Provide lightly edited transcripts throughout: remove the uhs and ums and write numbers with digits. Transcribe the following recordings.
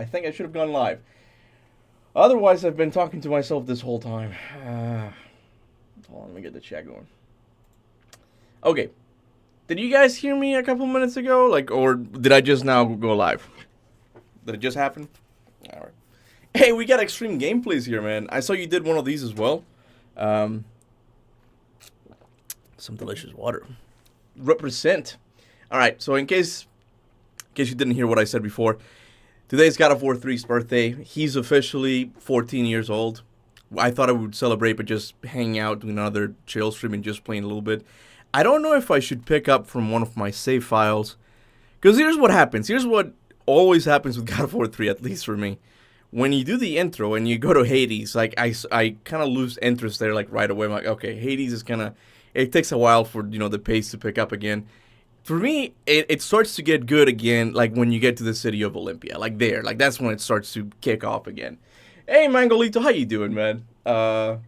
I think I should have gone live. Otherwise, I've been talking to myself this whole time. Hold on, let me get the chat going. Okay. Did you guys hear me a couple minutes ago? Like, or did I just now go live? Did it just happen? Alright. Hey, we got extreme gameplays here, man. I saw you did one of these as well. Some delicious water. Represent. Alright, so in case you didn't hear what I said before, today's God of War 3's birthday. He's officially 14 years old. I thought I would celebrate by just hanging out, doing another chill stream and just playing a little bit. I don't know if I should pick up from one of my save files. Because here's what happens. Here's what always happens with God of War 3, at least for me. When you do the intro and you go to Hades, like I kind of lose interest there like right away. I'm like, okay, Hades is kind of... It takes a while for, you know, the pace to pick up again. For me, it starts to get good again, like when you get to the city of Olympia. Like there. Like that's when it starts to kick off again. Hey, Mangolito, how you doing, man? Oh,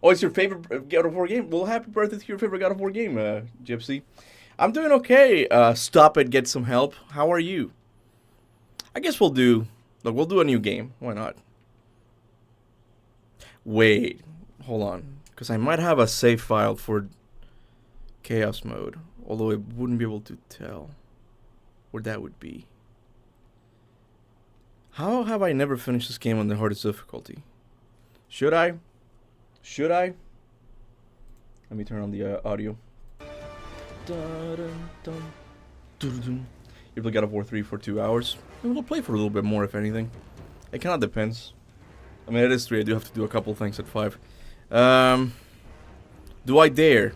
it's your favorite God of War game? Well, happy birthday to your favorite God of War game, Gypsy. I'm doing okay. Stop it, get some help. How are you? I guess we'll do a new game. Why not? Wait, hold on. Because I might have a save file for Chaos Mode. Although I wouldn't be able to tell where that would be. How have I never finished this game on the hardest difficulty? Should I? Should I? Let me turn on the audio. You play God of War 3 for 2 hours? We'll play for a little bit more, if anything. It kind of depends. I mean, it is 3. I do have to do a couple things at 5. Do I dare?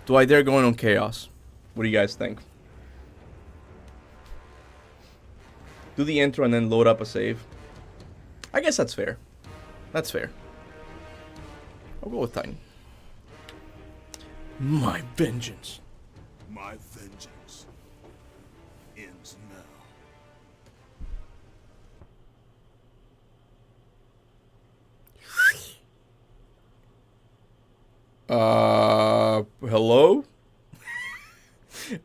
Do I dare going on Chaos? What do you guys think? Do the intro and then load up a save. I guess that's fair. That's fair. I'll go with Titan. My vengeance. My vengeance ends now. Hello?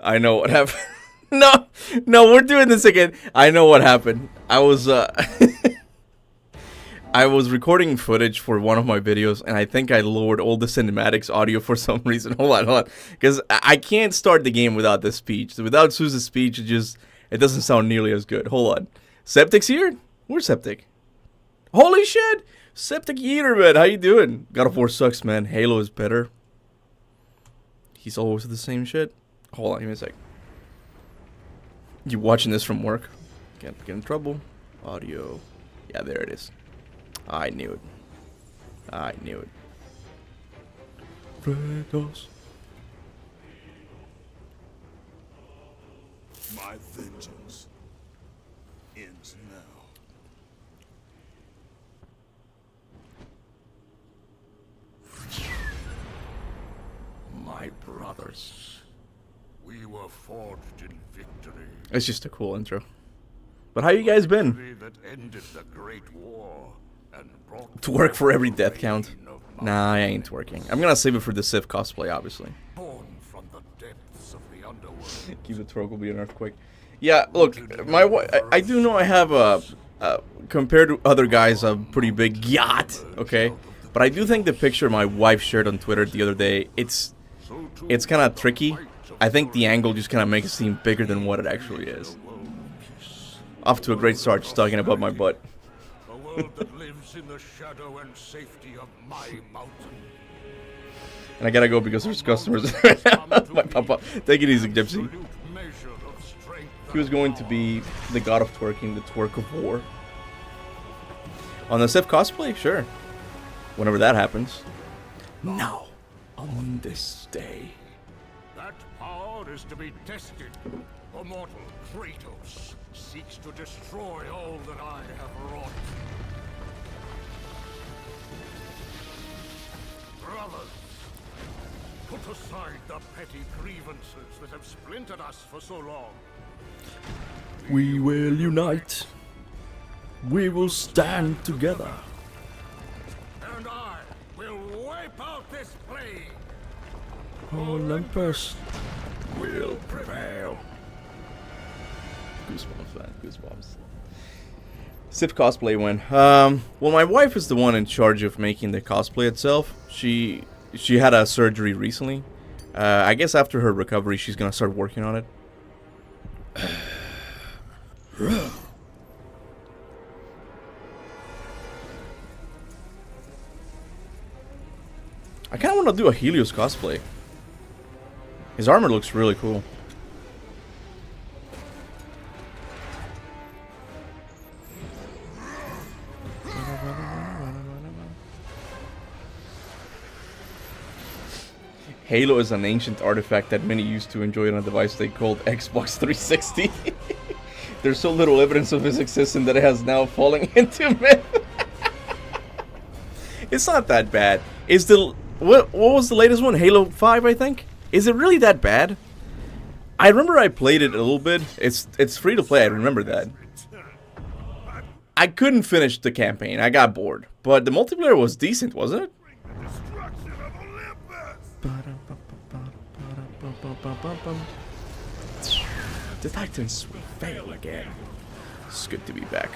I know what happened. No, we're doing this again. I know what happened. I was I was recording footage for one of my videos, and I think I lowered all the cinematics audio for some reason. Hold on. Because I can't start the game without this speech. Without Suze's speech, it doesn't sound nearly as good. Hold on. Septic's here? Where's Septic? Holy shit! Septic Eater, man. How you doing? God of War sucks, man. Halo is better. He's always the same shit. Hold on, give me a sec. You watching this from work? Can't get in trouble. Audio. Yeah, there it is. I knew it. I knew it. Kratos. My vengeance ends now. My brothers, we were forged in victory. It's just a cool intro. But how you guys been? That ended the Great War and brought To work for every death count. Nah, I ain't working. I'm gonna save it for the Sif cosplay, obviously. born from the depths of the underworld. Keep the Twerk will be an earthquake. Yeah, look, I do know I have compared to other guys, a pretty big yacht, okay? But I do think the picture my wife shared on Twitter the other day, it's kind of tricky. I think the angle just kind of makes it seem bigger than what it actually is. Off to a great start, just talking about my butt. A world that lives in the shadow and safety of my mountain. And I gotta go because there's customers. My papa. Take it easy, Gypsy. He was going to be the god of twerking, the twerk of war. On the Sif cosplay? Sure. Whenever that happens. Now, on this day. That power is to be tested. Immortal Kratos seeks to destroy all that I have wrought. Brothers, put aside the petty grievances that have splintered us for so long. We will unite. We will stand together. And I will wipe out this plague. Olympus will prevail. Goosebumps, man. Goosebumps. Sip cosplay win. Well, my wife is the one in charge of making the cosplay itself. She had a surgery recently. I guess after her recovery, she's gonna start working on it. I kind of want to do a Helios cosplay. His armor looks really cool. Halo is an ancient artifact that many used to enjoy on a device they called Xbox 360. There's so little evidence of its existence that it has now fallen into myth. It's not that bad. Is the what was the latest one? Halo 5, I think. Is it really that bad? I remember I played it a little bit. It's free to play. I remember that. I couldn't finish the campaign. I got bored. But the multiplayer was decent, wasn't it? The Titans will fail again. It's good to be back.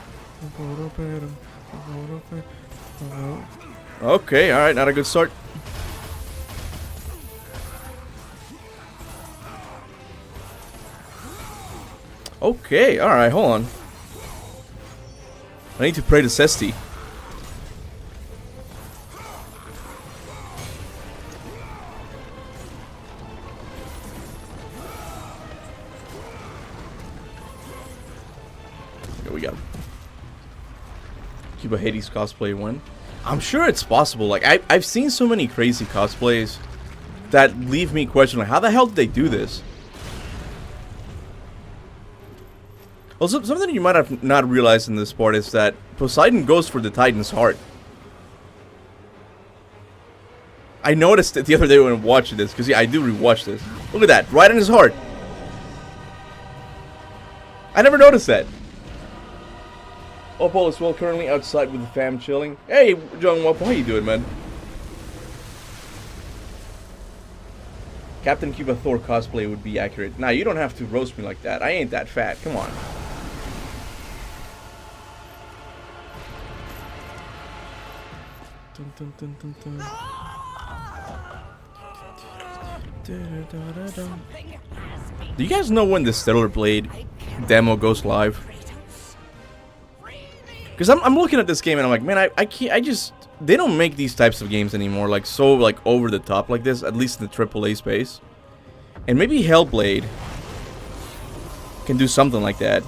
Okay, alright, not a good start. Okay, alright, hold on. I need to pray to Sesti. Here we go. Cuba Hades cosplay one. I'm sure it's possible. Like I've seen so many crazy cosplays that leave me questioning, like, how the hell did they do this? Also, something you might have not realized in this part is that Poseidon goes for the Titan's heart. I noticed it the other day when I watched this, because yeah, I do rewatch this. Look at that, right in his heart. I never noticed that. Opal is well currently outside with the fam chilling. Hey, John Opal, how you doing, man? Captain Cuba Thor cosplay would be accurate. Nah, you don't have to roast me like that. I ain't that fat. Come on. Dun, dun, dun, dun, dun. Do you guys know when the Stellar Blade demo goes live? Because I'm looking at this game and I'm like, man, I can't, they don't make these types of games anymore, like, so, like, over the top like this, at least in the AAA space. And maybe Hellblade can do something like that.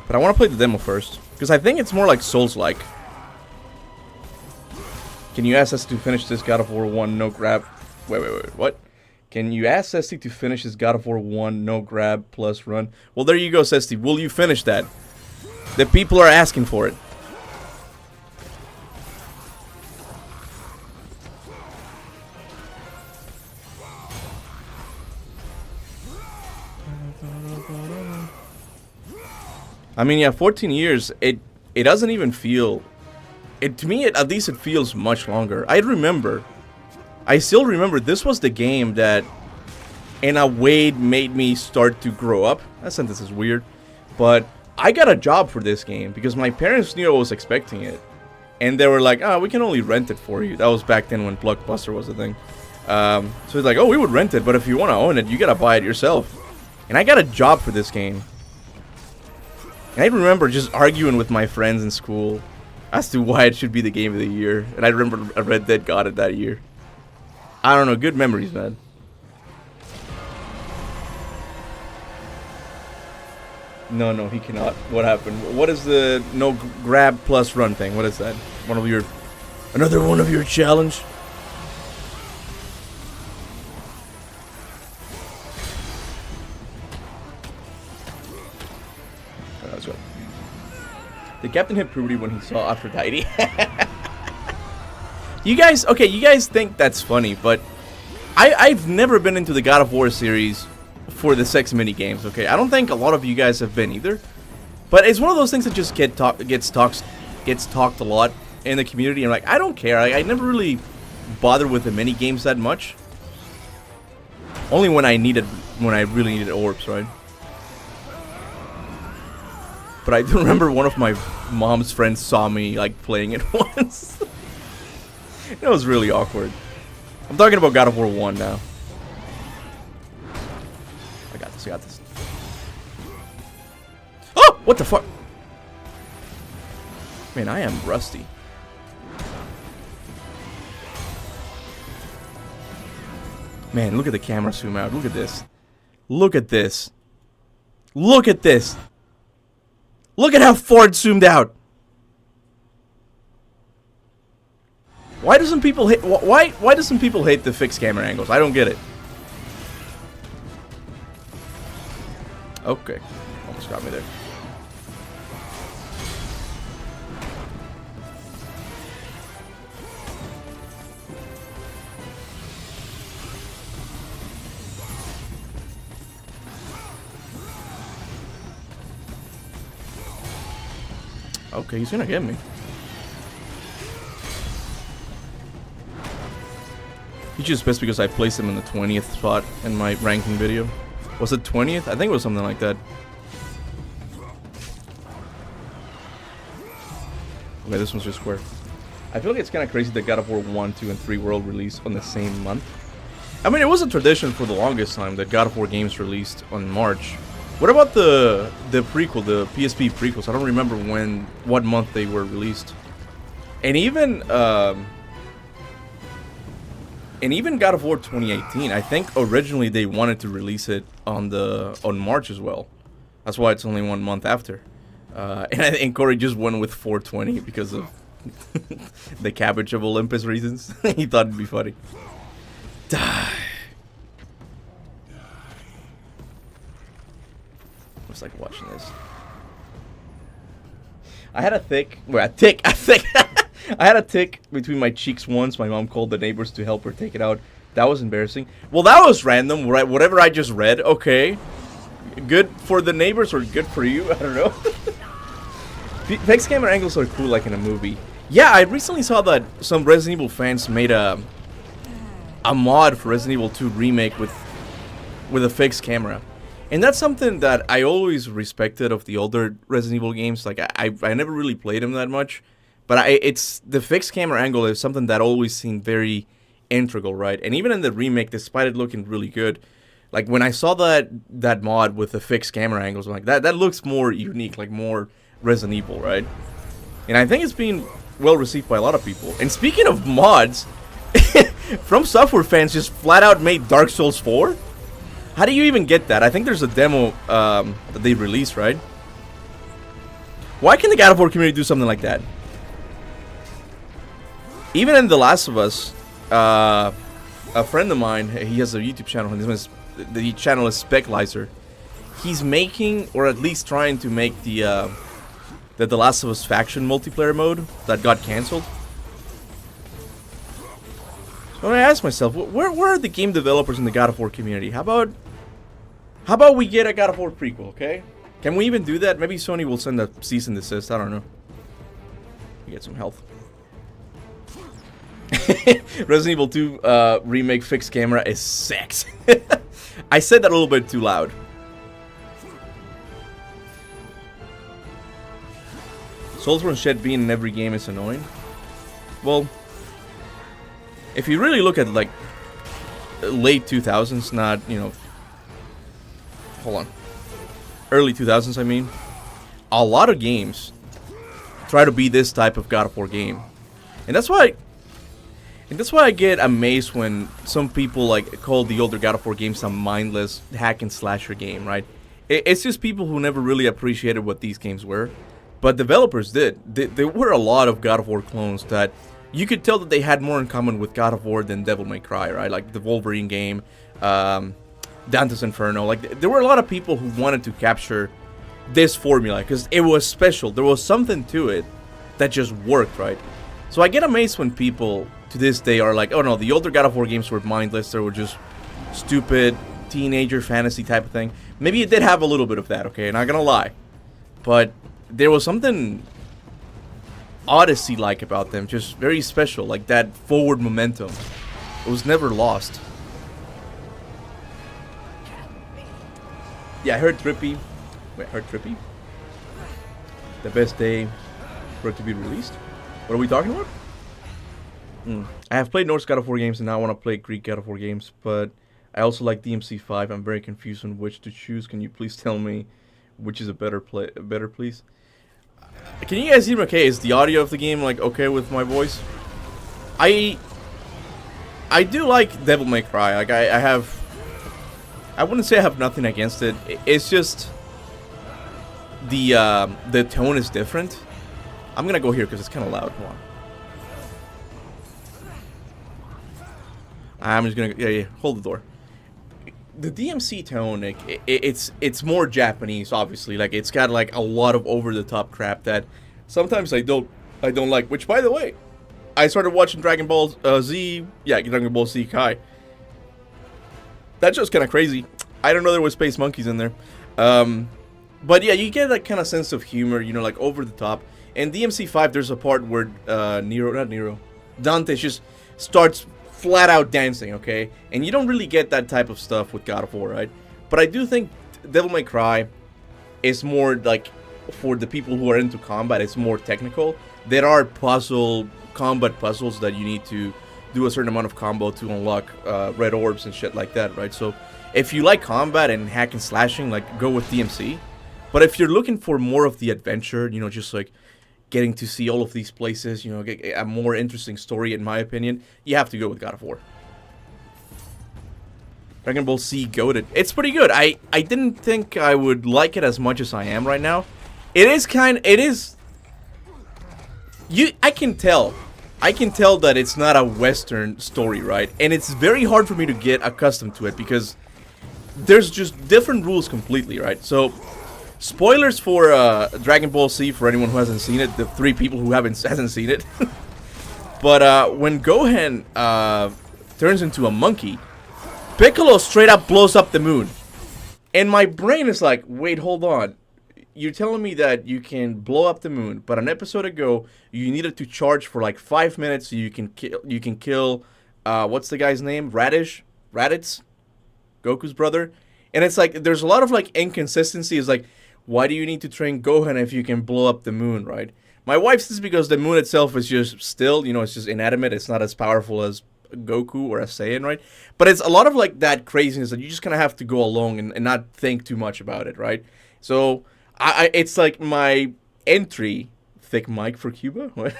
But I want to play the demo first, because I think it's more like Souls-like. Can you ask us to finish this God of War 1 no grab? Wait, what? Can you ask Sesti to finish this God of War 1 no grab plus run? Well, there you go, Sesti. Will you finish that? The people are asking for it. I mean, yeah, 14 years, it doesn't even feel... to me, at least it feels much longer. I still remember, this was the game that, in a way, made me start to grow up. That sentence is weird. But I got a job for this game, because my parents knew I was expecting it. And they were like, oh, we can only rent it for you. That was back then when Blockbuster was a thing. So it's like, oh, we would rent it, but if you want to own it, you gotta buy it yourself. And I got a job for this game. And I remember just arguing with my friends in school as to why it should be the game of the year. And I remember Red Dead got it that year. I don't know, good memories, man. No, he cannot. What happened? What is the no grab plus run thing? What is that? Another one of your challenge? Let's go. The captain hit puberty when he saw Aphrodite. You guys think that's funny, but I've never been into the God of War series for the sex mini games. Okay, I don't think a lot of you guys have been either, but it's one of those things that just gets talked a lot in the community. And like, I don't care. I never really bothered with the mini games that much. Only when I really needed orbs, right? But I do remember one of my mom's friends saw me like playing it once. It was really awkward. I'm talking about God of War 1 now. I got this, I got this. Oh! What the fuck? Man, I am rusty. Man, look at the camera zoom out. Look at this. Look at this. Look at this. Look at how far it's zoomed out. Why doesn't people hate why doesn't people hate the fixed camera angles? I don't get it. Okay. Almost got me there. Okay, he's gonna get me. He just pissed because I placed him in the 20th spot in my ranking video. Was it 20th? I think it was something like that. Okay, this one's just square. I feel like it's kind of crazy that God of War 1, 2, and 3 were all released on the same month. I mean, it was a tradition for the longest time that God of War games released on March. What about the prequel, the PSP prequels? I don't remember what month they were released. And even God of War 2018, I think originally they wanted to release it on March as well. That's why it's only 1 month after. And I think Corey just went with 420 because of the Cabbage of Olympus reasons. He thought it'd be funny. Die. I was like watching this. I had a tick I had a tick between my cheeks once. My mom called the neighbors to help her take it out. That was embarrassing. Well, that was random, right? Whatever I just read. Okay. Good for the neighbors or good for you? I don't know. Fixed camera angles are cool like in a movie. Yeah, I recently saw that some Resident Evil fans made a mod for Resident Evil 2 Remake with a fixed camera. And that's something that I always respected of the older Resident Evil games. Like, I never really played them that much. But it's the fixed camera angle is something that always seemed very integral, right? And even in the remake, despite it looking really good, like when I saw that mod with the fixed camera angles, I'm like, that looks more unique, like more Resident Evil, right? And I think it's been well received by a lot of people. And speaking of mods, From Software fans just flat out made Dark Souls 4? How do you even get that? I think there's a demo that they released, right? Why can the God of War community do something like that? Even in The Last of Us, a friend of mine, he has a YouTube channel, the channel is Speclizer. He's making, or at least trying to make the Last of Us faction multiplayer mode that got cancelled. So I asked myself, where are the game developers in the God of War community? How about we get a God of War prequel, okay? Can we even do that? Maybe Sony will send a cease and desist, I don't know. Get some health. Resident Evil 2 remake fixed camera is sex. I said that a little bit too loud. Soulsborne shed being in every game is annoying. Well, if you really look at like late 2000s, not, you know, hold on, early 2000s, I mean, a lot of games try to be this type of God of War game, and that's why I get amazed when some people like call the older God of War games a mindless hack and slasher game, right? It's just people who never really appreciated what these games were, but developers did. There were a lot of God of War clones that you could tell that they had more in common with God of War than Devil May Cry, right? Like the Wolverine game, Dante's Inferno. Like there were a lot of people who wanted to capture this formula because it was special. There was something to it that just worked, right? So I get amazed when people to this day are like, oh no, the older God of War games were mindless. They were just stupid teenager fantasy type of thing. Maybe it did have a little bit of that, okay? Not gonna lie. But there was something Odyssey-like about them, just very special, like that forward momentum. It was never lost. Yeah, I heard Trippy. Wait, heard Trippy? The best day for it to be released. What are we talking about? I have played Norse GOW games and now I want to play Greek GOW games, but I also like DMC5. I'm very confused on which to choose. Can you please tell me which is a better, please? Can you guys hear me okay? Is the audio of the game like okay with my voice? I do like Devil May Cry. Like I wouldn't say I have nothing against it. It's just the tone is different. I'm gonna go here because it's kind of loud. Hold on. I'm just gonna hold the door. The DMC tone, like, it's more Japanese, obviously. Like it's got like a lot of over the top crap that sometimes I don't like. Which, by the way, I started watching Dragon Ball Z. Yeah, Dragon Ball Z Kai. That's just kind of crazy. I don't know there was space monkeys in there. But yeah, you get that kind of sense of humor, you know, like over the top. In DMC5, there's a part where Dante just starts flat out dancing, okay? And you don't really get that type of stuff with God of War, right? But I do think Devil May Cry is more like, for the people who are into combat, it's more technical. There are combat puzzles that you need to do a certain amount of combo to unlock red orbs and shit like that, right? So if you like combat and hack and slashing, like, go with DMC. But if you're looking for more of the adventure, you know, just like getting to see all of these places, you know, get a more interesting story, in my opinion, you have to go with God of War. Dragon Ball Z goated. It's pretty good. I didn't think I would like it as much as I am right now. I can tell that it's not a Western story, right? And it's very hard for me to get accustomed to it because there's just different rules completely, right? So, spoilers for Dragon Ball Z for anyone who hasn't seen it, the 3 people who hasn't seen it. But when Gohan turns into a monkey, Piccolo straight up blows up the moon. And my brain is like, wait, hold on. You're telling me that you can blow up the moon, but an episode ago you needed to charge for like 5 minutes so you can kill what's the guy's name? Raditz, Goku's brother. And it's like there's a lot of like inconsistency. It's like, why do you need to train Gohan if you can blow up the moon, right? My wife says because the moon itself is just still, you know, it's just inanimate. It's not as powerful as Goku or a Saiyan, right? But it's a lot of like that craziness that you just kind of have to go along and not think too much about it, right? So it's like my entry, thick mic for Kuba.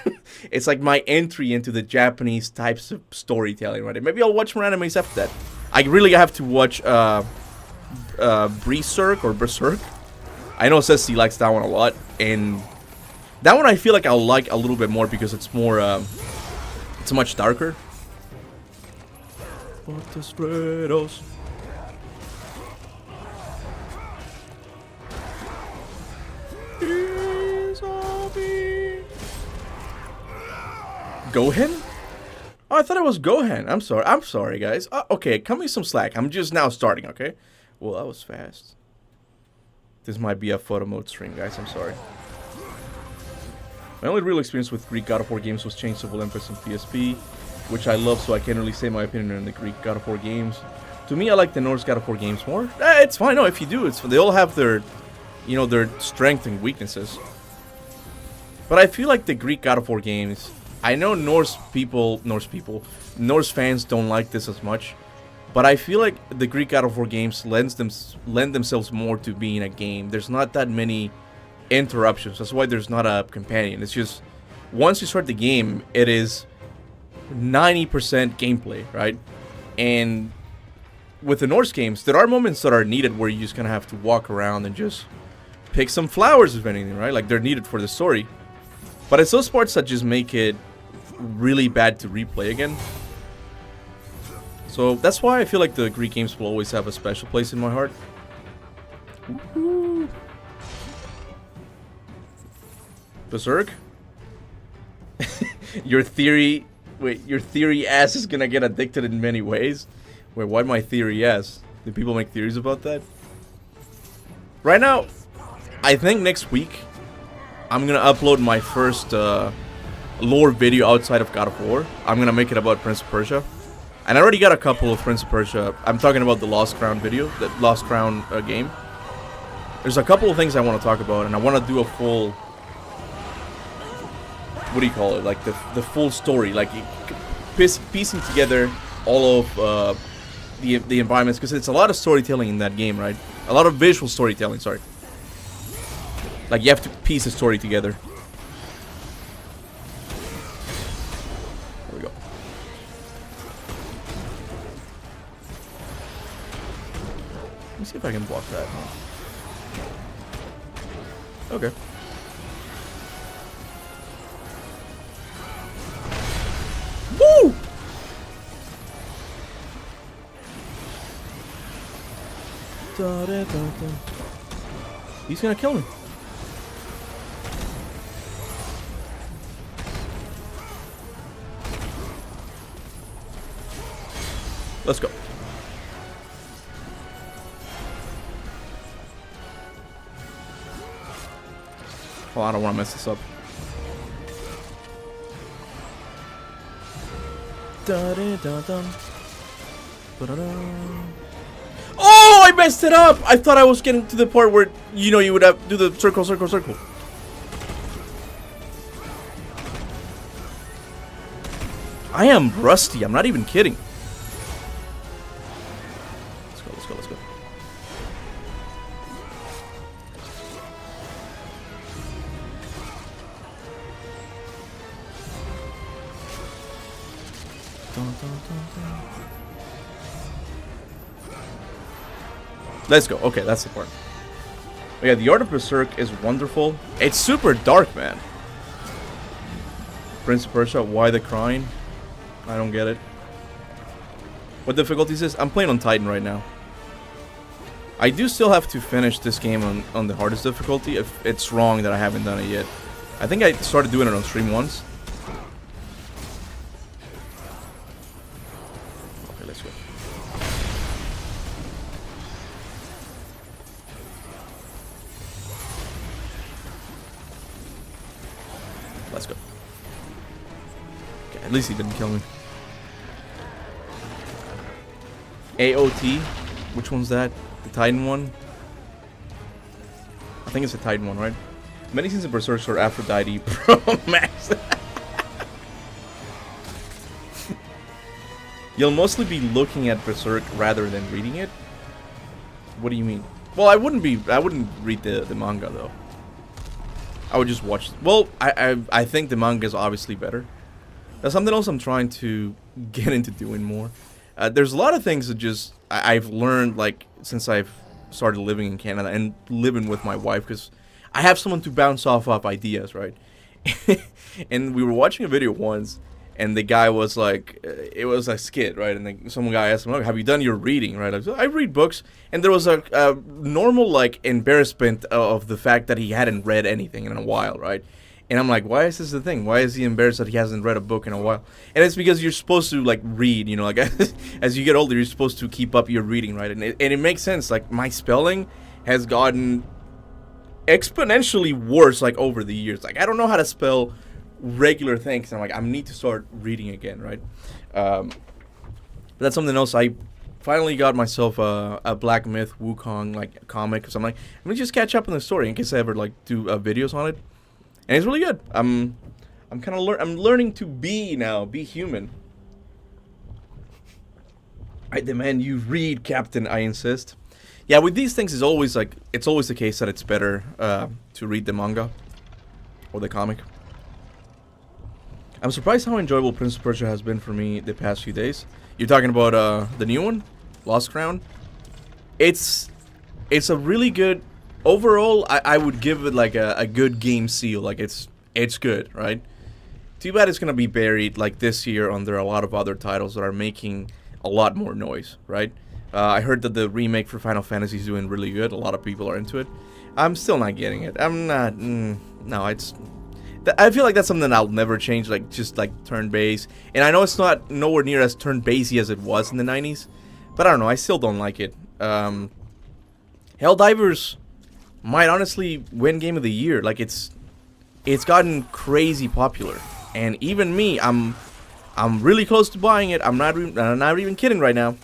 It's like my entry into the Japanese types of storytelling, right? Maybe I'll watch more animes after that. I really have to watch Berserk. I know Ceci likes that one a lot, and that one I feel like I'll like a little bit more because it's more, it's much darker. Gohan? Oh, I thought it was Gohan. I'm sorry, guys. Okay, cut me some slack. I'm just now starting, okay? Well, that was fast. This might be a photo mode stream, guys. I'm sorry. My only real experience with Greek God of War games was Chains of Olympus and PSP, which I love, so I can't really say my opinion on the Greek God of War games. To me, I like the Norse God of War games more. It's fine. No, if you do, they all have their, you know, their strengths and weaknesses. But I feel like the Greek God of War games, I know Norse fans don't like this as much, but I feel like the Greek God of War games lend themselves more to being a game. There's not that many interruptions. That's why there's not a companion. It's just, once you start the game, it is 90% gameplay, right? And with the Norse games, there are moments that are needed where you just kind of have to walk around and just pick some flowers, if anything, right? Like, they're needed for the story. But it's those parts that just make it really bad to replay again. So that's why I feel like the Greek games will always have a special place in my heart. Woohoo. Berserk? Your theory ass is gonna get addicted in many ways. Wait, why my theory ass? Do people make theories about that? Right now, I think next week I'm gonna upload my first lore video outside of God of War. I'm gonna make it about Prince of Persia. And I already got a couple of Prince of Persia. I'm talking about the Lost Crown video, the Lost Crown game. There's a couple of things I want to talk about, and I want to do a full what do you call it? Like the full story, like piecing together all of the environments, because it's a lot of storytelling in that game, right? A lot of visual storytelling. Sorry, like you have to piece a story together. There we go. Let me see if I can block that. Okay. Woo! Da, da, da, da. He's gonna kill me. Let's go. Oh, I don't want to mess this up. Da, da, da, da. Ba-da-da. Oh, I messed it up! I thought I was getting to the part where, you know, you would have do the circle, circle, circle. I am rusty. I'm not even kidding. Let's go, let's go, let's go. Dun, dun, dun, dun. Let's go. Okay, that's the part. But yeah, the art of Berserk is wonderful. It's super dark, man. Prince of Persia, why the crying? I don't get it. What difficulty is this? I'm playing on Titan right now. I do still have to finish this game on the hardest difficulty. If it's wrong that I haven't done it yet. I think I started doing it on stream once. Okay, let's go. Let's go. Okay, at least he didn't kill me. AOT, which one's that? The Titan one? I think it's the Titan one, right? Many scenes in Berserk are Aphrodite Pro Max. You'll mostly be looking at Berserk rather than reading it. What do you mean? Well, I wouldn't read the manga though. I would just watch. Well, I think the manga is obviously better. That's something else I'm trying to get into doing more. There's a lot of things that just I've learned, like, since I've started living in Canada and living with my wife, because I have someone to bounce off ideas, right? And we were watching a video once, and the guy was like, it was a skit, right? And then some guy asked him, "Have you done your reading?" Right? I was like, I read books, and there was a normal, like, embarrassment of the fact that he hadn't read anything in a while, right? And I'm like, why is this the thing? Why is he embarrassed that he hasn't read a book in a while? And it's because you're supposed to, like, read, you know, like, as you get older, you're supposed to keep up your reading, right? And it makes sense. Like, my spelling has gotten exponentially worse, like, over the years. Like, I don't know how to spell regular things. I'm like, I need to start reading again, right? But that's something else. I finally got myself a Black Myth Wukong, like, comic. Because I'm like, let me just catch up on the story in case I ever, like, do videos on it. And it's really good. I'm kind of I'm learning to be human. I demand you read, Kaptain. I insist. Yeah, with these things, it's always the case that it's better to read the manga or the comic. I'm surprised how enjoyable Prince of Persia has been for me the past few days. You're talking about the new one, Lost Crown. It's a really good. Overall, I would give it like a good game seal. Like it's good, right? Too bad it's gonna be buried like this year under a lot of other titles that are making a lot more noise, right? I heard that the remake for Final Fantasy is doing really good. A lot of people are into it. I'm still not getting it. I'm not. No, it's. I feel like that's something I'll never change. Like just like turn-based, and I know it's not nowhere near as turn-basedy as it was in the 90s, but I don't know. I still don't like it. Helldivers might honestly win Game of the Year. Like it's gotten crazy popular, and even me, I'm really close to buying it. I'm not even kidding right now.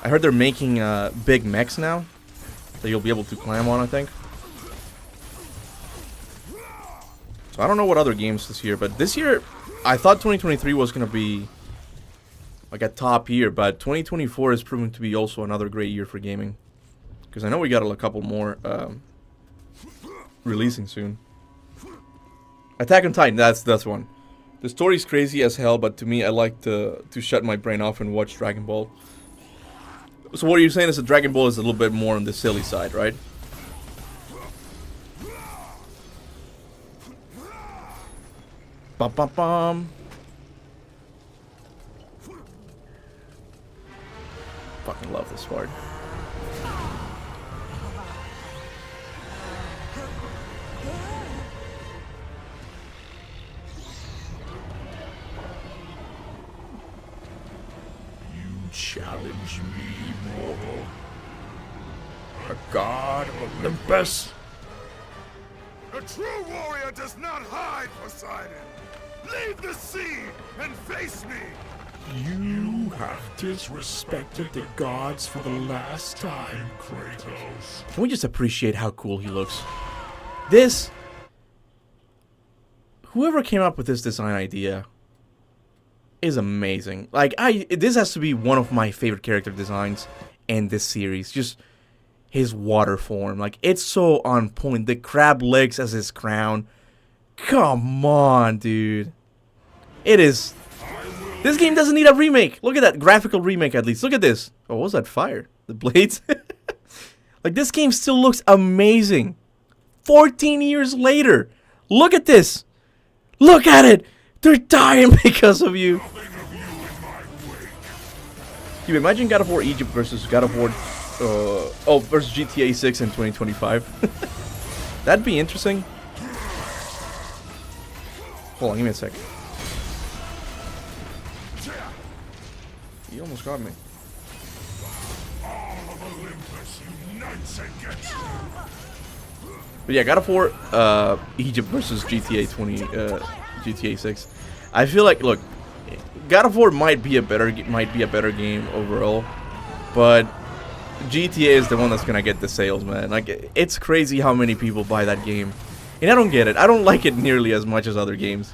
I heard they're making big mechs now that you'll be able to climb on, I think. So I don't know what other games this year, but this year I thought 2023 was gonna be like a top year, but 2024 is proving to be also another great year for gaming. Because I know we got a couple more releasing soon. Attack on Titan, that's one. The story's crazy as hell, but to me, I like to shut my brain off and watch Dragon Ball. So what you're saying is that Dragon Ball is a little bit more on the silly side, right? Bum bum bum. Fucking love this part. Challenge me, mortal. A god of Olympus. A true warrior does not hide, Poseidon. Leave the sea and face me. You have disrespected the gods for the last time, Kratos. Can we just appreciate how cool he looks? This... Whoever came up with this design idea is amazing. Like, this has to be one of my favorite character designs in this series. Just his water form. Like, it's so on point. The crab legs as his crown. Come on, dude. It is... This game doesn't need a remake. Look at that graphical remake at least. Look at this. Oh, what was that fire? The blades? Like, this game still looks amazing. 14 years later. Look at this. Look at it. They're dying because of you. You imagine God of War Egypt versus God of War... versus GTA 6 in 2025. That'd be interesting. Hold on, give me a sec. You almost got me. But yeah, God of War Egypt versus GTA 6. I feel like, look, God of War might be a better game overall, but GTA is the one that's gonna get the sales, man. Like, it's crazy how many people buy that game, and I don't get it. I don't like it nearly as much as other games.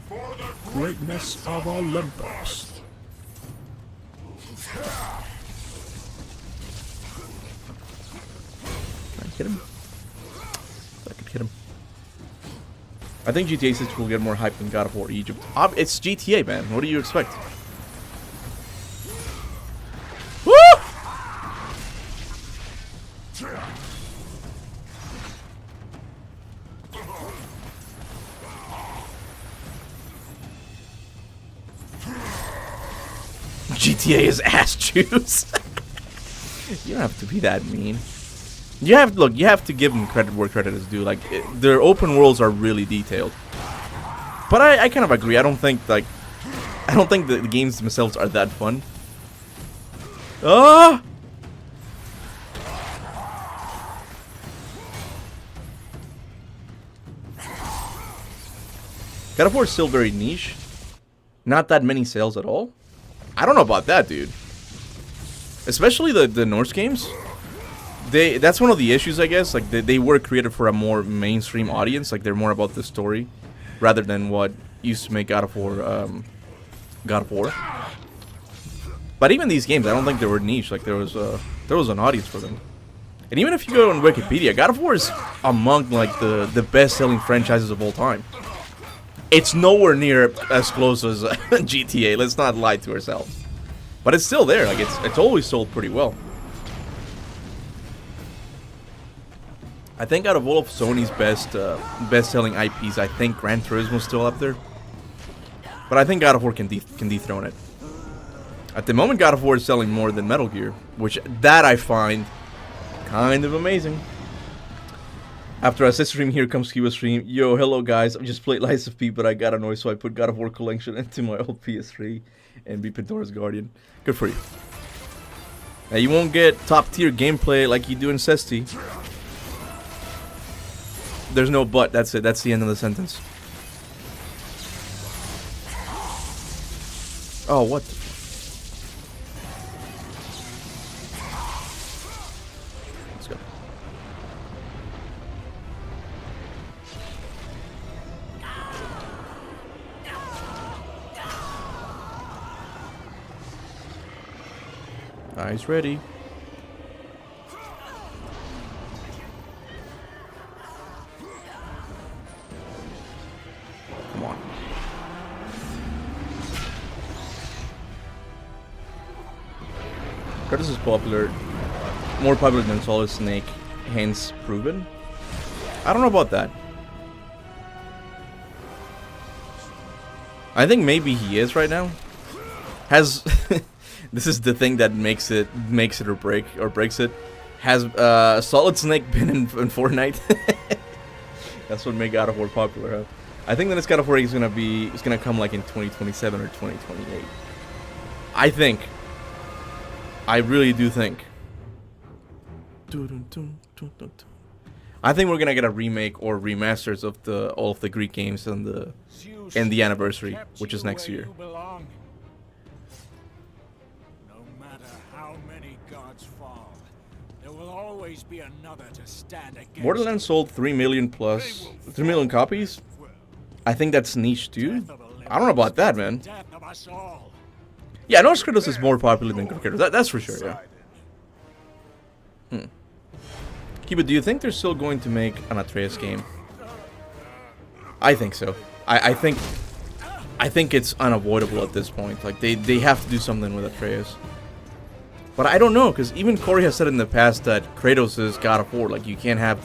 For the greatness of Olympus. Hit him. I could hit him. I think GTA 6 will get more hype than God of War Egypt. It's GTA, man. What do you expect? Woo! GTA is ass juice. You don't have to be that mean. You have to give them credit where credit is due. Like, their open worlds are really detailed. But I kind of agree. I don't think the games themselves are that fun. Ah! God of War is still very niche. Not that many sales at all. I don't know about that, dude. Especially the Norse games. That's one of the issues, I guess. Like, they were created for a more mainstream audience. Like, they're more about the story rather than what used to make God of War. But even these games, I don't think they were niche. Like, there was an audience for them. And even if you go on Wikipedia, God of War is among like the best-selling franchises of all time. It's nowhere near as close as GTA. Let's not lie to ourselves. But it's still there. Like, it's always sold pretty well. I think out of all of Sony's best-selling IPs, I think Gran Turismo's still up there. But I think God of War can dethrone it. At the moment, God of War is selling more than Metal Gear, which that I find kind of amazing. After a sister stream, here comes Kuba stream. Yo, hello guys. I just played Lies of P, but I got annoyed, so I put God of War Collection into my old PS3 and be Pandora's Guardian. Good for you. Now, you won't get top-tier gameplay like you do in Cesti. There's no but. That's it. That's the end of the sentence. Oh, what the... Guys, ready. Come on. Kratos is popular. More popular than Solid Snake, hence proven. I don't know about that. I think maybe he is right now. Has this is the thing that makes it or breaks it. Has Solid Snake been in Fortnite? That's what made God of War popular. Huh? I think the next God of War is gonna come like in 2027 or 2028. I really do think. I think we're gonna get a remake or remasters of all of the Greek games and the anniversary, which is next year. No matter how many gods fall, there will always be another to stand against. Borderlands sold 3 million copies. I think that's niche too. I don't know about that, man. Yeah, Norse Kratos is more popular than Greek Kratos. That's for sure. Yeah. Kuba, do you think they're still going to make an Atreus game? I think so. I think it's unavoidable at this point. Like they have to do something with Atreus. But I don't know, because even Corey has said in the past that Kratos is God of War. Like you can't have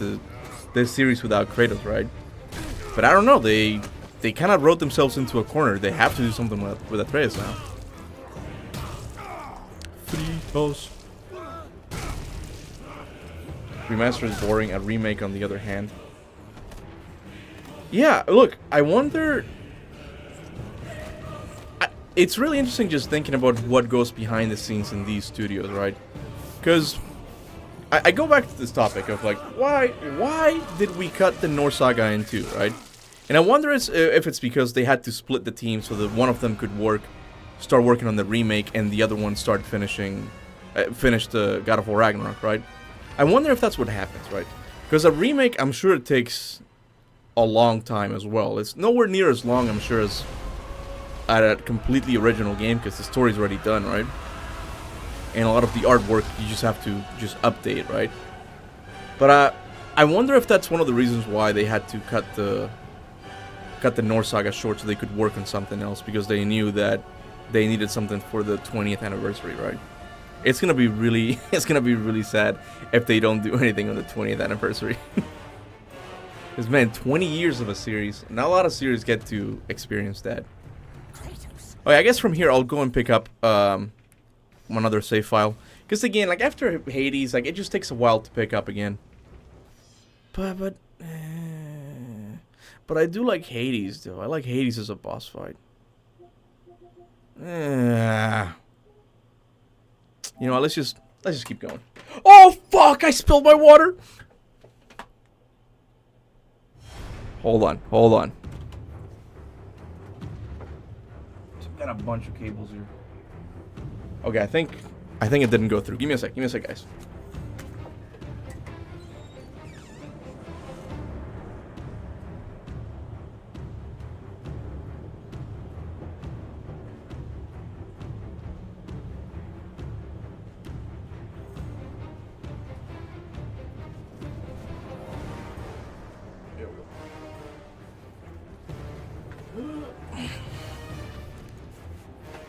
this series without Kratos, right? But I don't know. They kind of wrote themselves into a corner. They have to do something with Atreus now. Remaster is boring. A remake, on the other hand. Yeah, look, I wonder. It's really interesting just thinking about what goes behind the scenes in these studios, right? Because I go back to this topic of like, why did we cut the Norse saga in two, right? And I wonder if it's because they had to split the team so that one of them could start working on the remake, and the other one finish the God of War Ragnarok, right? I wonder if that's what happens, right? Because a remake, I'm sure it takes a long time as well. It's nowhere near as long, I'm sure, as a completely original game, because the story's already done, right? And a lot of the artwork you just have to update, right? But I wonder if that's one of the reasons why they had to cut the Norse saga short so they could work on something else, because they knew that they needed something for the 20th anniversary, right? It's gonna be really sad if they don't do anything on the 20th anniversary. Because man, 20 years of a series, not a lot of series get to experience that. Oh yeah, I guess from here I'll go and pick up another save file. Because again, like after Hades, like it just takes a while to pick up again. But I do like Hades though. I like Hades as a boss fight. You know what, let's just keep going. Oh fuck, I spilled my water. Hold on. Got a bunch of cables here. Okay, I think it didn't go through. Give me a sec, guys.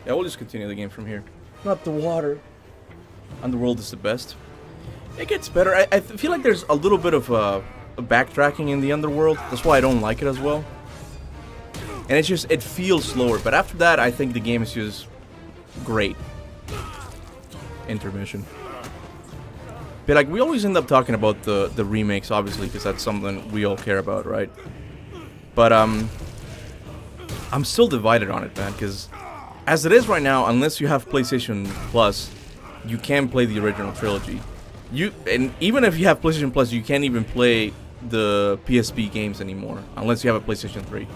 Yeah, we'll just continue the game from here. Not the water. Underworld is the best. It gets better. I feel like there's a little bit of a backtracking in the Underworld. That's why I don't like it as well. And it feels slower. But after that, I think the game is just great. Intermission. But like, we always end up talking about the remakes, obviously, because that's something we all care about, right? But I'm still divided on it, man, because as it is right now, unless you have PlayStation Plus, you can't play the original trilogy. And even if you have PlayStation Plus, you can't even play the PSP games anymore, unless you have a PlayStation 3.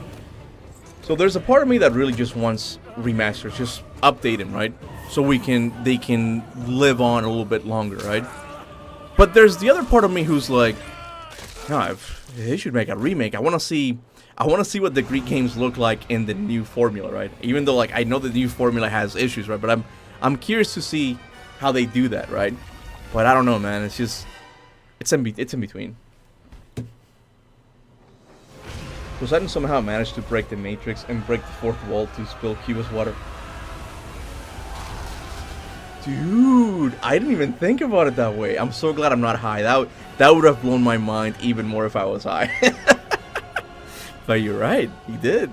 So there's a part of me that really just wants remasters, just update them, right? So they can live on a little bit longer, right? But there's the other part of me who's like, no, they should make a remake. I want to see what the Greek games look like in the new formula, right? Even though like I know the new formula has issues, right? But I'm curious to see how they do that, right? But I don't know, man. It's just it's in between. Poseidon somehow managed to break the matrix and break the fourth wall to spill Kuba's water. Dude, I didn't even think about it that way. I'm so glad I'm not high. That would have blown my mind even more if I was high. But you're right, he did.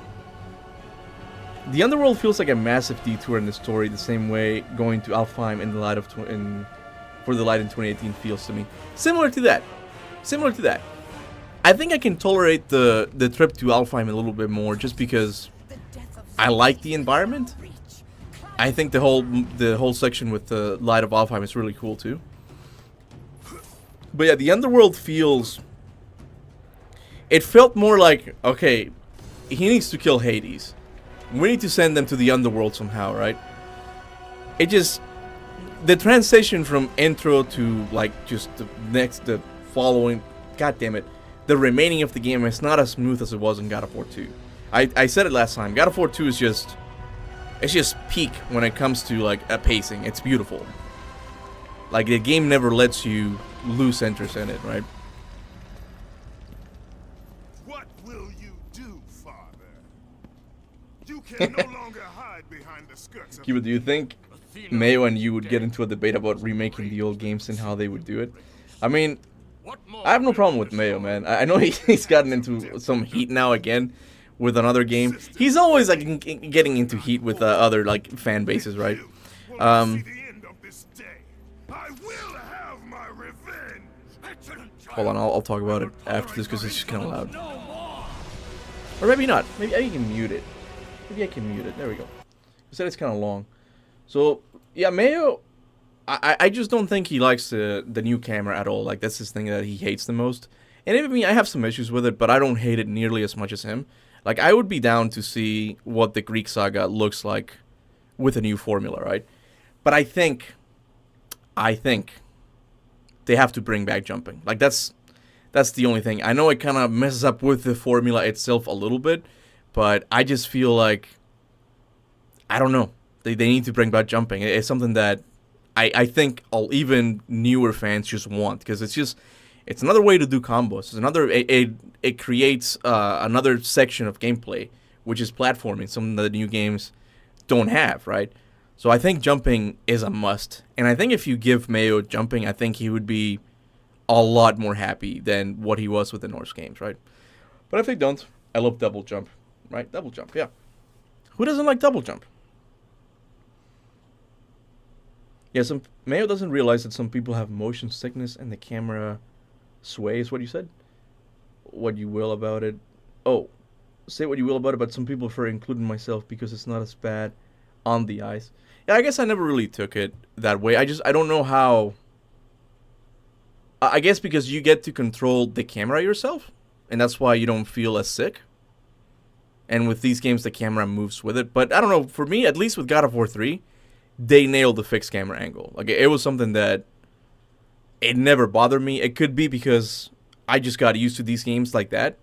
The Underworld feels like a massive detour in the story, the same way going to Alfheim in the light of for the light in 2018 feels to me. Similar to that. Similar to that. I think I can tolerate the trip to Alfheim a little bit more just because I like the environment. I think the whole section with the light of Alfheim is really cool too. But yeah, the Underworld feels... It felt more like, okay, he needs to kill Hades. We need to send them to the Underworld somehow, right? It just... The transition from intro to, like, just the following... God damn it. The remaining of the game is not as smooth as it was in God of War 2. I said it last time. God of War 2 is just... It's just peak when it comes to, like, a pacing. It's beautiful. Like, the game never lets you lose interest in it, right? What will you do, Father? You can no longer hide behind the skirts of... Kuba, do you think Mayo and you would get into a debate about remaking the old games and how they would do it? I mean, I have no problem with Mayo, man. I know he's gotten into some heat now again with another game. He's always like getting into heat with other like fan bases, right? Hold on, I'll talk about it after this because it's just kind of loud. Or maybe not. Maybe I can mute it. Maybe I can mute it. There we go. I said it's kind of long. So yeah, Mayo. I just don't think he likes the new camera at all. Like, that's his thing that he hates the most. And even me, I have some issues with it, but I don't hate it nearly as much as him. Like, I would be down to see what the Greek saga looks like with a new formula, right? But I think they have to bring back jumping. Like, that's the only thing. I know it kind of messes up with the formula itself a little bit, but I just feel like, I don't know. They need to bring back jumping. It's something that I think even newer fans just want, because it's another way to do combos. It creates another section of gameplay, which is platforming, something that the new games don't have, right? So I think jumping is a must, and I think if you give Mayo jumping, I think he would be a lot more happy than what he was with the Norse games, right? But if they don't, I love double jump, right? Double jump, yeah. Who doesn't like double jump? Yeah, Mayo doesn't realize that some people have motion sickness and the camera sways. What you said? What you will about it? Oh, say what you will about it, but some people prefer including myself because it's not as bad on the eyes. Yeah, I guess I never really took it that way. I don't know how. I guess because you get to control the camera yourself, and that's why you don't feel as sick. And with these games, the camera moves with it. But I don't know, for me, at least with God of War 3, they nailed the fixed camera angle. Like, it was something that it never bothered me. It could be because I just got used to these games like that.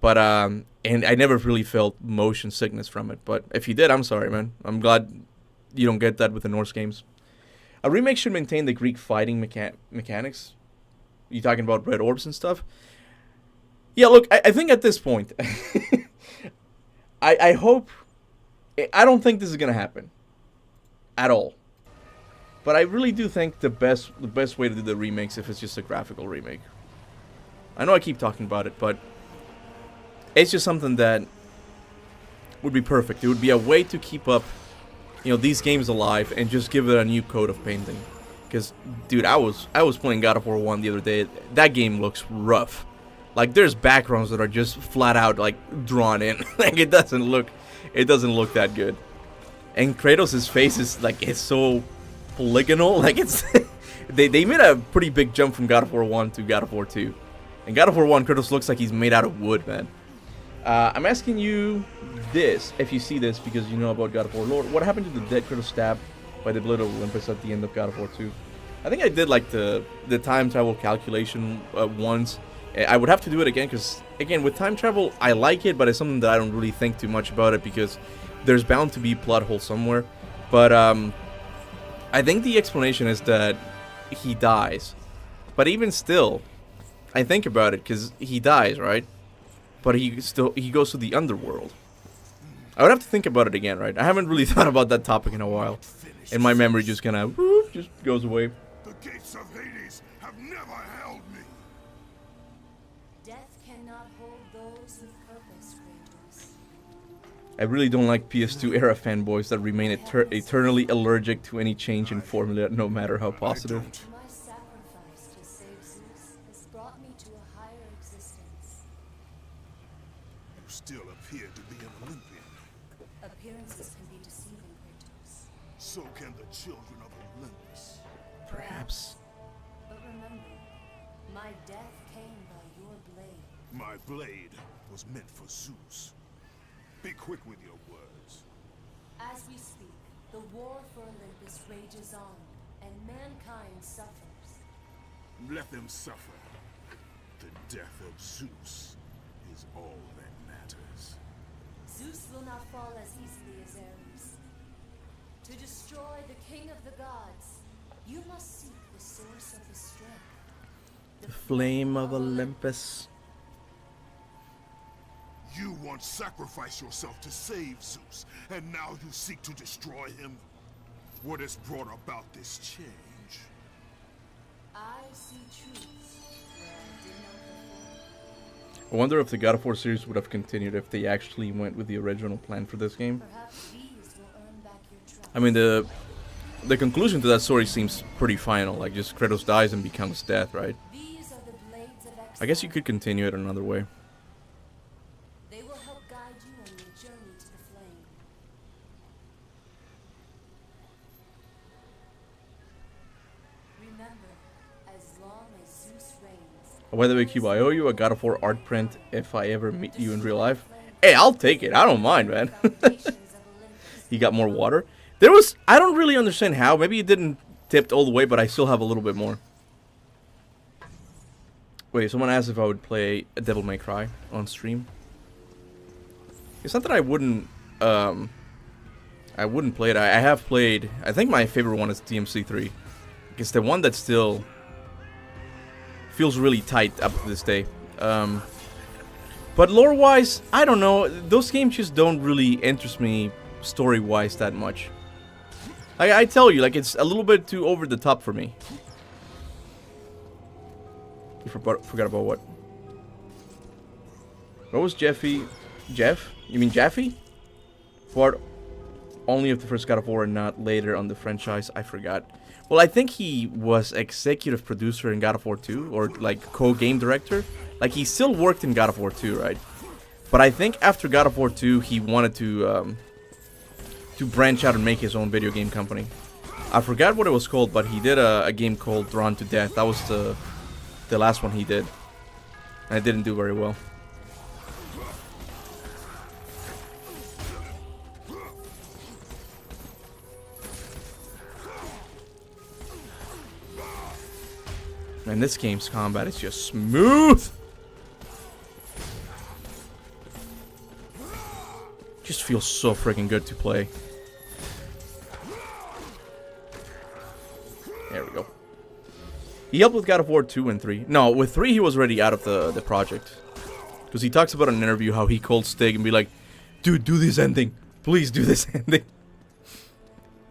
But, and I never really felt motion sickness from it. But if you did, I'm sorry, man. I'm glad you don't get that with the Norse games. A remake should maintain the Greek fighting mechanics. You talking about red orbs and stuff? Yeah, look, I think at this point, I hope... I don't think this is going to happen. At all. But I really do think the best way to do the remakes if it's just a graphical remake. I know I keep talking about it, but it's just something that would be perfect. It would be a way to keep up, these games alive and just give it a new coat of painting. Because, dude, I was playing God of War 1 the other day. That game looks rough. Like, there's backgrounds that are just flat out like drawn in. Like, it doesn't look that good. And Kratos' face is like, it's so polygonal. Like, it's they made a pretty big jump from God of War 1 to God of War 2. In God of War 1, Kratos looks like he's made out of wood, man. I'm asking you this, if you see this, because you know about God of War lore. What happened to the dead Kratos stabbed by the Blade of Olympus at the end of God of War 2? I think I did like the time travel calculation once. I would have to do it again, because, again, with time travel, I like it, but it's something that I don't really think too much about it, because there's bound to be plot holes somewhere. But I think the explanation is that he dies. But even still, I think about it, because he dies, right? But he goes to the Underworld. I would have to think about it again, right? I haven't really thought about that topic in a while. And my memory just kind of just goes away. The gates of Hades have never held me. Death cannot hold those with purpose, Kratos. I really don't like PS2 era fanboys that remain eternally allergic to any change in formula, no matter how positive. My sacrifice to save Zeus has brought me to a higher existence. You still appear to be an Olympian. Appearances can be deceiving, Kratos. So can the children of Olympus. Perhaps. But remember, my death came by your blade. My blade was meant for Zeus. Be quick with your words. As we speak, the war for Olympus rages on, and mankind suffers. Let them suffer. The death of Zeus is all that matters. Zeus will not fall as easily as Ares. To destroy the king of the gods, you must seek the source of his strength. The flame of Olympus. You once sacrificed yourself to save Zeus, and now you seek to destroy him? What has brought about this change? I see truths where I did not before. I wonder if the God of War series would have continued if they actually went with the original plan for this game. Perhaps these will earn back your trust. I mean, the conclusion to that story seems pretty final. Like, just Kratos dies and becomes death, right? These are the blades of exile. I guess you could continue it another way. They will help guide you on your journey to the flame. Remember, as long as Zeus reigns, By the way, Kuba, I owe you a God of War art print if I ever meet you in real life. Hey, I'll take it. I don't mind, man. foundations of Olympus. He got more water. There was... I don't really understand how. Maybe it didn't tip all the way, but I still have a little bit more. Wait, someone asked if I would play a Devil May Cry on stream. It's not that I wouldn't play it. I have played... I think my favorite one is DMC3. It's the one that still feels really tight up to this day. But lore-wise, I don't know. Those games just don't really interest me story-wise that much. I tell you, like, it's a little bit too over the top for me. You forgot about what? What was Jaffe? Jeff? You mean Jaffe? For only of the first God of War and not later on the franchise. I forgot. Well, I think he was executive producer in God of War 2, or like co-game director. Like, he still worked in God of War 2, right? But I think after God of War 2, he wanted to branch out and make his own video game company. I forgot what it was called, but he did a game called Drawn to Death. That was the last one he did. And it didn't do very well. And this game's combat is just smooth. Just feels so freaking good to play. There we go. He helped with God of War 2 and 3. No, with 3 he was already out of the project. Because he talks about in an interview how he called Stig and be like, dude, do this ending. Please do this ending.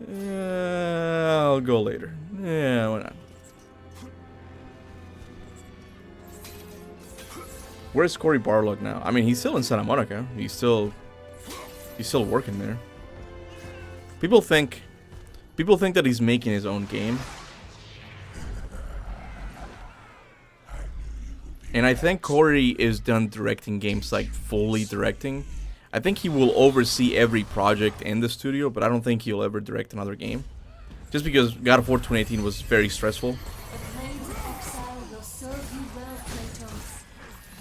I'll go later. Yeah, why not? Where's Cory Barlog now? I mean, he's still in Santa Monica. He's still working there. People think that he's making his own game. And I think Cory is done directing games, like fully directing. I think he will oversee every project in the studio, but I don't think he'll ever direct another game. Just because God of War 2018 was very stressful. The blades of exile will serve you well, Kratos.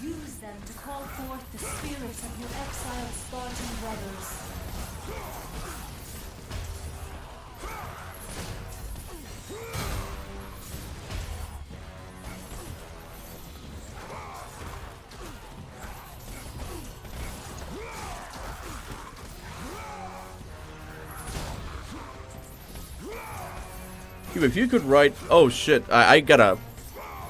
Use them to call forth the spirits of your exiled Spartan brothers. If you could write... Oh, shit. I gotta...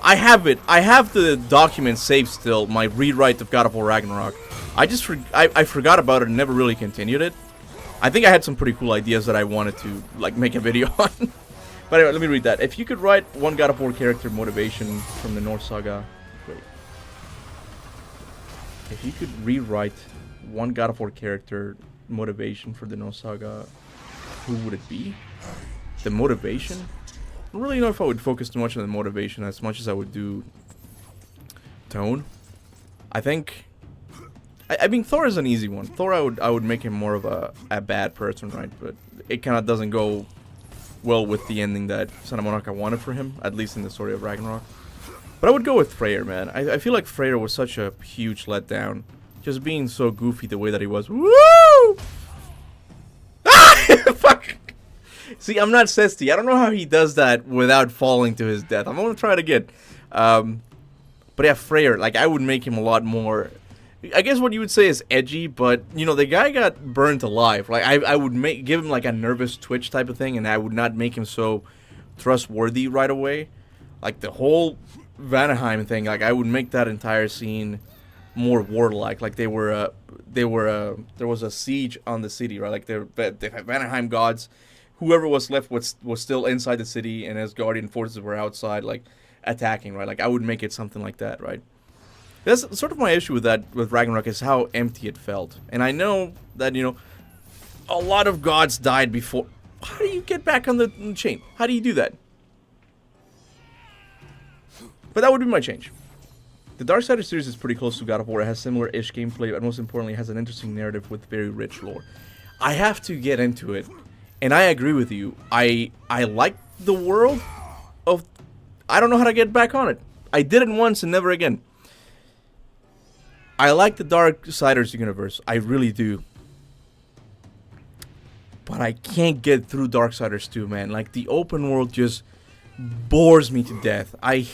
I have it. I have the document saved still. My rewrite of God of War Ragnarok. I forgot about it and never really continued it. I think I had some pretty cool ideas that I wanted to, like, make a video on. But anyway, let me read that. If you could write one God of War character motivation from the Norse saga... Wait. If you could rewrite one God of War character motivation for the Norse saga, who would it be? The motivation? I don't really know if I would focus too much on the motivation as much as I would do tone. I think... I mean, Thor is an easy one. Thor, I would make him more of a bad person, right? But it kind of doesn't go well with the ending that Santa Monica wanted for him, at least in the story of Ragnarok. But I would go with Freyr, man. I feel like Freyr was such a huge letdown. Just being so goofy the way that he was. Woo! Ah! Fuck! See, I'm not Cesty. I don't know how he does that without falling to his death. I'm gonna try it again. But yeah, Freyr, like, I would make him a lot more... I guess what you would say is edgy, but, you know, the guy got burnt alive. Like, I would give him, like, a nervous twitch type of thing, and I would not make him so trustworthy right away. Like, the whole Vanaheim thing, like, I would make that entire scene more warlike. Like, there was a siege on the city, right? Like, the Vanaheim gods, whoever was left was still inside the city, and Asgardian forces were outside, like, attacking, right? Like, I would make it something like that, right? That's sort of my issue with Ragnarok, is how empty it felt. And I know that, you know, a lot of gods died before. How do you get back on the chain? How do you do that? But that would be my change. The Darksiders series is pretty close to God of War. It has similar-ish gameplay, but most importantly, it has an interesting narrative with very rich lore. I have to get into it, and I agree with you. I like the world of... I don't know how to get back on it. I did it once and never again. I like the Darksiders universe. I really do. But I can't get through Darksiders 2, man. Like, the open world just bores me to death. I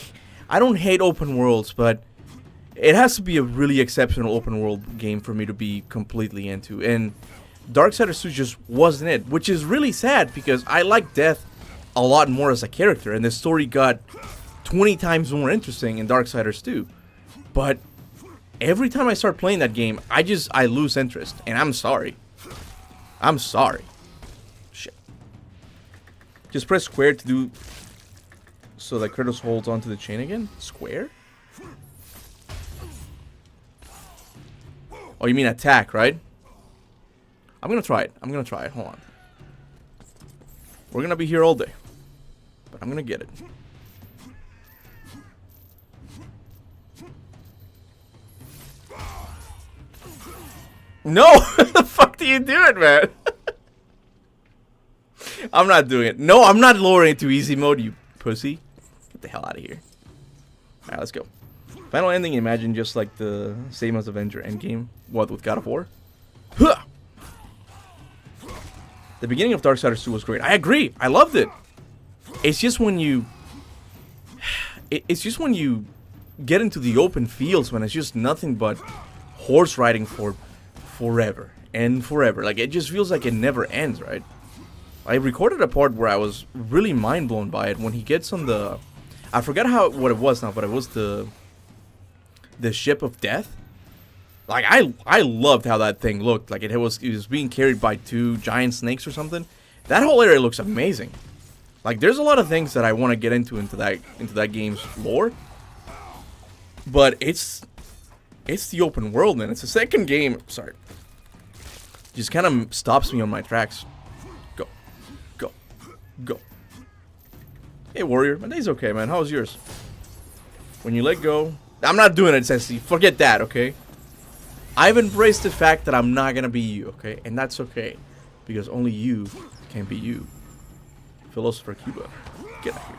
don't hate open worlds, but it has to be a really exceptional open world game for me to be completely into. And Darksiders 2 just wasn't it, which is really sad because I like Death a lot more as a character, and the story got 20 times more interesting in Darksiders 2. But every time I start playing that game, I lose interest, and I'm sorry. I'm sorry. Shit. Just press square to do so that Kratos holds onto the chain again? Square? Oh, you mean attack, right? I'm gonna try it. Hold on. We're gonna be here all day. But I'm gonna get it. No! What the fuck do you do it, man? I'm not doing it. No, I'm not lowering it to easy mode, you pussy. Get the hell out of here. Alright, let's go. Final ending, imagine just like the same as Avenger Endgame. What, with God of War? Huh! The beginning of Darksiders 2 was great. I agree. I loved it. It's just when you... It's just when you get into the open fields when it's just nothing but horse riding for forever and forever. Like, it just feels like it never ends, right? I recorded a part where I was really mind blown by it when he gets on the... I forgot what it was now, but it was the ship of death. Like, I loved how that thing looked. Like, it was being carried by 2 giant snakes or something. That whole area looks amazing. Like, there's a lot of things that I want to get into that game's lore. But it's the open world, man. It's the second game. Sorry. Just kind of stops me on my tracks. Go. Go. Go. Hey, warrior. My day's okay, man. How's yours? When you let go... I'm not doing it, Sensei. Forget that, okay? I've embraced the fact that I'm not gonna be you, okay? And that's okay. Because only you can be you. Philosopher Kuba. Get out of here.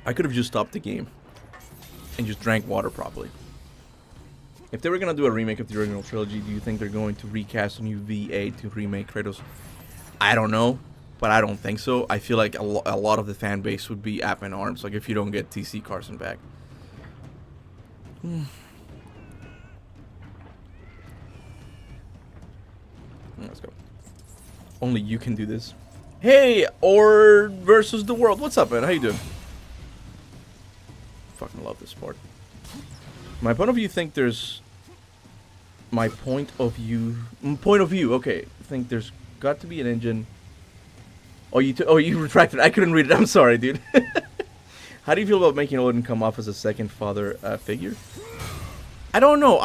I could have just stopped the game and just drank water properly. If they were going to do a remake of the original trilogy, do you think they're going to recast a new VA to remake Kratos? I don't know, but I don't think so. I feel like a lot of the fan base would be up in arms, like if you don't get TC Carson back. Let's go. Only you can do this. Hey, or versus the world. What's up, man? How you doing? Fucking love this part. My point of view think there's... My point of view... okay. I think there's got to be an engine... Oh, you retracted. I couldn't read it. I'm sorry, dude. How do you feel about making Odin come off as a second father figure? I don't know.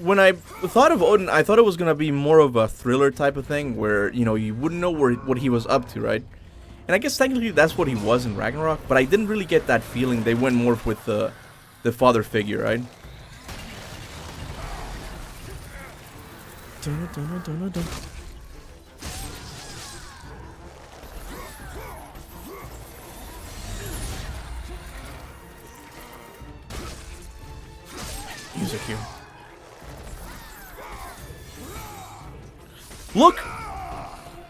When I thought of Odin, I thought it was gonna be more of a thriller type of thing, where you wouldn't know what he was up to, right? And I guess technically that's what he was in Ragnarok, but I didn't really get that feeling. They went more with the father figure, right? Music here. Look!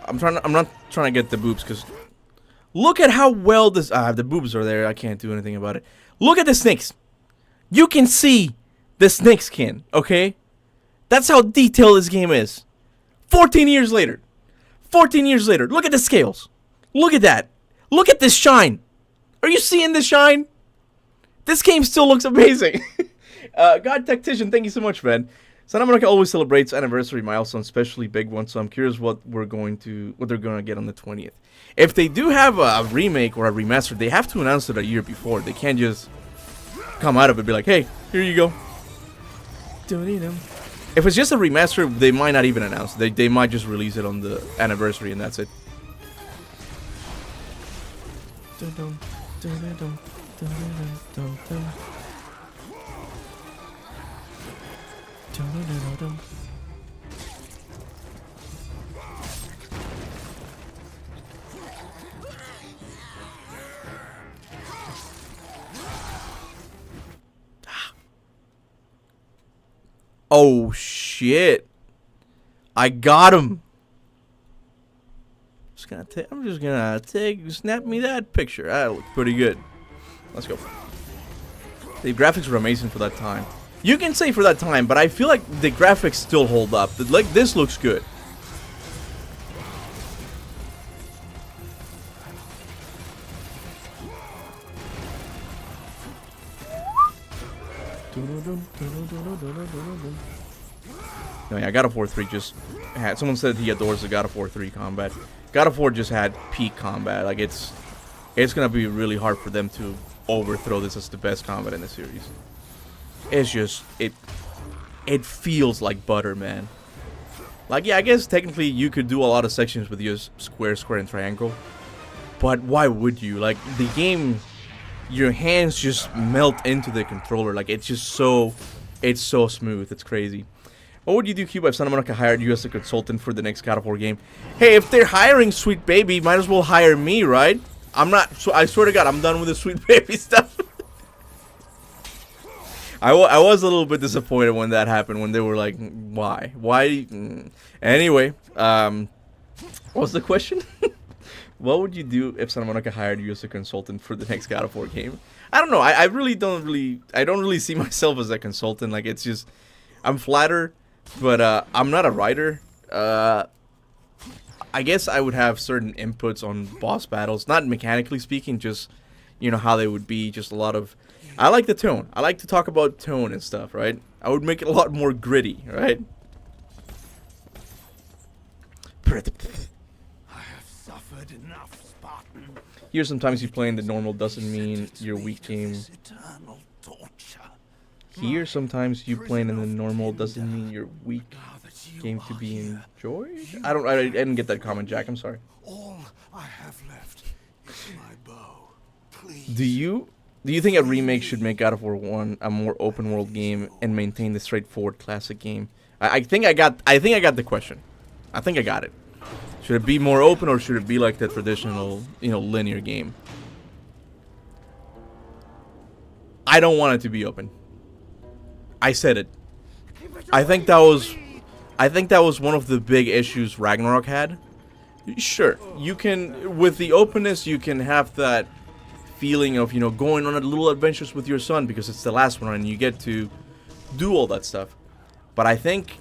I'm not trying to get the boobs, because look at how well this... the boobs are there. I can't do anything about it. Look at the snakes. You can see the snake skin, okay? That's how detailed this game is. 14 years later. 14 years later. Look at the scales. Look at that. Look at this shine. Are you seeing the shine? This game still looks amazing. God Tactician, thank you so much, man. Santa Monica always celebrates anniversary milestones, especially big ones, so I'm curious what they're gonna get on the 20th. If they do have a remake or a remaster, they have to announce it a year before. They can't just come out of it and be like, hey, here you go. If it's just a remaster, they might not even announce it. They might just release it on the anniversary and that's it. Oh shit! I got him. I'm just gonna snap me that picture. That looks pretty good. Let's go. The graphics were amazing for that time. You can say for that time, but I feel like the graphics still hold up. Like, this looks good. No, yeah, God of War 3 just had... Someone said he adores the God of War 3 combat. God of War just had peak combat. Like, it's gonna be really hard for them to overthrow this as the best combat in the series. It's just... It feels like butter, man. Like, yeah, I guess technically you could do a lot of sections with just square, and triangle. But why would you? Like, the game... Your hands just melt into the controller. Like, it's just so... It's so smooth. It's crazy. What would you do, Kuba, if Santa Monica hired you as a consultant for the next God of War game? Hey, if they're hiring Sweet Baby, might as well hire me, right? I'm not... So I swear to God, I'm done with the Sweet Baby stuff. I was a little bit disappointed when that happened, when they were like, why? Why? Anyway, what's the question? What would you do if Santa Monica hired you as a consultant for the next God of War game? I don't know. I don't really see myself as a consultant. Like, it's just, I'm flattered, but I'm not a writer. I guess I would have certain inputs on boss battles, not mechanically speaking, just, you know, how they would be, just a lot of... I like the tone. I like to talk about tone and stuff, right? I would make it a lot more gritty, right? I have suffered enough, Spartan. Here, sometimes you play in the normal doesn't mean you're weak game. Here, sometimes you playing in the normal doesn't mean you're weak game to be enjoyed. I didn't get that comment, Jack. I'm sorry. All I have left is my bow. Please. Do you think a remake should make God of War 1 a more open world game and maintain the straightforward classic game? I think I got the question. I think I got it. Should it be more open, or should it be like the traditional, you know, linear game? I don't want it to be open. I said it. I think that was one of the big issues Ragnarok had. Sure, you can, with the openness, you can have that feeling of, you know, going on a little adventures with your son because it's the last one and you get to do all that stuff. But I think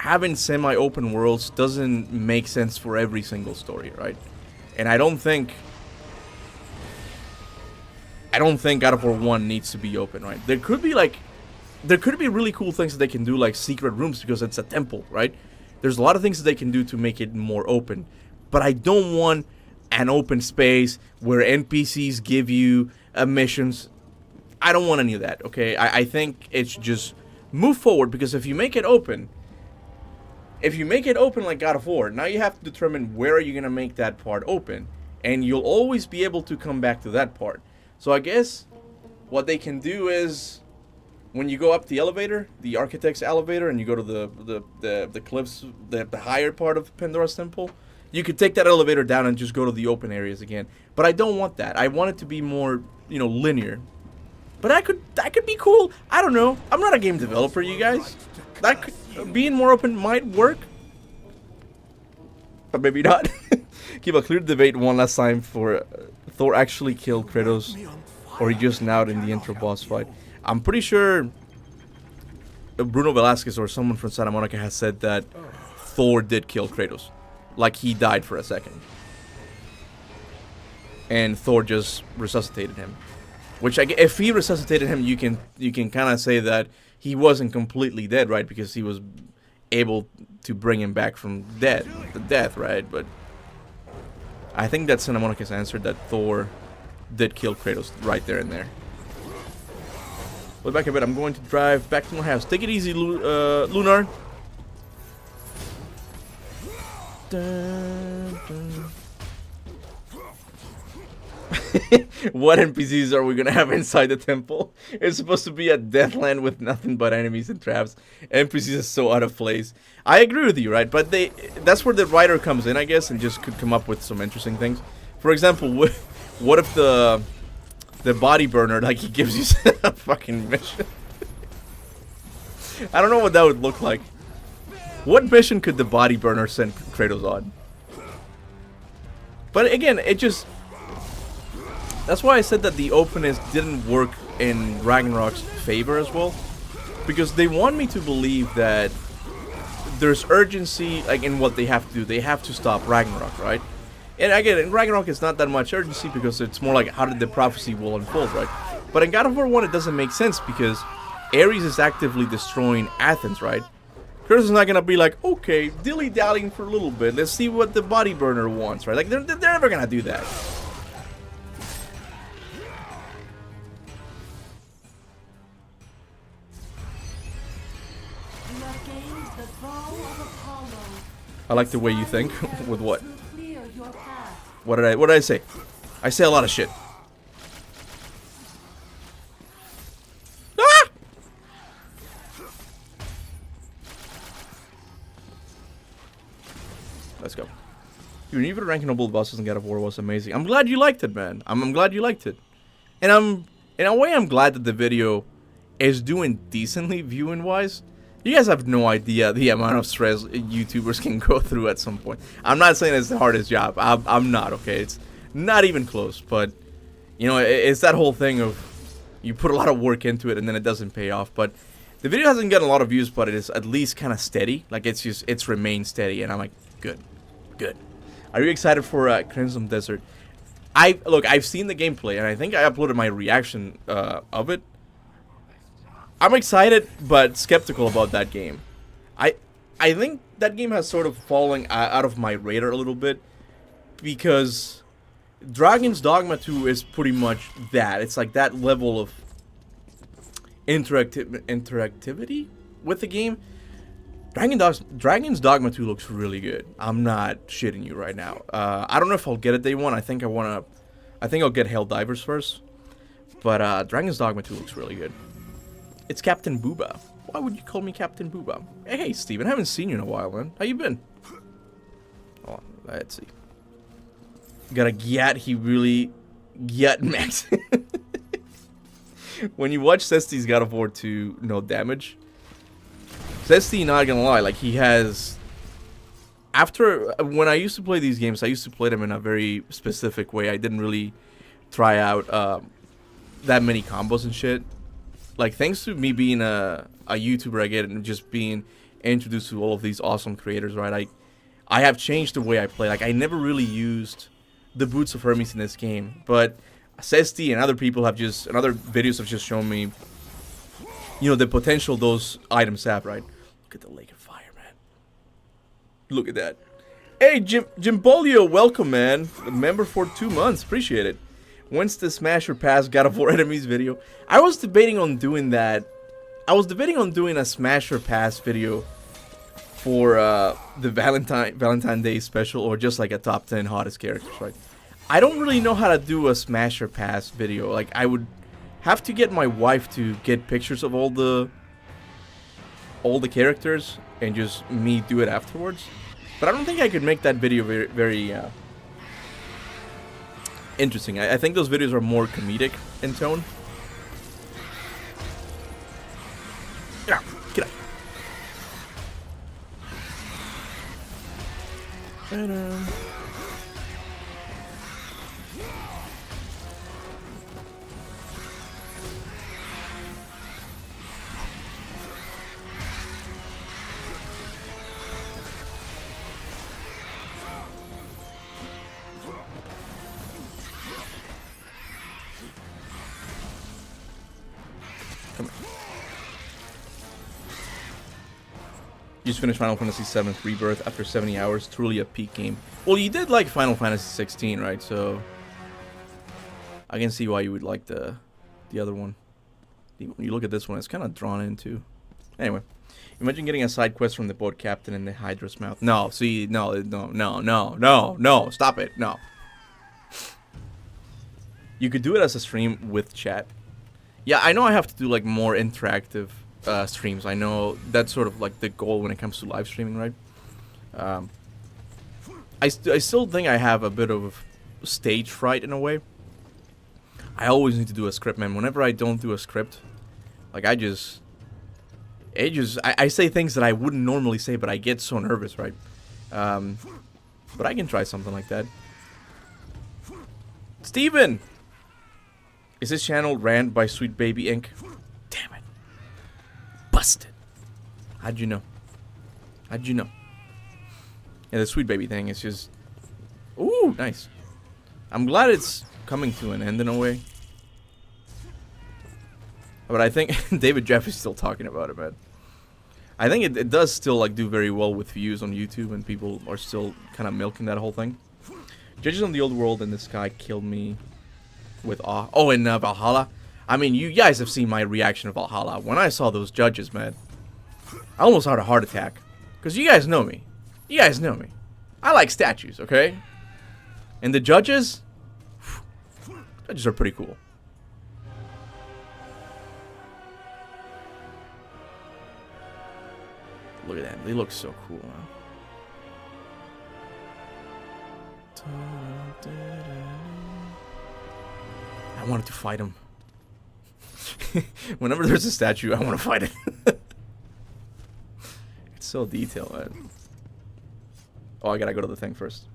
having semi-open worlds doesn't make sense for every single story, right? And I don't think God of War 1 needs to be open, right? There could be really cool things that they can do, like secret rooms, because it's a temple, right? There's a lot of things that they can do to make it more open. But I don't want an open space where NPCs give you missions. I don't want any of that, okay? I think it's just move forward, because if you make it open like God of War, now you have to determine where are you going to make that part open. And you'll always be able to come back to that part. So I guess what they can do is, when you go up the elevator, the architect's elevator, and you go to the cliffs, the higher part of Pandora's Temple, you could take that elevator down and just go to the open areas again. But I don't want that. I want it to be more, linear. But that could be cool. I don't know. I'm not a game developer, you guys. Being more open might work. But maybe not. Keep a clear debate one last time for Thor actually killed Kratos, or he just nowed in the intro boss fight. I'm pretty sure Bruno Velasquez or someone from Santa Monica has said that Thor did kill Kratos. Like, he died for a second. And Thor just resuscitated him. Which, if he resuscitated him, you can kind of say that he wasn't completely dead, right? Because he was able to bring him back from death, right? But I think that Santa Monica's answered that Thor did kill Kratos right there and there. Wait back a bit. I'm going to drive back to my house. Take it easy, Lunar. Dun, dun. What NPCs are we gonna have inside the temple? It's supposed to be a deathland with nothing but enemies and traps. NPCs are so out of place. I agree with you, right? But that's where the writer comes in, I guess, and just could come up with some interesting things. For example, what if the body burner, like, he gives you a fucking mission? I don't know what that would look like. What mission could the body burner send Kratos on? But again, that's why I said that the openness didn't work in Ragnarok's favor as well. Because they want me to believe that there's urgency, like, in what they have to do. They have to stop Ragnarok, right? And again, in Ragnarok, it's not that much urgency, because it's more like, how did the prophecy will unfold, right? But in God of War 1, it doesn't make sense, because Ares is actively destroying Athens, right? Kratos is not gonna be like, okay, dilly-dallying for a little bit, let's see what the body burner wants, right? Like, they're never gonna do that. I like the way you think. With what? What did I say? I say a lot of shit. Ah! Let's go. Dude, even ranking noble bosses in God of War was amazing. I'm glad you liked it, man. I'm glad you liked it. And in a way, I'm glad that the video is doing decently viewing wise. You guys have no idea the amount of stress YouTubers can go through at some point. I'm not saying it's the hardest job. I'm not, okay? It's not even close. But, it's that whole thing of you put a lot of work into it and then it doesn't pay off. But the video hasn't gotten a lot of views, but it is at least kind of steady. Like, it's remained steady. And I'm like, good. Are you excited for Crimson Desert? I've seen the gameplay, and I think I uploaded my reaction of it. I'm excited, but skeptical about that game. I think that game has sort of fallen out of my radar a little bit, because Dragon's Dogma 2 is pretty much that. It's like that level of interactivity with the game. Dragon's Dogma 2 looks really good. I'm not shitting you right now. I don't know if I'll get it day one. I think I'll get Helldivers first. But Dragon's Dogma 2 looks really good. It's Captain Booba. Why would you call me Captain Booba? Hey, Steven, I haven't seen you in a while, man. How you been? Oh, let's see. Got a Gyat, he really... Gyat max. When you watch Cesti's God of War 2 No Damage, Cesti, not gonna lie, like, he has... When I used to play these games, I used to play them in a very specific way. I didn't really try out that many combos and shit. Like, thanks to me being a YouTuber, I get it, and just being introduced to all of these awesome creators, right? I have changed the way I play. Like, I never really used the Boots of Hermes in this game, but Cesti and other people have just, and other videos have just shown me, you know, the potential those items have, right? Look at the lake of fire, man. Look at that. Hey, Jimbolio, welcome, man. A member for 2 months. Appreciate it. When's the Smash or Pass God of War enemies video? I was debating on doing that. I was debating on doing a Smash or Pass video for the Valentine Day special, or just like a top 10 hottest characters, right? I don't really know how to do a Smash or Pass video. Like, I would have to get my wife to get pictures of all the characters and just me do it afterwards. But I don't think I could make that video very interesting. I think those videos are more comedic in tone. Get out. Get out. Just finished Final Fantasy VII Rebirth after 70 hours. Truly a peak game. Well, you did like Final Fantasy 16, right? So I can see why you would like the other one. When you look at this one, it's kind of drawn into. Anyway, imagine getting a side quest from the boat captain in the Hydra's mouth. No, see, no, stop it, no. You could do it as a stream with chat. Yeah, I know I have to do like more interactive streams. I know that's sort of like the goal when it comes to live streaming, right? I still think I have a bit of stage fright in a way. I always need to do a script, man. Whenever I don't do a script, like I say things that I wouldn't normally say, but I get so nervous, right? But I can try something like that. Steven! Is this channel ran by Sweet Baby Inc? Damn it. Busted. How'd you know? How'd you know? Yeah, the Sweet Baby thing is just... Ooh, nice. I'm glad it's coming to an end in a way. But I think David Jeff is still talking about it, man. I think it does still like do very well with views on YouTube, and people are still kind of milking that whole thing. Judges on the Old World in the Sky killed me with awe. Oh, and Valhalla. I mean, you guys have seen my reaction to Valhalla. When I saw those judges, man, I almost had a heart attack. Because you guys know me. You guys know me. I like statues, okay? And the judges? Judges are pretty cool. Look at that. They look so cool, man. I wanted to fight him. Whenever there's a statue, I want to fight it. It's so detailed, man. Oh, I gotta go to the thing first.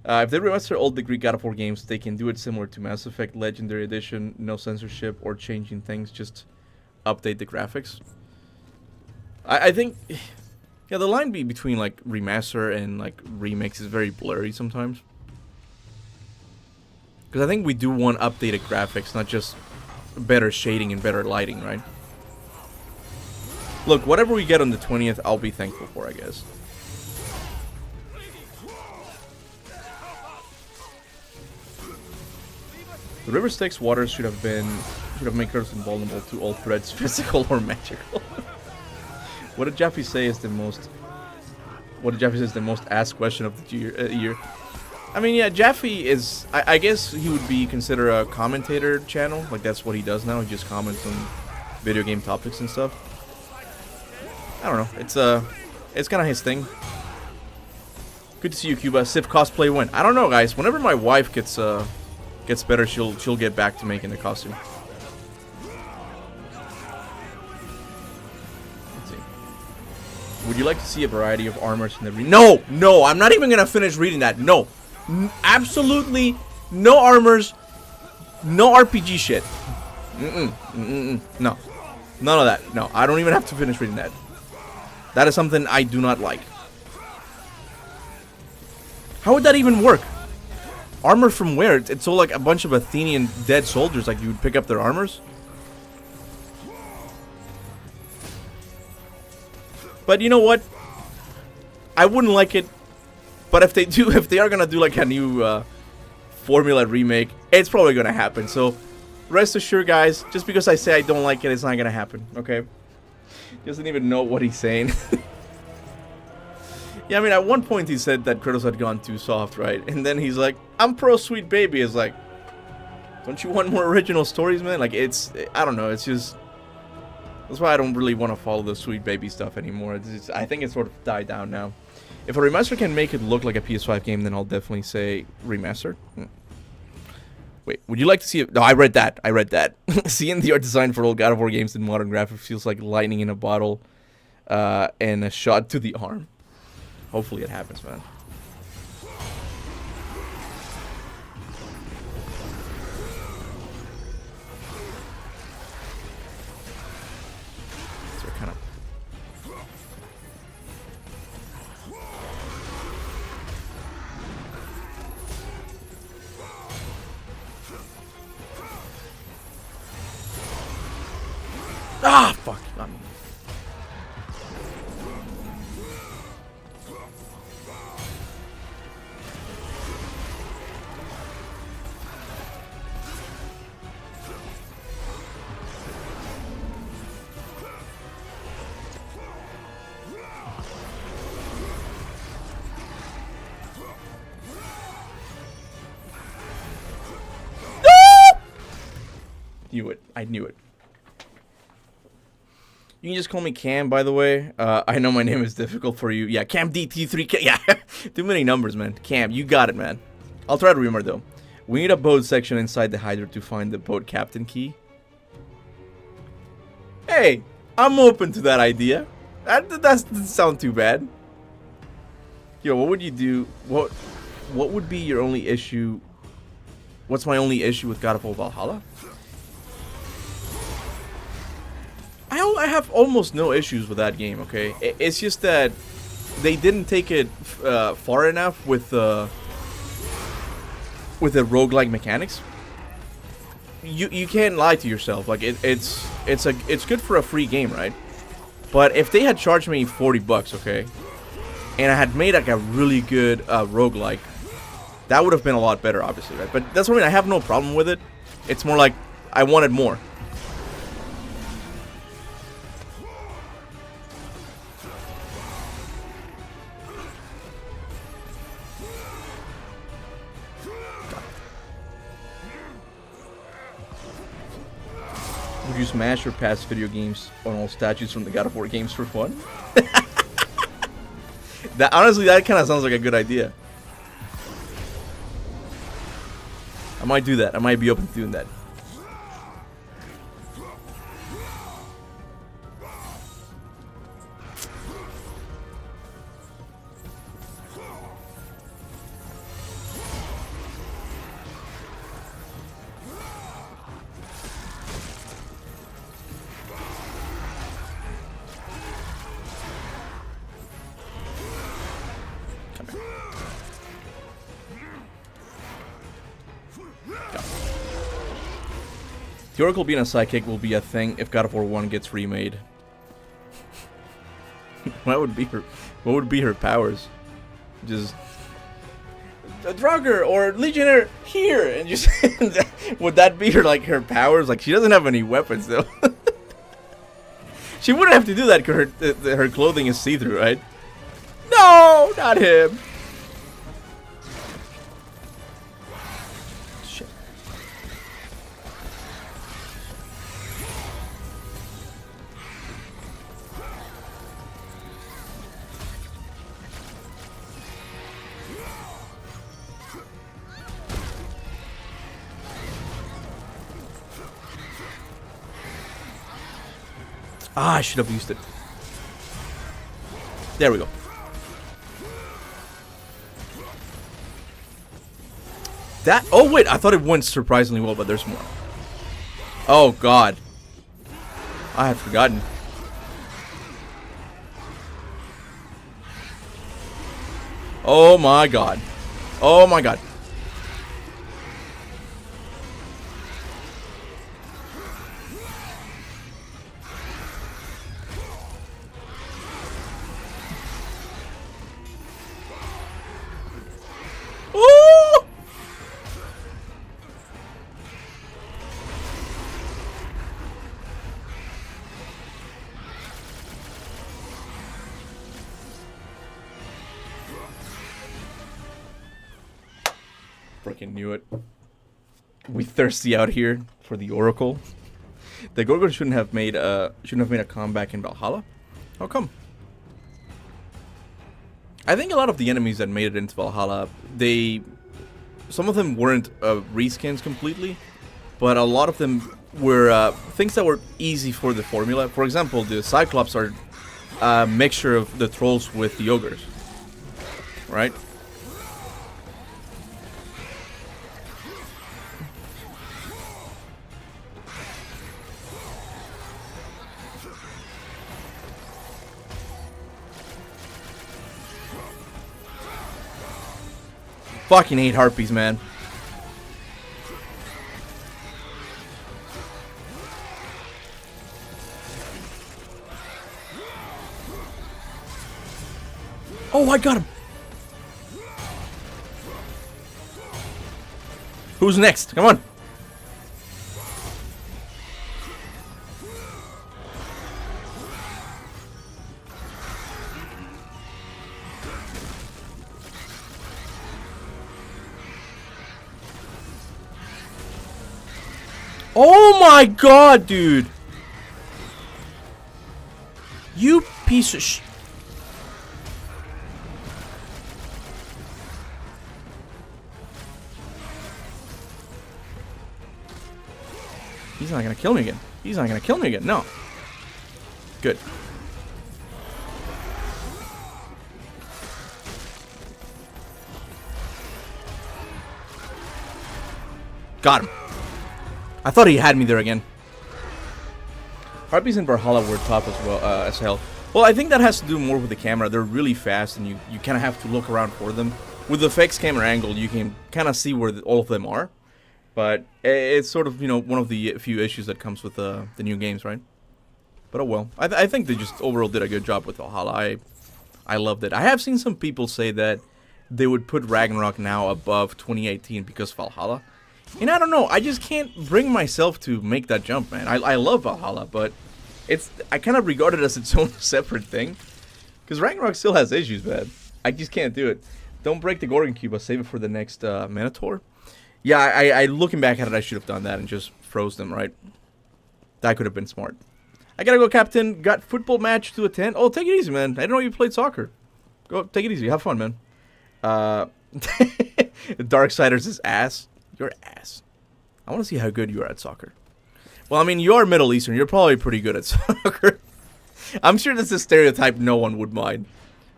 If they remaster all the Greek God of War games, they can do it similar to Mass Effect Legendary Edition. No censorship or changing things, just update the graphics. I think... Yeah, the line between, like, remaster and, like, remakes is very blurry sometimes. Because I think we do want updated graphics, not just better shading and better lighting, right? Look, whatever we get on the 20th, I'll be thankful for, I guess. The river Styx waters should have made curves invulnerable to all threats, physical or magical. What did Jaffe say is the most asked question of the year? I mean, yeah, Jaffe is... I guess he would be considered a commentator channel. Like, that's what he does now. He just comments on video game topics and stuff. I don't know. It's kind of his thing. Good to see you, Kuba. Civ cosplay win. I don't know, guys. Whenever my wife gets better, she'll get back to making the costume. Would you like to see a variety of armors in the No! No! I'm not even gonna finish reading that. No! Absolutely no armors. No RPG shit. No. None of that. No, I don't even have to finish reading that. That is something I do not like. How would that even work? Armor from where? It's all like a bunch of Athenian dead soldiers. Like, you would pick up their armors? But you know what? I wouldn't like it. But if they are gonna do like a new formula remake, it's probably gonna happen. So rest assured, guys, just because I say I don't like it, it's not gonna happen, okay? He doesn't even know what he's saying. Yeah, I mean, at one point he said that Kratos had gone too soft, right? And then he's like, I'm pro Sweet Baby. It's like, don't you want more original stories, man? Like, I don't know, it's just... That's why I don't really want to follow the Sweet Baby stuff anymore. I think it's sort of died down now. If a remaster can make it look like a PS5 game, then I'll definitely say remaster. Wait, would you like to see it? No, I read that. Seeing the art design for old God of War games in modern graphics feels like lightning in a bottle and a shot to the arm. Hopefully it happens, man. So we're kind of... Ah, fuck. Knew it. I knew it. You can just call me Cam, by the way. I know my name is difficult for you. Yeah, Cam DT3K. Yeah, too many numbers, man. Cam, you got it, man. I'll try to remember, though. We need a boat section inside the Hydra to find the boat captain key. Hey, I'm open to that idea. That doesn't sound too bad. Yo, what would you do? What would be your only issue? What's my only issue with GOW Valhalla? I have almost no issues with that game, okay? It's just that they didn't take it far enough with the roguelike mechanics. You can't lie to yourself. Like it's good for a free game, right? But if they had charged me $40, okay, and I had made like a really good roguelike, that would have been a lot better, obviously, right? But that's what I mean. I have no problem with it. It's more like I wanted more. Would you smash or pass video games on all statues from the God of War games for fun? Honestly, that kind of sounds like a good idea. I might do that. I might be open to doing that. The Oracle being a sidekick will be a thing if God of War 1 gets remade. What would be her powers? Just a Draugr or Legionnaire here, and just would that be her powers? Like, she doesn't have any weapons though. She wouldn't have to do that because her clothing is see-through, right? No, not him. Ah, I should have used it. There we go. That... Oh, wait. I thought it went surprisingly well, but there's more. Oh, God. I had forgotten. Oh my god. Oh my god. Ooh! Freaking knew it. We thirsty out here for the Oracle. The GOW shouldn't have made a comeback in Valhalla. How come? I think a lot of the enemies that made it into Valhalla, some of them weren't reskins completely, but a lot of them were things that were easy for the formula. For example, the Cyclops are a mixture of the trolls with the ogres, right? Fucking hate harpies, man. Oh, I got him. Who's next? Come on. Oh my god, dude! You piece of sh... He's not gonna kill me again. He's not gonna kill me again. No. Good. Got him. I thought he had me there again. Harpies in Valhalla were tough as well as hell. Well, I think that has to do more with the camera. They're really fast, and you kind of have to look around for them. With the fixed camera angle, you can kind of see where all of them are. But it's sort of, you know, one of the few issues that comes with the new games, right? But oh well. I think they just overall did a good job with Valhalla. I loved it. I have seen some people say that they would put Ragnarok now above 2018 because of Valhalla. And I don't know, I just can't bring myself to make that jump, man. I love Valhalla, but I kind of regard it as its own separate thing. Because Ragnarok still has issues, man. I just can't do it. Don't break the Gorgon Cuba, save it for the next Minotaur. Yeah, I looking back at it, I should have done that and just froze them, right? That could have been smart. I gotta go, Kaptain. Got football match to attend. Oh, take it easy, man. I didn't know you played soccer. Go, take it easy. Have fun, man. Darksiders is ass. You're ass. I want to see how good you are at soccer. Well, I mean, you're Middle Eastern. You're probably pretty good at soccer. I'm sure that's a stereotype no one would mind.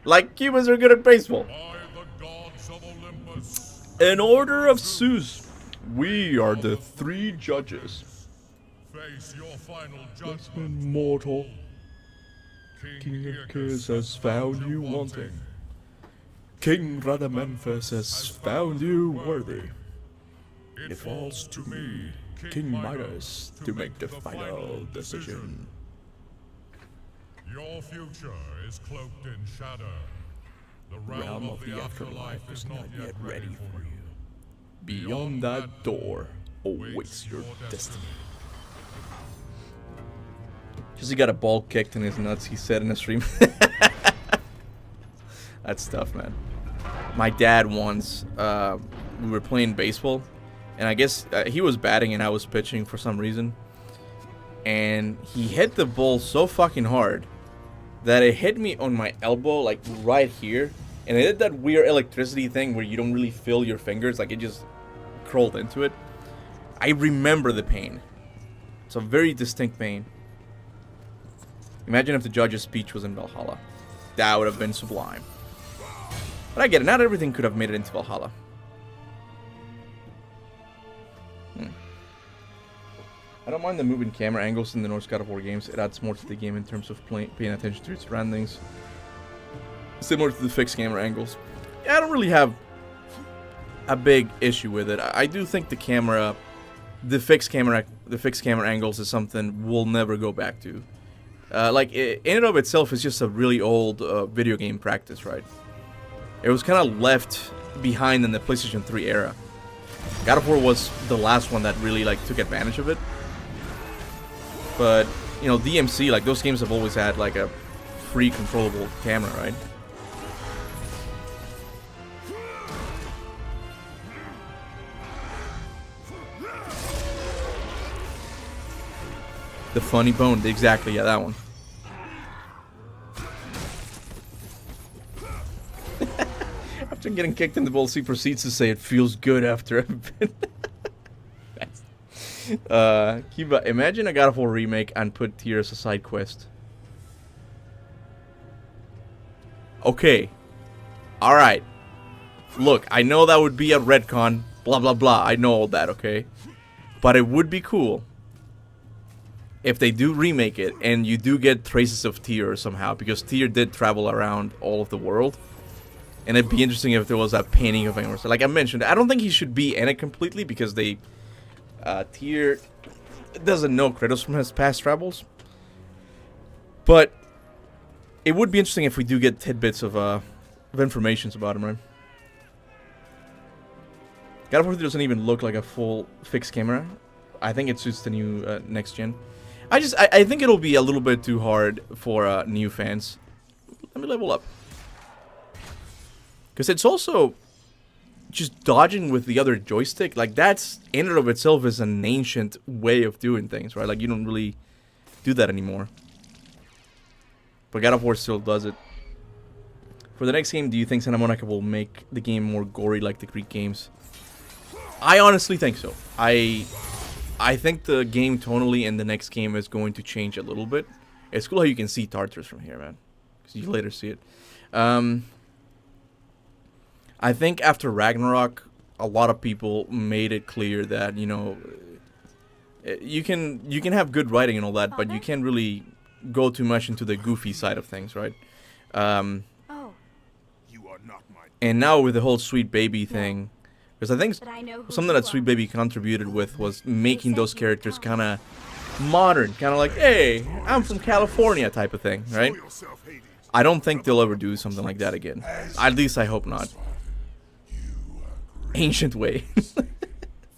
Like, Cubans are good at baseball. By the gods of Olympus. In order of Zeus, we are the three judges. Face your final judgment. Mortal. King Athens has found you wanting. King Rhadamanthus has found you worthy. It falls to me, King Midas, to make the final decision. Your future is cloaked in shadow. The Realm of the afterlife is not yet ready for you. Beyond that door awaits your destiny. Just he got a ball kicked in his nuts, he said in a stream. That's tough, man. My dad once, we were playing baseball. And I guess he was batting and I was pitching for some reason. And he hit the ball so fucking hard that it hit me on my elbow, like right here. And it did that weird electricity thing where you don't really feel your fingers, like it just crawled into it. I remember the pain. It's a very distinct pain. Imagine if the judge's speech was in Valhalla. That would have been sublime. But I get it, not everything could have made it into Valhalla. I don't mind the moving camera angles in the Norse God of War games. It adds more to the game in terms of paying attention to its surroundings. Similar to the fixed camera angles. I don't really have a big issue with it. I do think the camera, the fixed camera angles is something we'll never go back to. Like in and of itself, is just a really old video game practice, right? It was kind of left behind in the PlayStation 3 era. God of War was the last one that really like took advantage of it. But you know, DMC, like those games have always had like a free controllable camera, right? The funny bone, exactly, yeah, that one. After getting kicked in the balls, he proceeds to say it feels good after a bit. Kuba, imagine a God of War remake and put Tyr as a side quest. Okay. Alright. Look, I know that would be a retcon, blah blah blah, I know all that, okay? But it would be cool if they do remake it and you do get traces of Tyr somehow, because Tyr did travel around all of the world. And it'd be interesting if there was a painting of him. Like I mentioned, I don't think he should be in it completely because they... Tyr doesn't know Kratos from his past travels. But it would be interesting if we do get tidbits of information about him, right? God of War doesn't even look like a full fixed camera. I think it suits the new next gen. I think it'll be a little bit too hard for new fans. Let me level up. Because it's also just dodging with the other joystick. Like, that's, in and of itself, is an ancient way of doing things, right? Like, you don't really do that anymore. But God of War still does it. For the next game, do you think Santa Monica will make the game more gory like the Greek games? I honestly think so. I think the game tonally in the next game is going to change a little bit. It's cool how you can see Tartarus from here, man. Because you later see it. I think after Ragnarok, a lot of people made it clear that, you know, you can have good writing and all that, but you can't really go too much into the goofy side of things, right? You are not my... And now with the whole Sweet Baby thing, because I think something that Sweet Baby contributed with was making those characters kind of modern, kind of like, hey, I'm from California type of thing, right? I don't think they'll ever do something like that again. At least I hope not. Ancient way.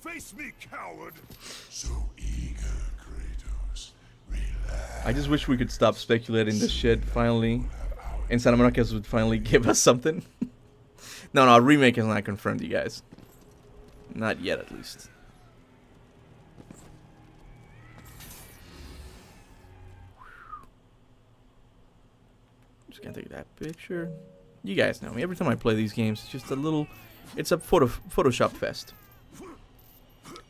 Face me, coward. So eager, Kratos. Relax. I just wish we could stop speculating this shit finally, and Santa Monica would finally give us something. No, remake is not confirmed, you guys. Not yet, at least. Just gonna take that picture. You guys know me. Every time I play these games, it's just a little... It's a Photoshop fest.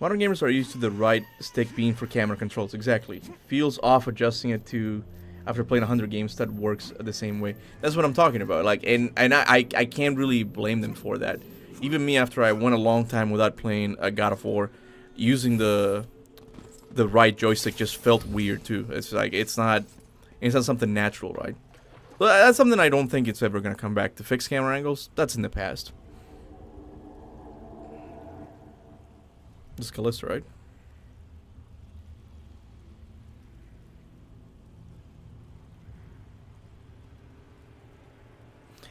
Modern gamers are used to the right stick being for camera controls. Exactly. Feels off adjusting it to after playing 100 games that works the same way. That's what I'm talking about. Like, and I can't really blame them for that. Even me, after I went a long time without playing a God of War, using the right joystick just felt weird too. It's like it's not something natural, right? Well, that's something I don't think it's ever gonna come back. To fixed camera angles, that's in the past. This is Callisto, right?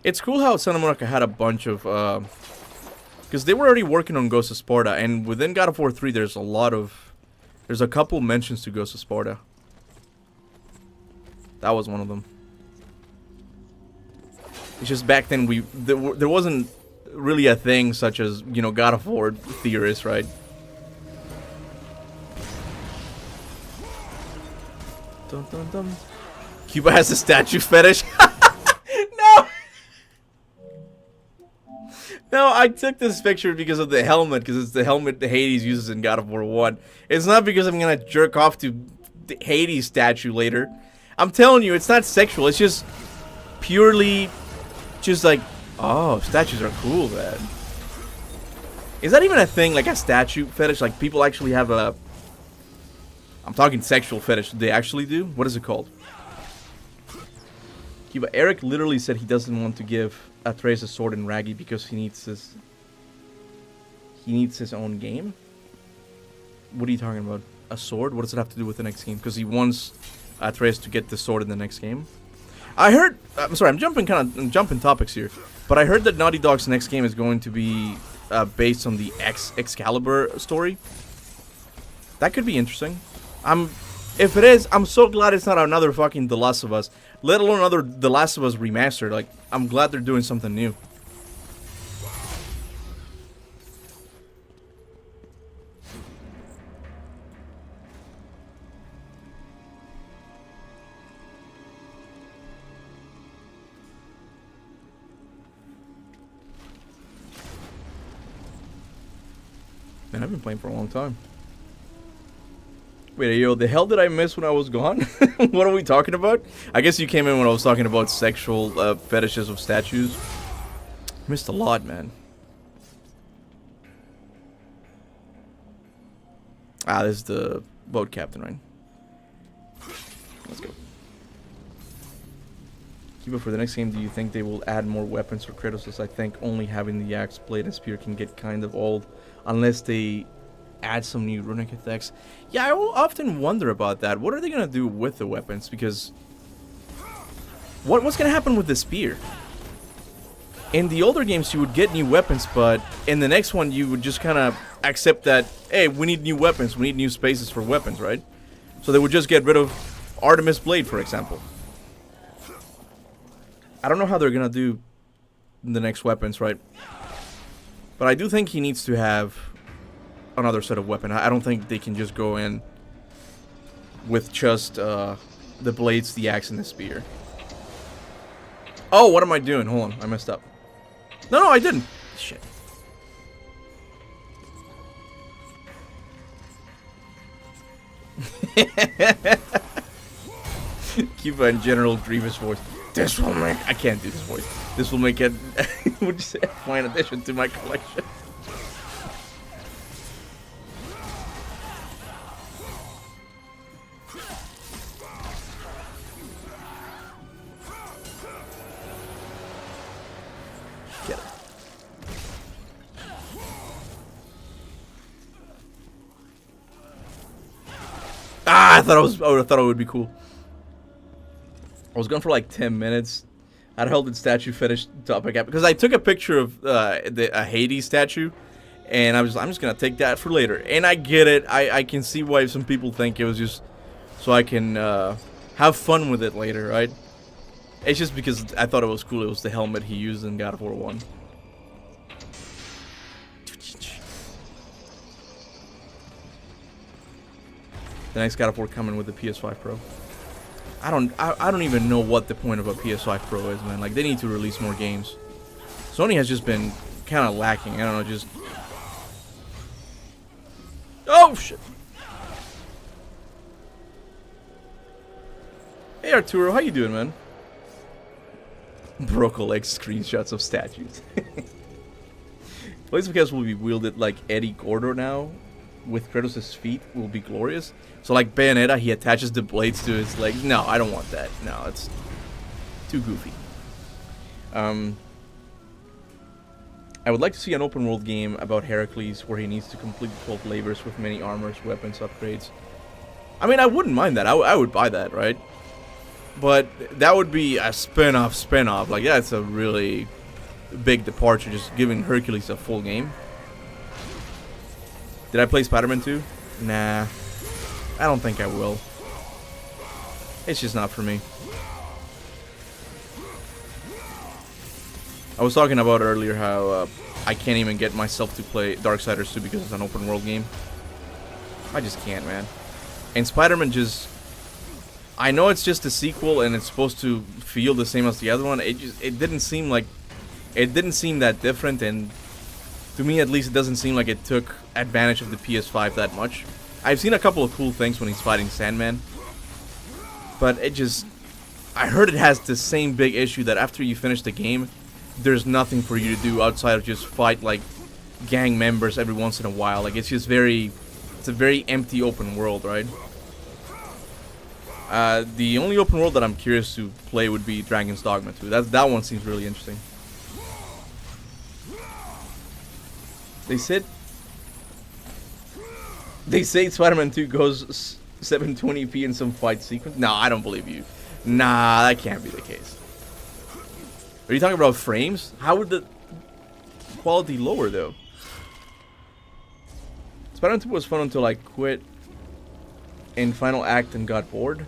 It's cool how Santa Monica had a bunch of, because they were already working on Ghost of Sparta, and within God of War 3, there's a couple mentions to Ghost of Sparta. That was one of them. It's just back then there wasn't really a thing such as, you know, God of War theorists, right? Dun, dun, dun. Kuba has a statue fetish. No! No, I took this picture because of the helmet, because it's the helmet the Hades uses in God of War 1. It's not because I'm gonna jerk off to the Hades statue later. I'm telling you, it's not sexual. It's just purely just like, oh, statues are cool, man. Is that even a thing, like a statue fetish? Like, people actually have a... I'm talking sexual fetish. Do they actually do? What is it called? Kuba, Eric literally said he doesn't want to give Atreus a sword in Raggy because he needs his own game. What are you talking about? A sword? What does it have to do with the next game? Because he wants Atreus to get the sword in the next game. I heard. I'm sorry. I'm jumping topics here, but I heard that Naughty Dog's next game is going to be based on the Excalibur story. That could be interesting. If it is, I'm so glad it's not another fucking The Last of Us. Let alone another The Last of Us remastered. Like, I'm glad they're doing something new. Man, I've been playing for a long time. Wait, yo, the hell did I miss when I was gone? What are we talking about? I guess you came in when I was talking about sexual fetishes of statues. Missed a lot, man. Ah, this is the boat captain, right? Let's go. Kuba, for the next game, do you think they will add more weapons for Kratos? I think only having the axe, blade, and spear can get kind of old. Unless they add some new runic attacks. Yeah, I will often wonder about that. What are they going to do with the weapons? Because what's going to happen with the spear? In the older games, you would get new weapons, but in the next one, you would just kind of accept that, hey, we need new weapons. We need new spaces for weapons, right? So they would just get rid of Artemis Blade, for example. I don't know how they're going to do the next weapons, right? But I do think he needs to have another set of weapon. I don't think they can just go in with just the blades, the axe, and the spear. Oh, what am I doing? Hold on, I messed up. No, I didn't. Shit. Kuba and General Grievous voice. This will make... I can't do this voice. This will make it... Would you say a fine addition to my collection? Get it. Ah, I thought it would be cool. I was gone for like 10 minutes. I'd held the statue fetish topic up because I took a picture of a Hades statue, and I'm just gonna take that for later. And I get it. I can see why some people think it was just so I can have fun with it later, right? It's just because I thought it was cool. It was the helmet he used in God of War 1. The next God of War coming with the PS5 Pro. I don't even know what the point of a PS5 Pro is, man. Like, they need to release more games. Sony has just been kind of lacking. I don't know, just... Oh, shit! Hey, Arturo, how you doing, man? Bro collects screenshots of statues. Blades of Chaos will be wielded like Eddie Gordo now, with Kratos' feet, will be glorious. So like Bayonetta, he attaches the blades to his legs. No, I don't want that. No, it's too goofy. I would like to see an open world game about Heracles where he needs to complete 12 labors with many armors, weapons, upgrades. I mean, I wouldn't mind that. I would buy that, right? But that would be a spin-off. Like, yeah, it's a really big departure, just giving Hercules a full game. Did I play Spider-Man 2? Nah. I don't think I will. It's just not for me. I was talking about earlier how I can't even get myself to play Darksiders 2 because it's an open world game. I just can't, man. And Spider-Man just... I know it's just a sequel and it's supposed to feel the same as the other one. It didn't seem like... It didn't seem that different, and to me at least it doesn't seem like it took advantage of the PS5 that much. I've seen a couple of cool things when he's fighting Sandman, but it just... I heard it has the same big issue that after you finish the game, there's nothing for you to do outside of just fight like gang members every once in a while. Like, it's just very... It's a very empty open world, right? The only open world that I'm curious to play would be Dragon's Dogma 2. That one seems really interesting. They say Spider-Man 2 goes 720p in some fight sequence. No, I don't believe you. Nah, that can't be the case. Are you talking about frames? How would the quality lower though? Spider-Man 2 was fun until I quit in final act and got bored.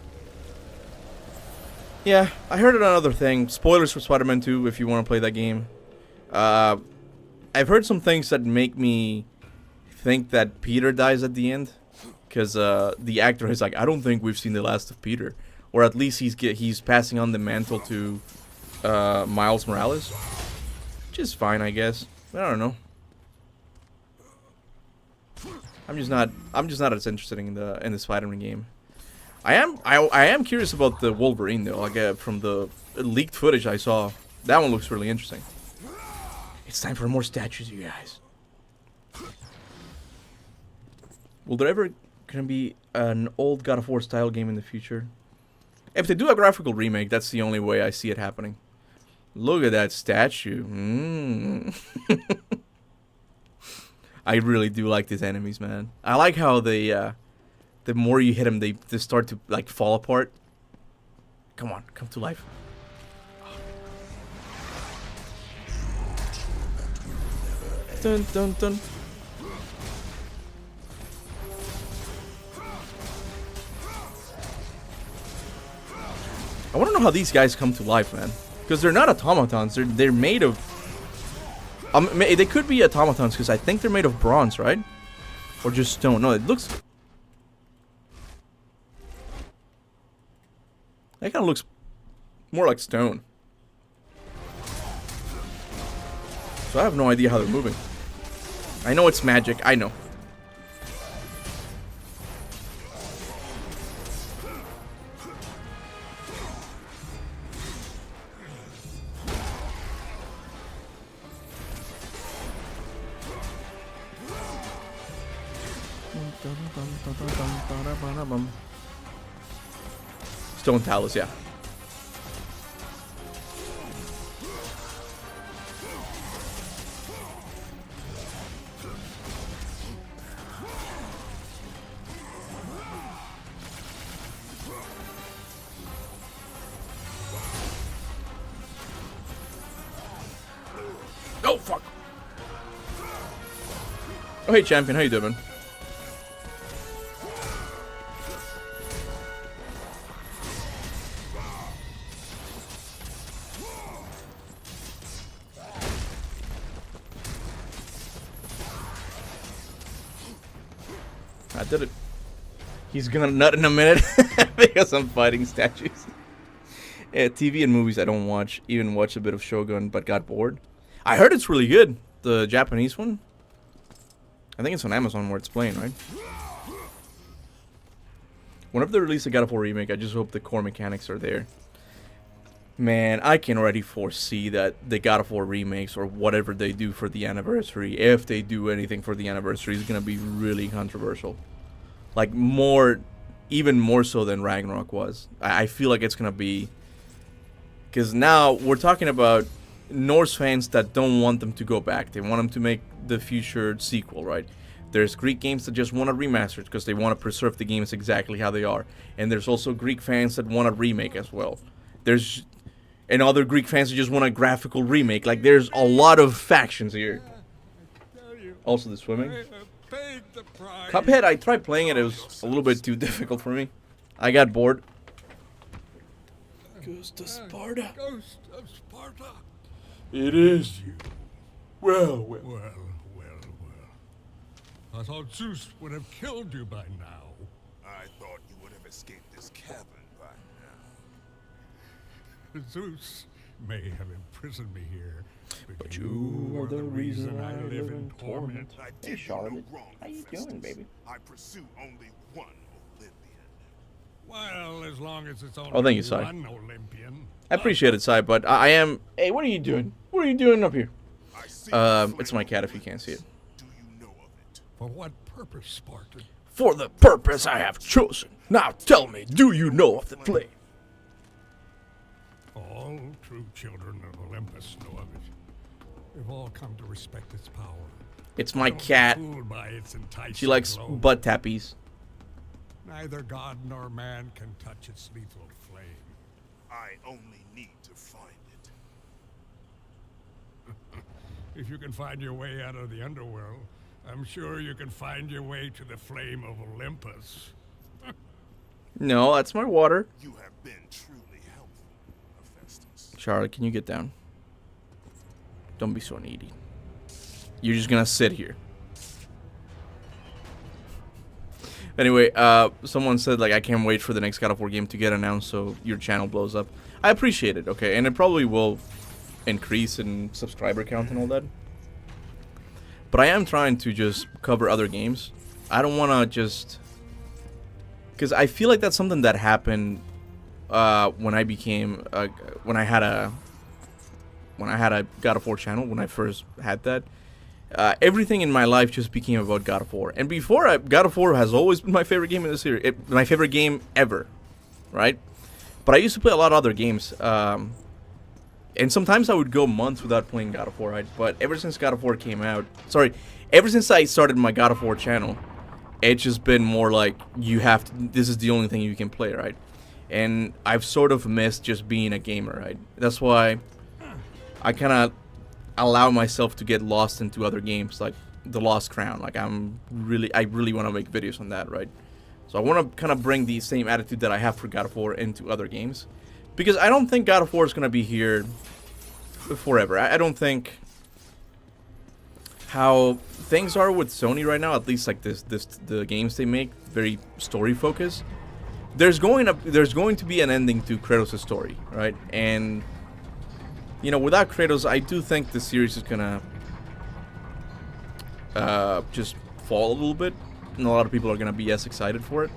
Yeah, I heard another thing. Spoilers for Spider-Man 2 if you want to play that game. I've heard some things that make me think that Peter dies at the end. Because the actor is like, I don't think we've seen the last of Peter. Or at least he's passing on the mantle to Miles Morales. Which is fine, I guess. I don't know. I'm just not as interested in the Spider-Man game. I am curious about the Wolverine though. Like from the leaked footage I saw, that one looks really interesting. It's time for more statues, you guys. Will there ever gonna be an old God of War style game in the future? If they do a graphical remake, that's the only way I see it happening. Look at that statue. I really do like these enemies, man. I like how they, the more you hit them, they start to like fall apart. Come on, come to life. Dun dun dun. I want to know how these guys come to life, man. Because they're not automatons. They're made of. They could be automatons because I think they're made of bronze, right? Or just stone. No, it looks. That kind of looks more like stone. So I have no idea how they're moving. I know it's magic. I know. Stone Talus, yeah. Oh fuck! Oh hey champion, how you doing? I did it. He's gonna nut in a minute because I'm fighting statues. Yeah, TV and movies I don't watch. Even watched a bit of Shogun, but got bored. I heard it's really good. The Japanese one. I think it's on Amazon where it's playing, right? Whenever they release a God of War remake, I just hope the core mechanics are there. Man, I can already foresee that the God of War remakes or whatever they do for the anniversary, if they do anything for the anniversary, is going to be really controversial. Like even more so than Ragnarok was. I feel like it's going to be... Because now we're talking about Norse fans that don't want them to go back. They want them to make the future sequel, right? There's Greek games that just want to remaster it because they want to preserve the games exactly how they are. And there's also Greek fans that want to remake as well. There's... And other Greek fans who just want a graphical remake. Like, there's a lot of factions here. Also, the swimming. Cuphead, I tried playing it. It was a little bit too difficult for me. I got bored. Ghost of Sparta. Ghost of Sparta. It is you. Well. Well. I thought Zeus would have killed you by now. I thought you would have escaped this cavern by now. Zeus may have imprisoned me here, But you are the reason I live in torment. I Hey, did you Charlotte. no wrong, How you Festus. doing, baby? I pursue only one Olympian. Well, as long as it's only Oh, thank you, Sai. one Olympian. I appreciate it, Sai, but I am... Hey, what are you doing? What are you doing up here? I see It's my cat if you can't see it. Do you know of it? For what purpose, Spartan? For the purpose I have chosen. Now tell me, do you know of the flame? All true children of Olympus know of it. We've all come to respect its power. It's my Don't be cat. fooled by its enticing She likes glow. butt tappies. Neither god nor man can touch its lethal flame. I only need to find it. If you can find your way out of the underworld, I'm sure you can find your way to the flame of Olympus. No, that's my water. You have been truly helpful, Hephaestus. Charlotte, can you get down? Don't be so needy. You're just gonna sit here. Anyway, someone said, like, I can't wait for the next God of War game to get announced so your channel blows up. I appreciate it, okay? And it probably will increase in subscriber count and all that. But I am trying to just cover other games. I don't want to just... Because I feel like that's something that happened when I became... when I had a God of War channel, when I first had that. Everything in my life just became about God of War. And before, God of War has always been my favorite game in the series. My favorite game ever, right? But I used to play a lot of other games. And sometimes I would go months without playing God of War, right? But ever since God of War came out... Sorry, ever since I started my God of War channel, it's just been more like, you have to... This is the only thing you can play, right? And I've sort of missed just being a gamer, right? That's why I kind of allow myself to get lost into other games, like The Lost Crown. Like, I really want to make videos on that, right? So I want to kind of bring the same attitude that I have for God of War into other games. Because I don't think God of War is going to be here forever. I don't think how things are with Sony right now, at least like the games they make, very story focused. There's going to be an ending to Kratos' story, right? And you know, without Kratos, I do think the series is gonna just fall a little bit, and a lot of people are gonna be as excited for it.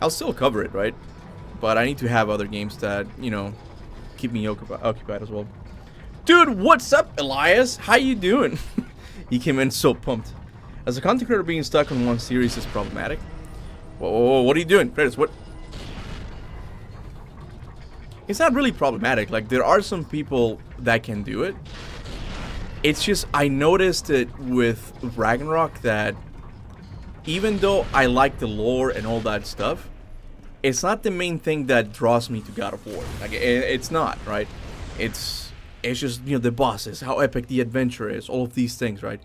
I'll still cover it, right? But I need to have other games that, you know, keep me occupied as well. Dude, what's up, Elias? How you doing? He came in so pumped. As a content creator, being stuck on one series is problematic. Whoa, what are you doing, Kratos? What? It's not really problematic. Like, there are some people that can do it. It's just, I noticed it with Ragnarok that even though I like the lore and all that stuff, it's not the main thing that draws me to God of War. Like, it's not, right? It's just, you know, the bosses, how epic the adventure is, all of these things, right?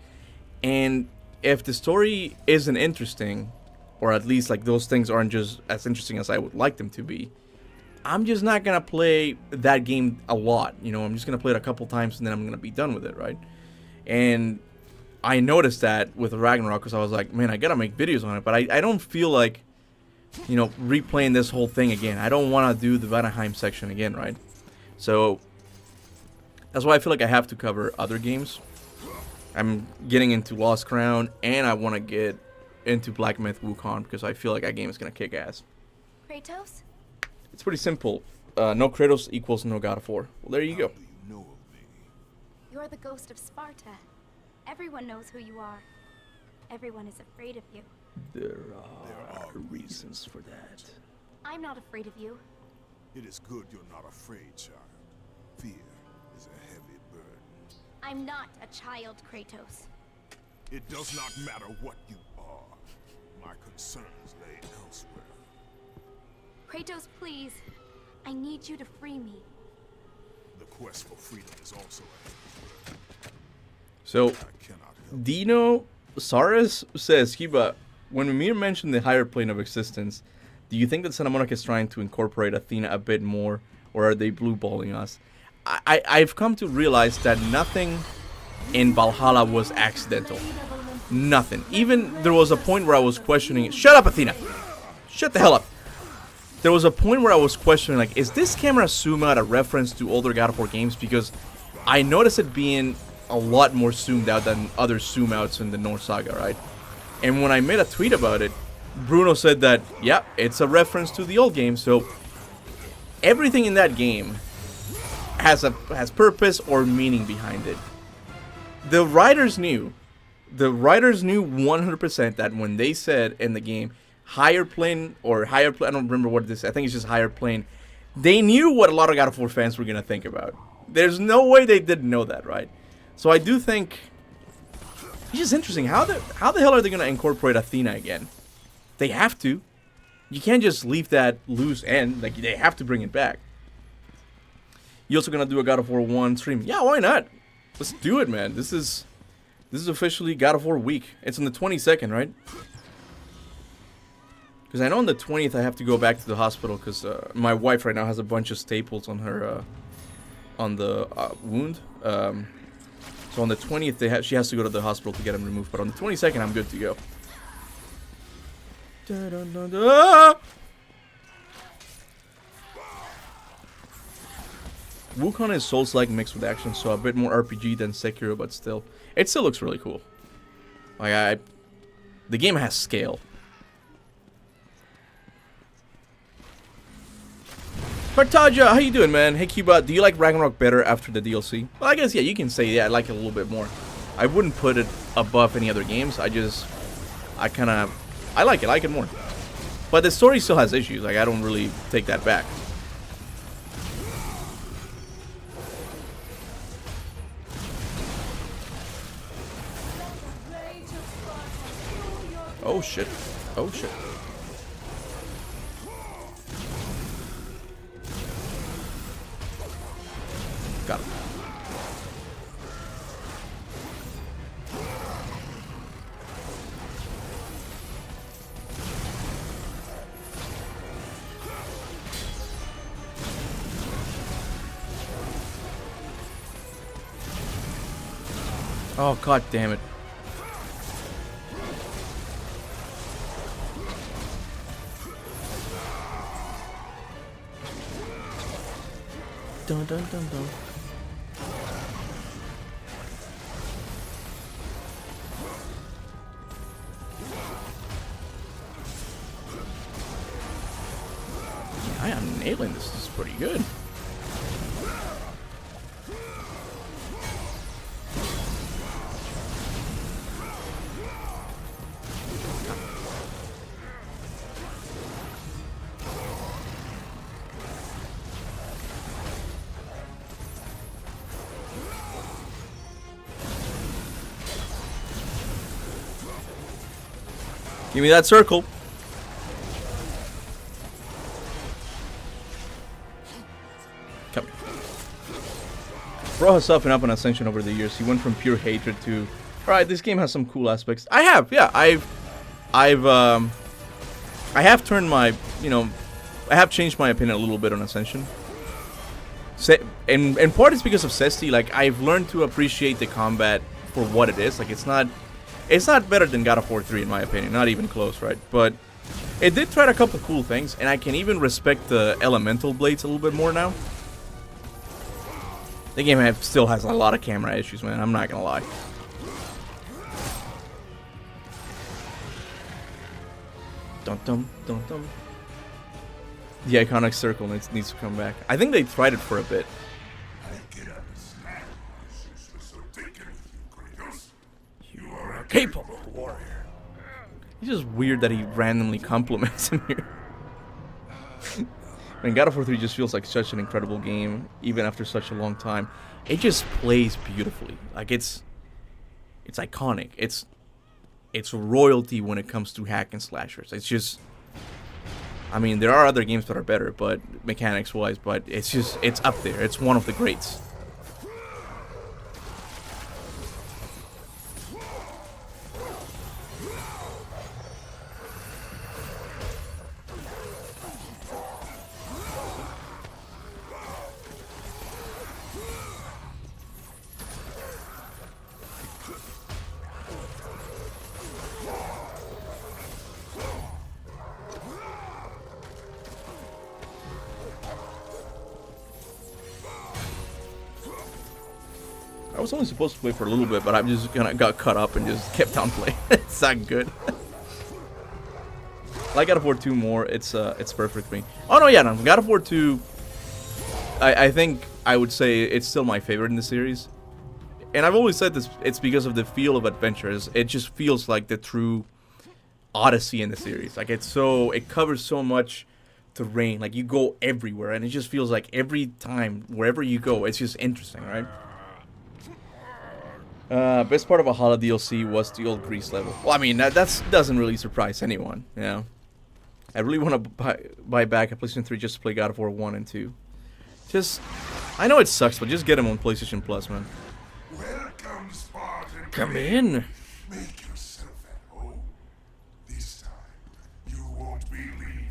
And if the story isn't interesting, or at least like those things aren't just as interesting as I would like them to be, I'm just not gonna play that game a lot. You know, I'm just gonna play it a couple times and then I'm gonna be done with it, right? And I noticed that with Ragnarok because I was like, man, I gotta make videos on it, but I don't feel like, you know, replaying this whole thing again. I don't want to do the Vanaheim section again, right? So that's why I feel like I have to cover other games. I'm getting into Lost Crown, and I want to get into Black Myth Wukong because I feel like that game is gonna kick ass. Kratos? It's pretty simple. No Kratos equals no God of War. Well, there you go. How do you know of me? You're the ghost of Sparta. Everyone knows who you are. Everyone is afraid of you. There are reasons for that. I'm not afraid of you. It is good you're not afraid, child. Fear is a heavy burden. I'm not a child, Kratos. It does not matter what you are. My concerns lay elsewhere. Kratos, please. I need you to free me. The quest for freedom is also a heavy burden. So, I cannot help. Dino Saris says, Kuba, when Mimir mentioned the higher plane of existence, do you think that Santa Monica is trying to incorporate Athena a bit more, or are they blue-balling us? I've come to realize that nothing in Valhalla was accidental. Nothing. Even there was a point where I was questioning... Shut up, Athena! Shut the hell up! There was a point where I was questioning, like, is this camera zoom out a reference to older God of War games? Because I noticed it being a lot more zoomed out than other zoom outs in the Norse Saga, right? And when I made a tweet about it, Bruno said that, yeah, it's a reference to the old game, so everything in that game has purpose or meaning behind it. The writers knew The writers knew 100% that when they said in the game higher plane or higher plane, I don't remember what this. I think it's just higher plane. They knew what a lot of God of War fans were gonna think about. There's no way they didn't know that, right? So I do think it's just interesting. How the hell are they gonna incorporate Athena again? They have to. You can't just leave that loose end. Like, they have to bring it back. You also gonna do a God of War 1 stream? Yeah, why not? Let's do it, man. This is officially God of War week. It's on the 22nd, right? Because I know on the 20th I have to go back to the hospital because my wife right now has a bunch of staples on her on the wound. So on the 20th she has to go to the hospital to get them removed. But on the 22nd I'm good to go. Da, da, da, da. Wukong is Souls-like mixed with action, so a bit more RPG than Sekiro, but still, it still looks really cool. Like the game has scale. Cartagia, how you doing, man? Hey, Kuba, do you like Ragnarok better after the DLC? Well, I guess yeah, you can say yeah, I like it a little bit more. I wouldn't put it above any other games. I like it more. But the story still has issues. Like, I don't really take that back. Oh shit. Oh shit. Got him. Oh, god damn it. Dun dun dun dun. I am nailing this. This is pretty good. Give me that circle. Come here. Bro has been up on Ascension over the years. He went from pure hatred to, alright, this game has some cool aspects. I have, yeah. I have turned my, I have changed my opinion a little bit on Ascension. And part is because of Cesti. Like, I've learned to appreciate the combat for what it is. Like, it's not better than God of War 3 in my opinion, not even close, right? But it did try a couple cool things, and I can even respect the elemental blades a little bit more now. The game still has a lot of camera issues, man, I'm not gonna lie. Dun dum dun dum. The iconic circle needs to come back. I think they tried it for a bit. Capable warrior. It's just weird that he randomly compliments him here. I mean, God of War 3 just feels like such an incredible game, even after such a long time. It just plays beautifully. Like, it's iconic. It's royalty when it comes to hack and slashers. It's just, I mean, there are other games that are better, but mechanics-wise, but it's up there. It's one of the greats. I was only supposed to play for a little bit, but I just got caught up and just kept on playing. It's not good. Like God of War 2 more, it's perfect for me. Oh no, yeah, no, God of War 2. I think I would say it's still my favorite in the series. and I've always said this, it's because of the feel of adventures. It just feels like the true Odyssey in the series. Like, it covers so much terrain. Like, you go everywhere, and it just feels like every time, wherever you go, it's just interesting, right? Best part of Valhalla DLC was the old Greece level. Well, I mean, that doesn't really surprise anyone, you know? I really want to buy back a PlayStation 3 just to play God of War 1 and 2. Just, I know it sucks, but just get them on PlayStation Plus, man. Welcome, Spartan. Come in. Make yourself at home. This time, you won't be leaving.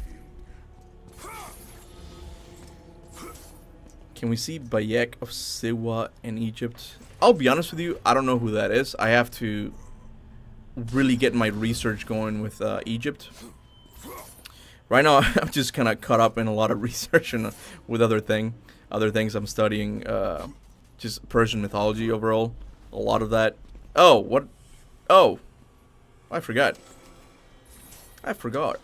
Can we see Bayek of Siwa in Egypt? I'll be honest with you, I don't know who that is. I have to really get my research going with Egypt. Right now, I'm just kind of caught up in a lot of research and with other things I'm studying. Just Persian mythology overall. A lot of that. Oh, what? Oh, I forgot. I forgot.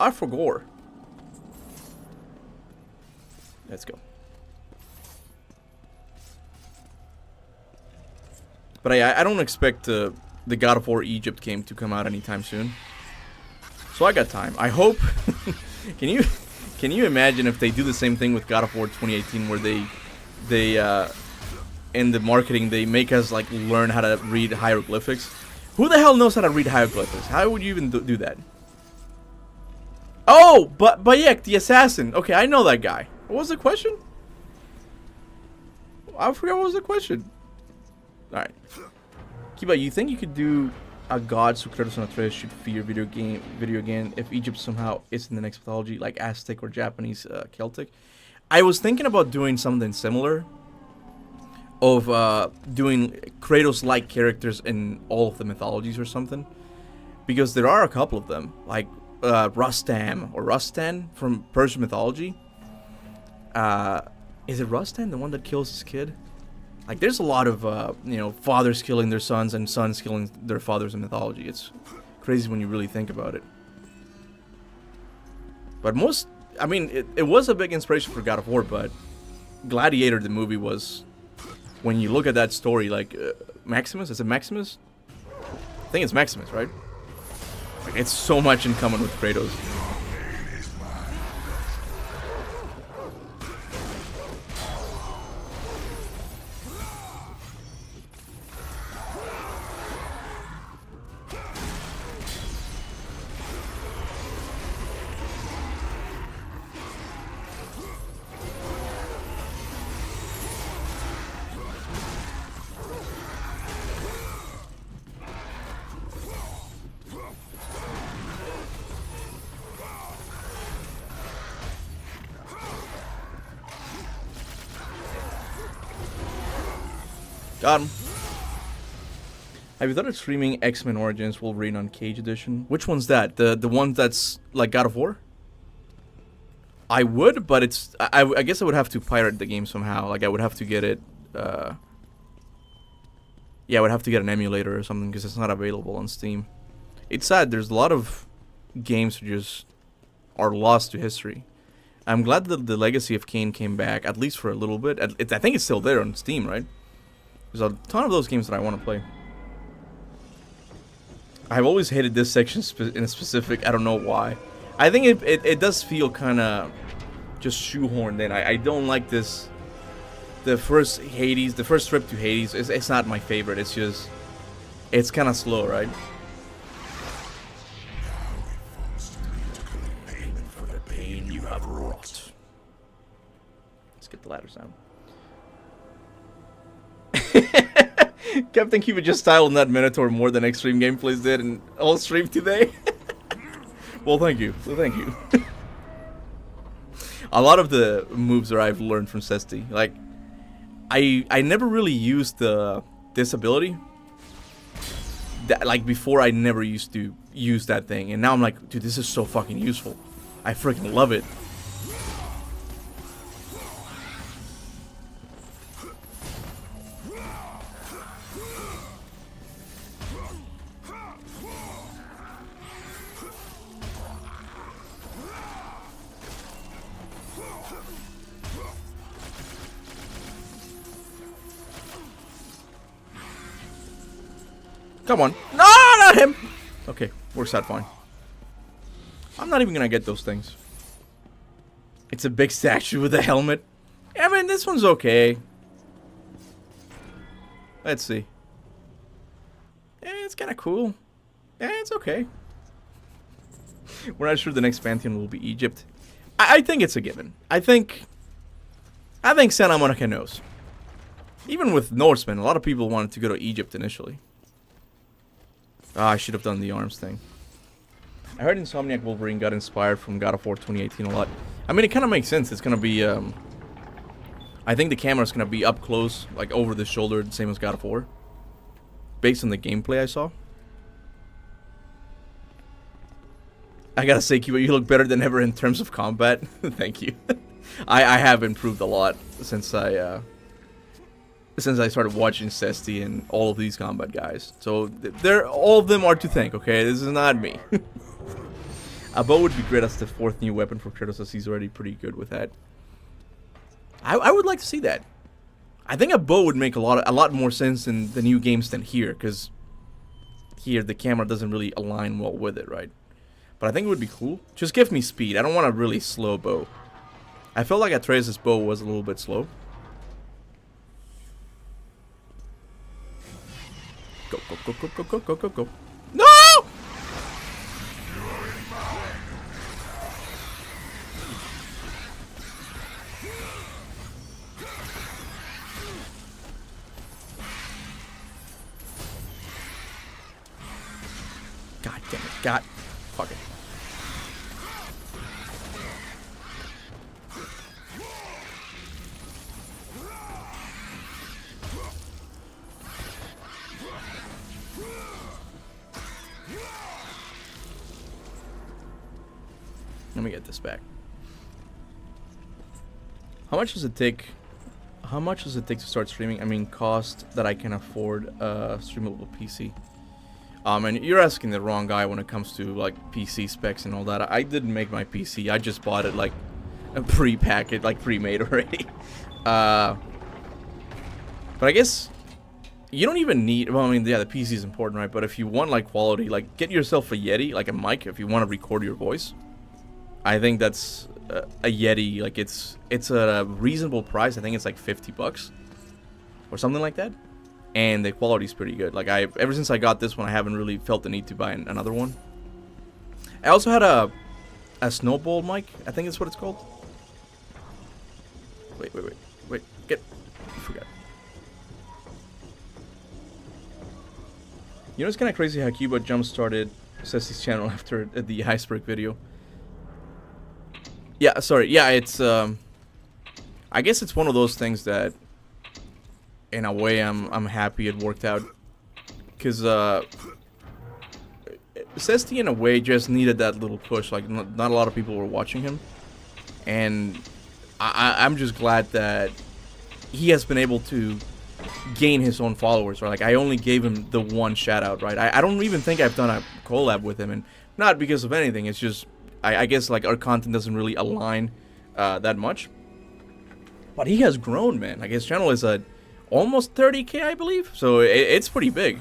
Let's go. But I don't expect the God of War Egypt game to come out anytime soon. So I got time. I hope. Can you imagine if they do the same thing with God of War 2018, where they in the marketing they make us like learn how to read hieroglyphics? Who the hell knows how to read hieroglyphics? How would you even do that? Oh, but Bayek, the assassin. Okay, I know that guy. What was the question? I forgot what was the question. Alright. Kuba, you think you could do a god so Kratos and Atreus should fear video game if Egypt somehow is in the next mythology, like Aztec or Japanese Celtic? I was thinking about doing something similar, of doing Kratos-like characters in all of the mythologies or something, because there are a couple of them, like Rustam or Rustan from Persian mythology. Is it Rustan, the one that kills his kid? Like, there's a lot of, fathers killing their sons and sons killing their fathers in mythology. It's crazy when you really think about it. But it was a big inspiration for God of War, but Gladiator, the movie, was, when you look at that story, like, Maximus? Is it Maximus? I think it's Maximus, right? Like, it's so much in common with Kratos. Got him. Have you thought of streaming X-Men Origins Wolverine on Cage Edition? Which one's that? The one that's like God of War? I would, but it's... I guess I would have to pirate the game somehow. Like, I would have to get it... yeah, I would have to get an emulator or something, because it's not available on Steam. It's sad. There's a lot of games that just are lost to history. I'm glad that the Legacy of Kain came back, at least for a little bit. I think it's still there on Steam, right? There's a ton of those games that I want to play. I've always hated this section in specific. I don't know why. I think it does feel kind of just shoehorned in. I don't like this. The first Hades, the first trip to Hades, it's not my favorite. It's just, it's kind of slow, right? Payment for the pain you have wrought. Let's get the ladder sound. Kaptain Kuba just styled that Minotaur more than Extreme Gameplays did in all stream today. Well, thank you. Well, thank you. A lot of the moves that I've learned from Cesti, like, I never really used this ability. Like, before, I never used to use that thing, and now I'm like, dude, this is so fucking useful. I freaking love it. Come on. No, not him! Okay, works out fine. I'm not even gonna get those things. It's a big statue with a helmet. I mean, this one's okay. Let's see. Yeah, it's kind of cool. Yeah, it's okay. We're not sure the next pantheon will be Egypt. I think it's a given. I think Santa Monica knows. Even with Norsemen, a lot of people wanted to go to Egypt initially. Ah, I should have done the arms thing. I heard Insomniac Wolverine got inspired from God of War 2018 a lot. I mean, it kind of makes sense. It's going to be, I think the camera's going to be up close, like over the shoulder, the same as God of War. Based on the gameplay I saw. I gotta say, Kuba, you look better than ever in terms of combat. Thank you. I have improved a lot since I started watching Cesti and all of these combat guys. So all of them are to thank. Okay, this is not me. A bow would be great as the 4th new weapon for Kratos, as he's already pretty good with that. I would like to see that. I think a bow would make a lot more sense in the new games than here, because here the camera doesn't really align well with it, right? But I think it would be cool. Just give me speed. I don't want a really slow bow. I felt like Atreus' bow was a little bit slow. Go, go, go, go, go, go, go, go, go. No! God damn it. God. Fuck it. Let me get this back. How much does it take? How much does it take to start streaming? I mean, cost that I can afford a streamable PC. And you're asking the wrong guy when it comes to like PC specs and all that. I didn't make my PC. I just bought it like a pre-packaged, like pre-made already. But I guess you don't even need. Well, I mean, yeah, the PC is important, right? But if you want like quality, like get yourself a Yeti, like a mic, if you want to record your voice. I think that's a Yeti. Like it's a reasonable price. I think it's like $50 or something like that. And the quality is pretty good. Like ever since I got this one, I haven't really felt the need to buy another one. I also had a snowball mic. I think that's what it's called. Wait. Get. I forgot. You know, it's kind of crazy how Kuba jump-started Cesti's channel after the iceberg video. Yeah, sorry. Yeah, it's I guess it's one of those things that in a way I'm happy it worked out, cuz Cesti in a way just needed that little push. Like not a lot of people were watching him, and I'm just glad that he has been able to gain his own followers, right? Like I only gave him the one shout out, right? I don't even think I've done a collab with him, and not because of anything. It's just I guess like our content doesn't really align that much. But he has grown, man. Like his channel is at almost 30K, I believe. So it's pretty big.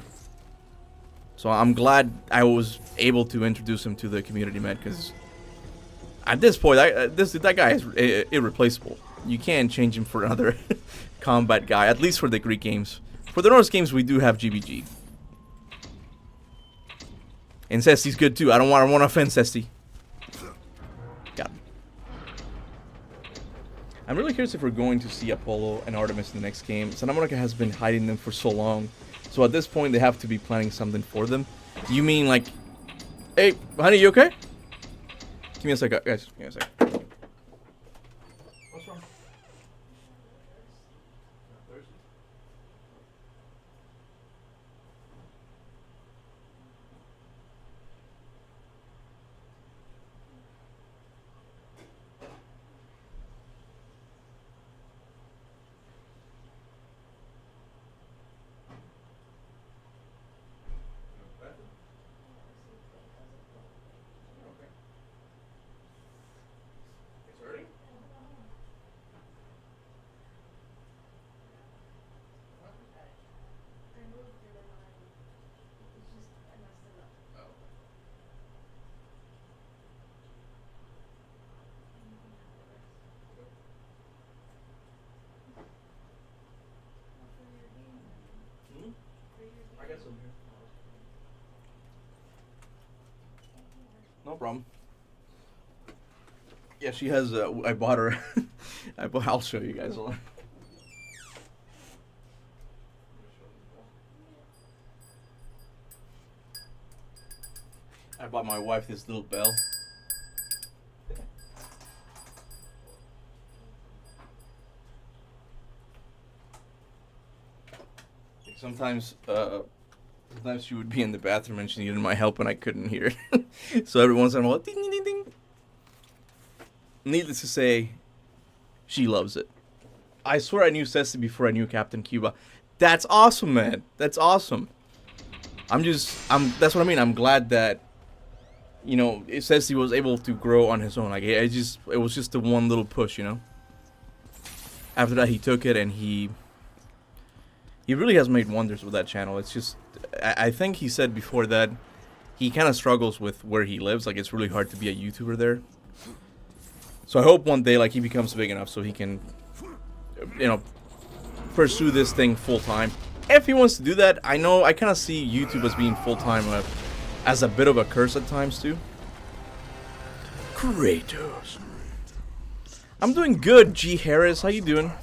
So I'm glad I was able to introduce him to the community, man. Because at this point, that guy is irreplaceable. You can't change him for another combat guy. At least for the Greek games. For the Norse games, we do have GBG. And Cesti's good too. I don't want to offend Cesti. I'm really curious if we're going to see Apollo and Artemis in the next game. Santa Monica has been hiding them for so long. So at this point, they have to be planning something for them. You mean like... Hey, honey, you okay? Give me a sec, guys. Give me a sec. What's wrong? problem. Yeah, she has. I bought her. I'll show you guys. I bought my wife this little bell. Sometimes she would be in the bathroom and she needed my help and I couldn't hear it. So every once in a while, ding, ding, ding, ding. Needless to say, she loves it. I swear I knew Ceci before I knew Captain Kuba. That's awesome, man. That's awesome. That's what I mean. I'm glad that, you know, Ceci was able to grow on his own. Like, it was just the one little push, you know. After that, he took it and he really has made wonders with that channel. It's just, I think he said before that he kind of struggles with where he lives. Like, it's really hard to be a YouTuber there. So I hope one day, like, he becomes big enough so he can, you know, pursue this thing full time. If he wants to do that, I know I kind of see YouTube as being full time as a bit of a curse at times too. Kratos. I'm doing good, G Harris. How you doing?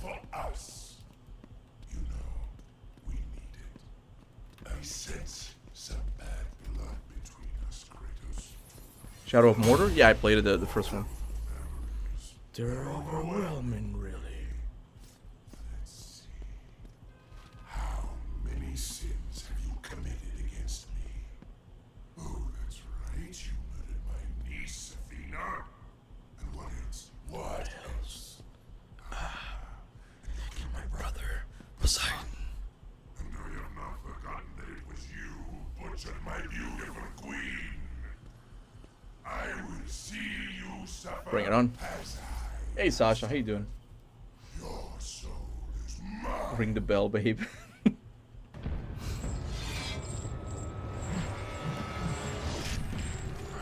Shadow of Mordor? Yeah, I played it the first one. They're overwhelming, really. Let's see. How many sins have you committed against me? Oh, that's right. You murdered my niece, Athena. And what else? What else? You killed my brother, Poseidon. And I have not forgotten that it was you who butchered my beautiful queen. I will see you suffer. Bring it on. As Hey Sasha, how you doing? your soul is mine. Ring the bell, babe.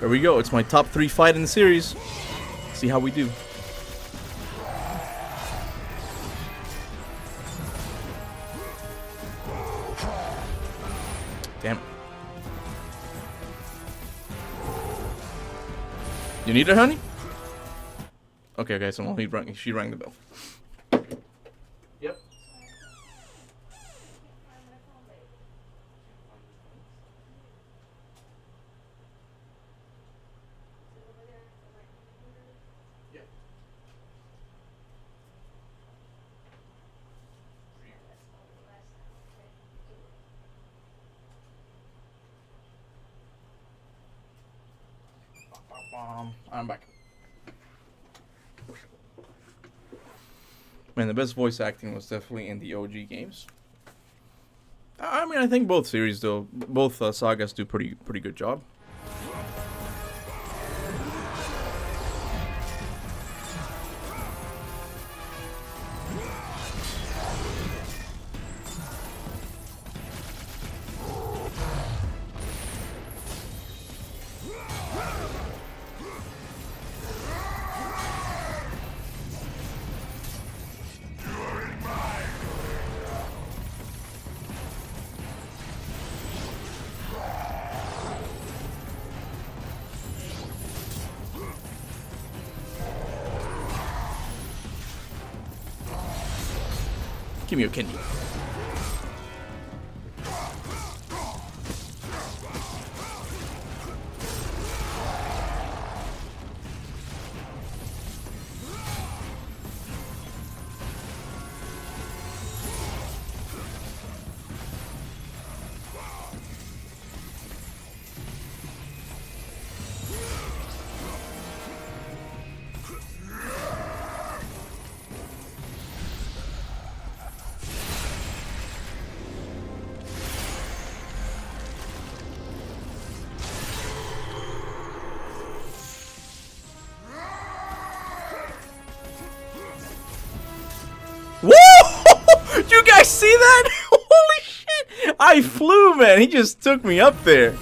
There we go. It's my top 3 fight in the series. See how we do. Damn it. You need it, honey? Okay, so she rang the bell. Yep. I'm back. Man, the best voice acting was definitely in the OG games. I mean, I think both series, though, both sagas do pretty good job. Give me your kidney. Whoa! Did you guys see that? Holy shit! I flew, man. He just took me up there.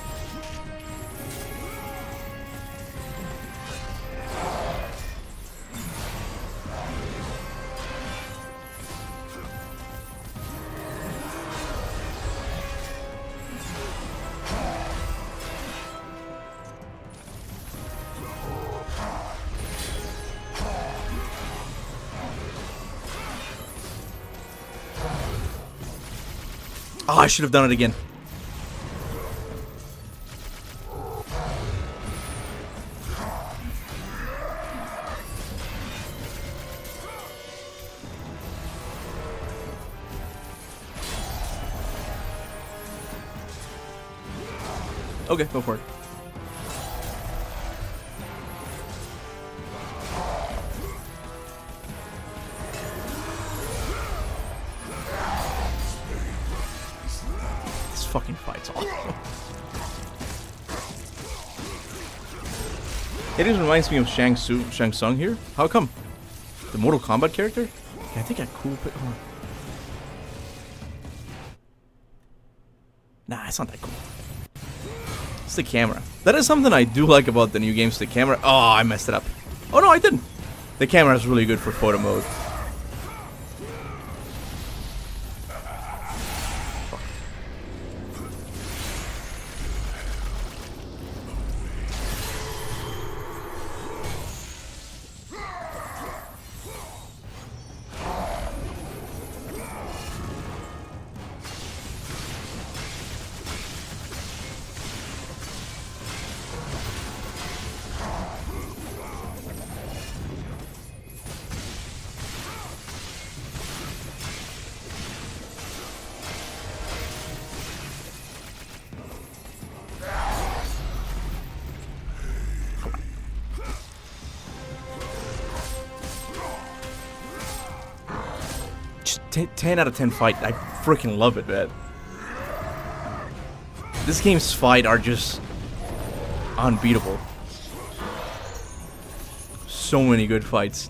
Oh, I should have done it again. Okay, go for it. This fucking fight's awesome. It just reminds me of Shang Tsung here. How come? The Mortal Kombat character? Yeah, I think I cool. Oh. Nah, it's not that cool. It's the camera. That is something I do like about the new games. The camera. Oh, I messed it up. Oh no, I didn't. The camera is really good for photo mode. Just 10 out of 10 fight. I freaking love it, man. This game's fight are just unbeatable. So many good fights.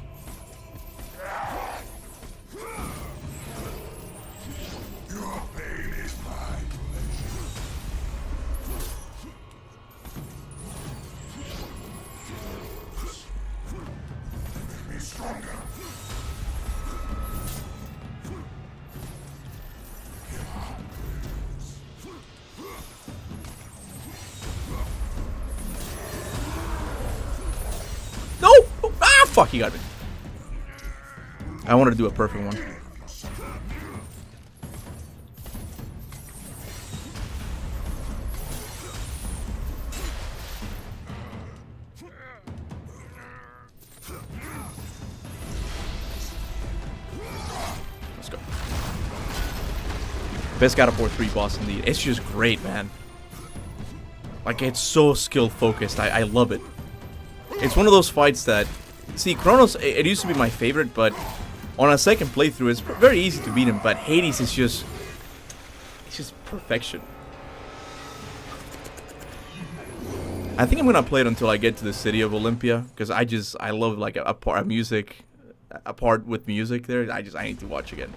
Your pain is my pleasure. Make me stronger. No! Oh, ah, fuck, he got me. I wanted to do a perfect one. Let's go. Best God of War 3 boss indeed. It's just great, man. Like, it's so skill focused. I love it. It's one of those fights that, see, Kronos, it used to be my favorite, but on a second playthrough, it's very easy to beat him. But Hades is just, it's just perfection. I think I'm gonna play it until I get to the city of Olympia, because I love like a part with music there. I need to watch again.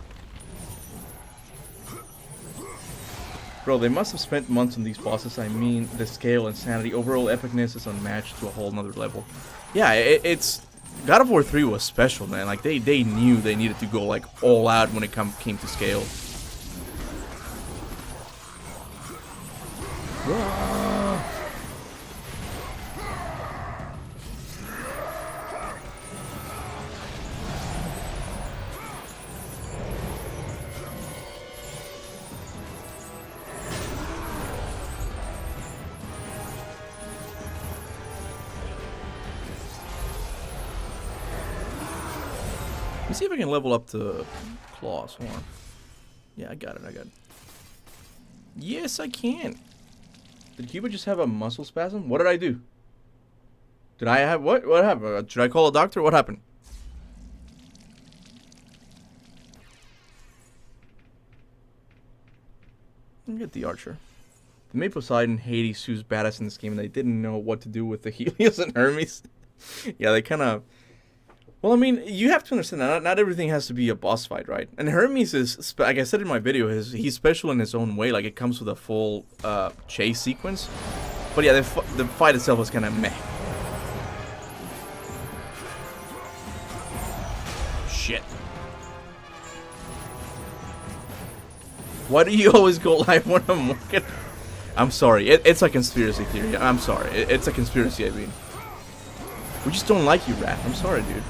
Bro, they must have spent months on these bosses. I mean, the scale, insanity, overall epicness is unmatched to a whole nother level. Yeah, it's God of War 3 was special, man. Like they knew they needed to go like all out when it came to scale. Let's see if I can level up to claws. Hold on. Yeah, I got it. Yes, I can. Did Kuba just have a muscle spasm? What did I do? Did I have what? What happened? Should I call a doctor? What happened? Let me get the archer. They made Poseidon, Hades, who's badass in this game, and they didn't know what to do with the Helios and Hermes. Yeah, they kind of... Well, I mean, you have to understand that not everything has to be a boss fight, right? And Hermes is, like I said in my video, he's special in his own way. Like, it comes with a full chase sequence. But yeah, the fight itself was kind of meh. Shit. Why do you always go live when I'm working? I'm sorry. It's a conspiracy theory. I'm sorry. It's a conspiracy, I mean. We just don't like you, Rat. I'm sorry, dude.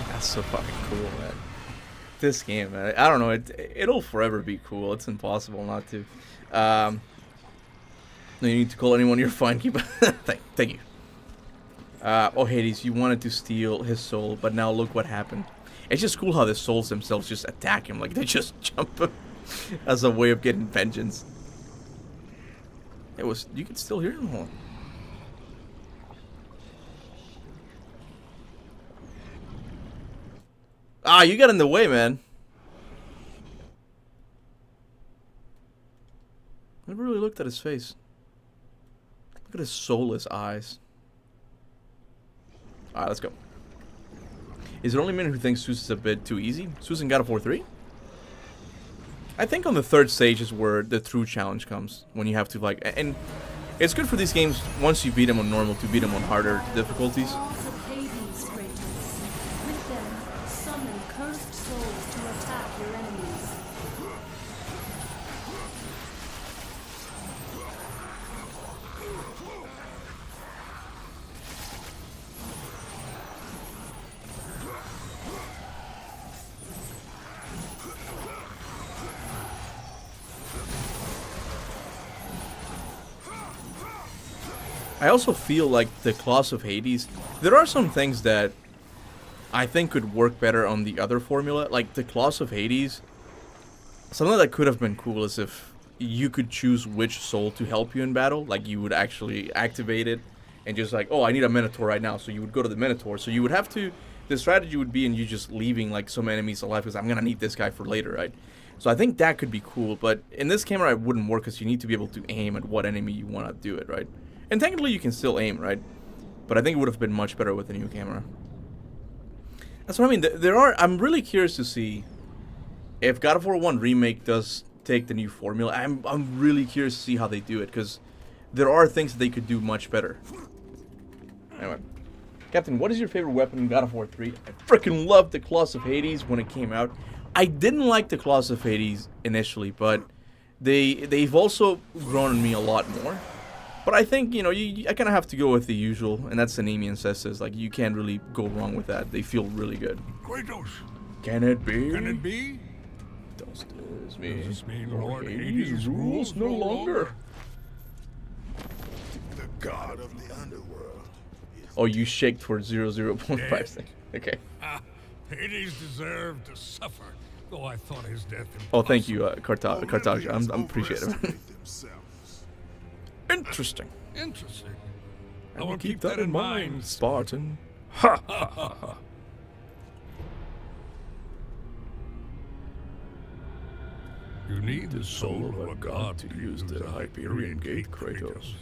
That's so fucking cool, man. This game, man. I don't know. It'll forever be cool. It's impossible not to. No, you need to call anyone. You're fine. Keep. Thank you. Oh, Hades, you wanted to steal his soul, but now look what happened. It's just cool how the souls themselves just attack him. Like, they just jump as a way of getting vengeance. You can still hear him. Hold on. Ah, you got in the way, man. I never really looked at his face. Look at his soulless eyes. Alright, let's go. Is it only me who thinks Zeus is a bit too easy? Zeus in GOW 4-3? I think on the third stage is where the true challenge comes. When you have to, like... And it's good for these games, once you beat them on normal, to beat them on harder difficulties. Walls of Hades, Kratos. With them, summon cursed souls to attack your enemies. I also feel like the Claws of Hades, there are some things that I think could work better on the other formula. Like the Claws of Hades, something that could have been cool is if you could choose which soul to help you in battle. Like you would actually activate it and just like, oh, I need a Minotaur right now. So you would go to the Minotaur. So you would have to, the strategy would be in you just leaving like some enemies alive because I'm going to need this guy for later, right? So I think that could be cool. But in this camera, it wouldn't work because you need to be able to aim at what enemy you want to do it, right? And technically you can still aim, right? But I think it would have been much better with a new camera. That's what I mean. I'm really curious to see if God of War 1 Remake does take the new formula. I'm really curious to see how they do it, because there are things that they could do much better. Anyway. Kaptain, what is your favorite weapon in God of War 3? I freaking loved the Claws of Hades when it came out. I didn't like the Claws of Hades initially, but they've also grown on me a lot more. But I think, you know, I kind of have to go with the usual, and that's the Nemean Cestus. Like, you can't really go wrong with that. They feel really good. Kratos, Can it be? can it be? Does Does this mean Lord Hades rules no longer? The god of the underworld. Oh, you shake for 0.5 Okay. Hades deserved to suffer, though I thought his death impossible. Oh, thank you, Carthage. I'm appreciative. Overestimate themselves. Interesting. Interesting. I will keep that in mind, Spartan. Ha ha ha ha. You need the soul of a god to use the Hyperion Gate, Kratos.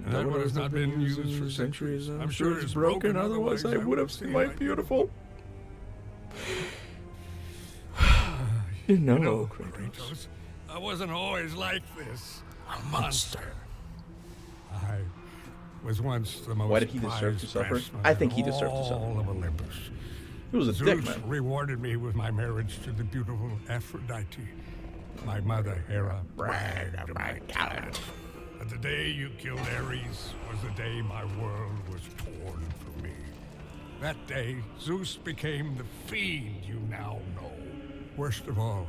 And that one has not been used for centuries. I'm sure it's broken, otherwise I would have seen my beautiful. You know, No, Kratos. Kratos, I wasn't always like this. A monster. I was once the most Why did he deserve to prized suffer? craftsman I think he in deserved to suffer. all of Olympus. He was a Zeus dick, man. rewarded me with my marriage to the beautiful Aphrodite. My mother, Hera, bragged of my talent. But the day you killed Ares was the day my world was torn from me. That day, Zeus became the fiend you now know. Worst of all,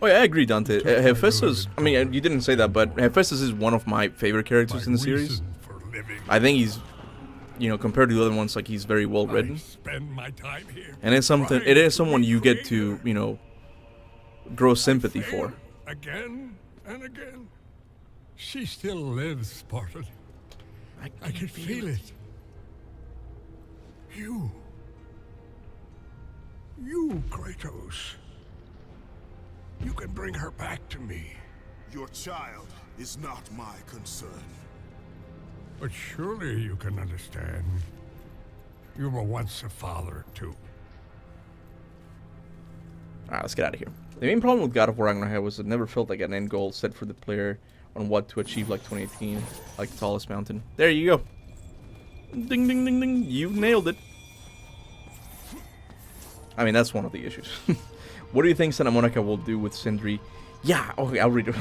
Oh yeah, I agree, Dante. Hephaestus, I mean, you didn't say that, but Hephaestus is one of my favorite characters in the series. reason for living. I think he's, you know, compared to the other ones, like he's very well I written. spend my time here. And it's something, trying it is to someone you get to, recreate you know, grow sympathy fail for. Again and again. She still lives, Spartan. I can feel it. You, Kratos. You can bring her back to me. Your child is not my concern. But surely you can understand. You were once a father, too. Alright, let's get out of here. The main problem with God of War Ragnarok was it never felt like an end goal set for the player on what to achieve like 2018, like the tallest mountain. There you go. Ding, ding, ding, ding. You nailed it. I mean, that's one of the issues. What do you think Santa Monica will do with Sindri? Yeah, okay, I'll read it.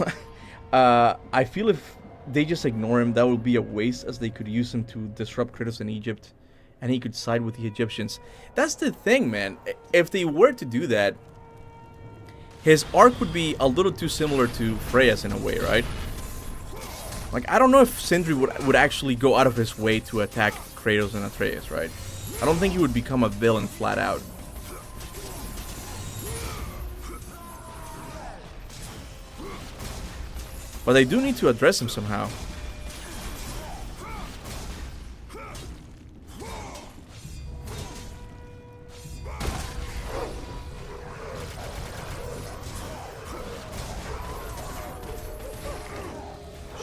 I feel if they just ignore him, that will be a waste, as they could use him to disrupt Kratos in Egypt and he could side with the Egyptians. That's the thing, man. If they were to do that, his arc would be a little too similar to Freya's in a way, right? Like, I don't know if Sindri would actually go out of his way to attack Kratos and Atreus, right? I don't think he would become a villain flat out. But they do need to address him somehow.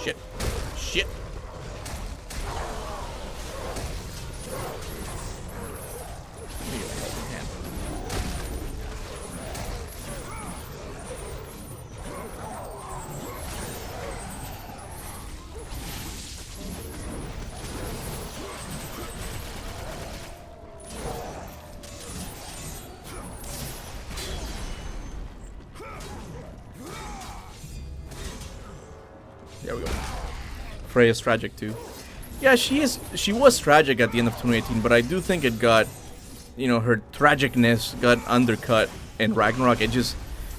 Shit. Shit. There we go. Freya's tragic too. Yeah, she was tragic at the end of 2018, but I do think it got, you know, her tragicness got undercut in Ragnarok. It just,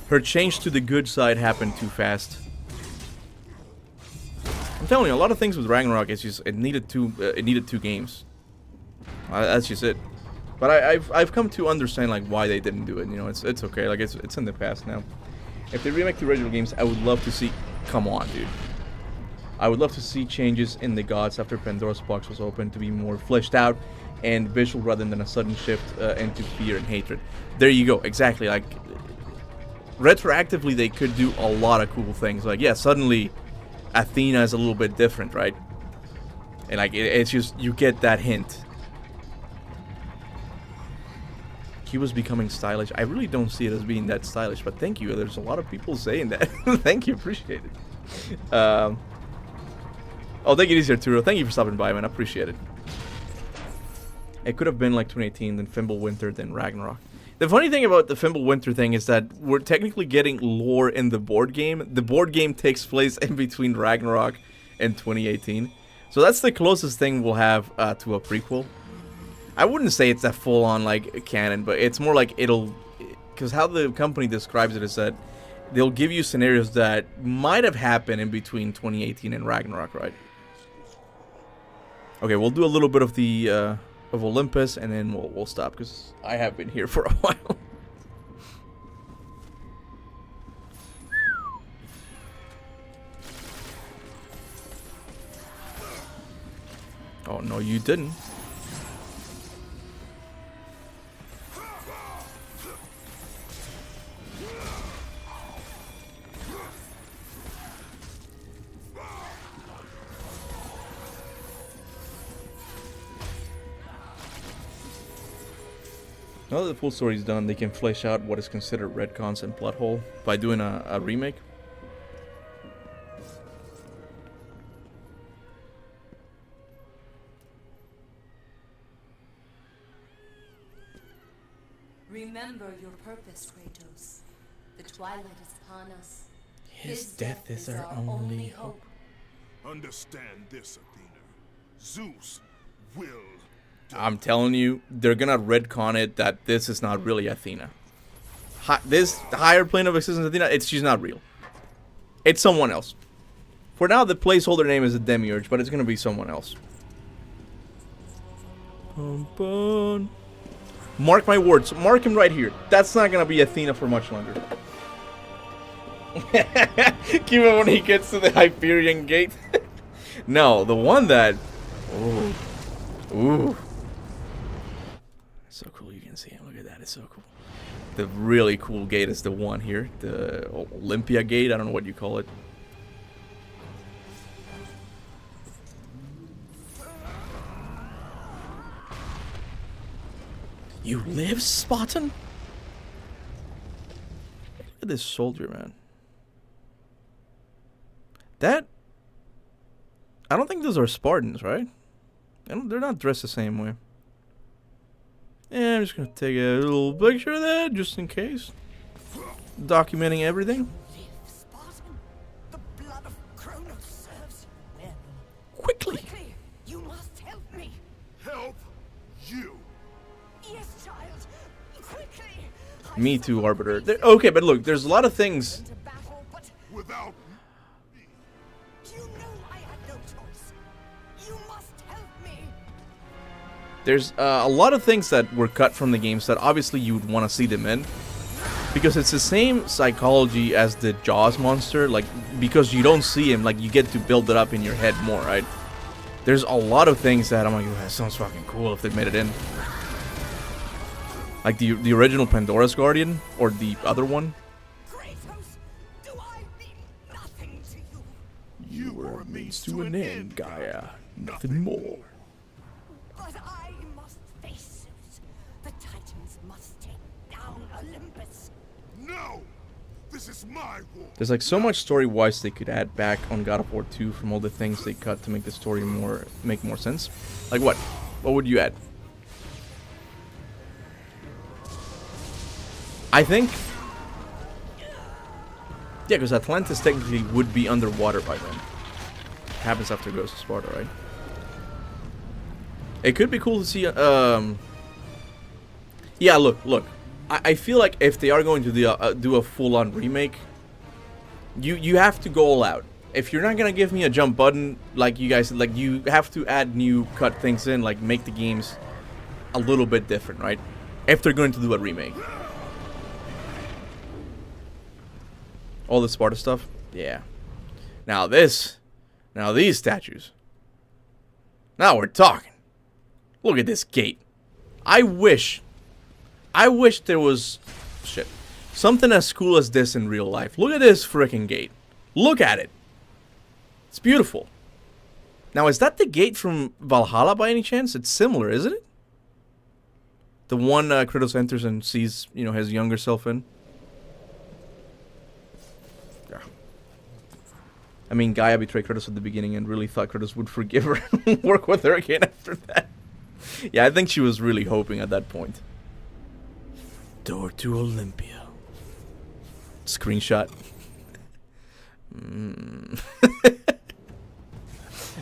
her change to the good side happened too fast. I'm telling you, a lot of things with Ragnarok, it's just, it needed two games. That's just it. But I've come to understand like why they didn't do it. You know, it's okay. Like it's in the past now. If they remake the original games, I would love to see. Come on, dude. I would love to see changes in the gods after Pandora's box was opened to be more fleshed out and visual rather than a sudden shift into fear and hatred. There you go. Exactly. Like retroactively, they could do a lot of cool things. Like yeah, suddenly Athena is a little bit different, right? And like it's just you get that hint. Kuba's becoming stylish. I really don't see it as being that stylish, but thank you. There's a lot of people saying that. Thank you, appreciate it. Oh, take it easy, Arturo. Thank you for stopping by, man. I appreciate it. It could have been like 2018, then Fimbulwinter, then Ragnarok. The funny thing about the Fimbulwinter thing is that we're technically getting lore in the board game. The board game takes place in between Ragnarok and 2018. So that's the closest thing we'll have to a prequel. I wouldn't say it's a full-on like canon, but it's more like it'll, because how the company describes it is that they'll give you scenarios that might have happened in between 2018 and Ragnarok, right? Okay, we'll do a little bit of the of Olympus, and then we'll stop because I have been here for a while. Oh no, you didn't. Now that the full story is done, they can flesh out what is considered retcons and plot hole by doing a remake. Remember your purpose, Kratos. The twilight is upon us. His death is our only hope. Understand this, Athena. Zeus will. I'm telling you, they're gonna retcon it that this is not really Athena. This higher plane of existence, Athena, she's not real. It's someone else. For now, the placeholder name is a demiurge, but it's gonna be someone else. Mark my words. Mark him right here. That's not gonna be Athena for much longer. Kuba when he gets to the Hyperion Gate. No, the one that. Ooh. So cool, you can see him. Look at that, it's so cool. The really cool gate is the one here, the Olympia Gate. I don't know what you call it. You live, Spartan? Look at this soldier, man. That. I don't think those are Spartans, right? They're not dressed the same way. Yeah, I'm just gonna take a little picture of that, just in case. Documenting everything. The blood of Kronos serves you well. Quickly. You must help me. Help you. Me too, Arbiter. Okay, but look, there's a lot of things. Into battle, but Without you knew I had no choice. You must help me. There's a lot of things that were cut from the games that obviously you would want to see them in. Because it's the same psychology as the Jaws monster. Like, because you don't see him, like, you get to build it up in your head more, right? There's a lot of things that I'm like, that sounds fucking cool if they made it in. Like the original Pandora's Guardian, or the other one. Kratos, do I mean nothing to you? you were a means To an end, Gaia. Nothing more. But I must face Zeus. The Titans must take down Olympus. No! This is my war. There's like so much story-wise they could add back on God of War 2 from all the things they cut to make the story make more sense. Like what? What would you add? I think... Yeah, because Atlantis technically would be underwater by then. It happens after it goes to Sparta, right? It could be cool to see... Yeah, look. I feel like if they are going to do a full-on remake, you have to go all out. If you're not gonna give me a jump button, like you guys, like you have to add new cut things in, like make the games a little bit different, right? If they're going to do a remake. All the Sparta stuff, yeah. Now these statues. Now we're talking. Look at this gate. I wish there was something as cool as this in real life. Look at this freaking gate. Look at it. It's beautiful. Now, is that the gate from Valhalla by any chance? It's similar, isn't it? The one Kratos enters and sees, his younger self in. Yeah. I mean, Gaia betrayed Kratos at the beginning and really thought Kratos would forgive her and work with her again after that. Yeah, I think she was really hoping at that point. Door to Olympia. Screenshot.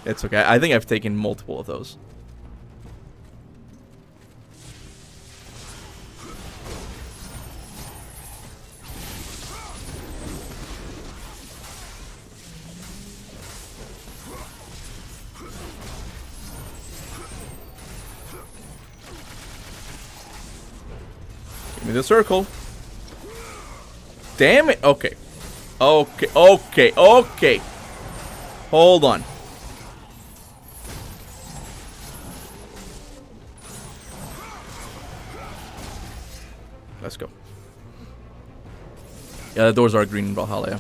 It's okay. I think I've taken multiple of those. Give me the circle. Damn it. Okay. Okay. Hold on. Let's go. Yeah, the doors are green in Valhalla, yeah.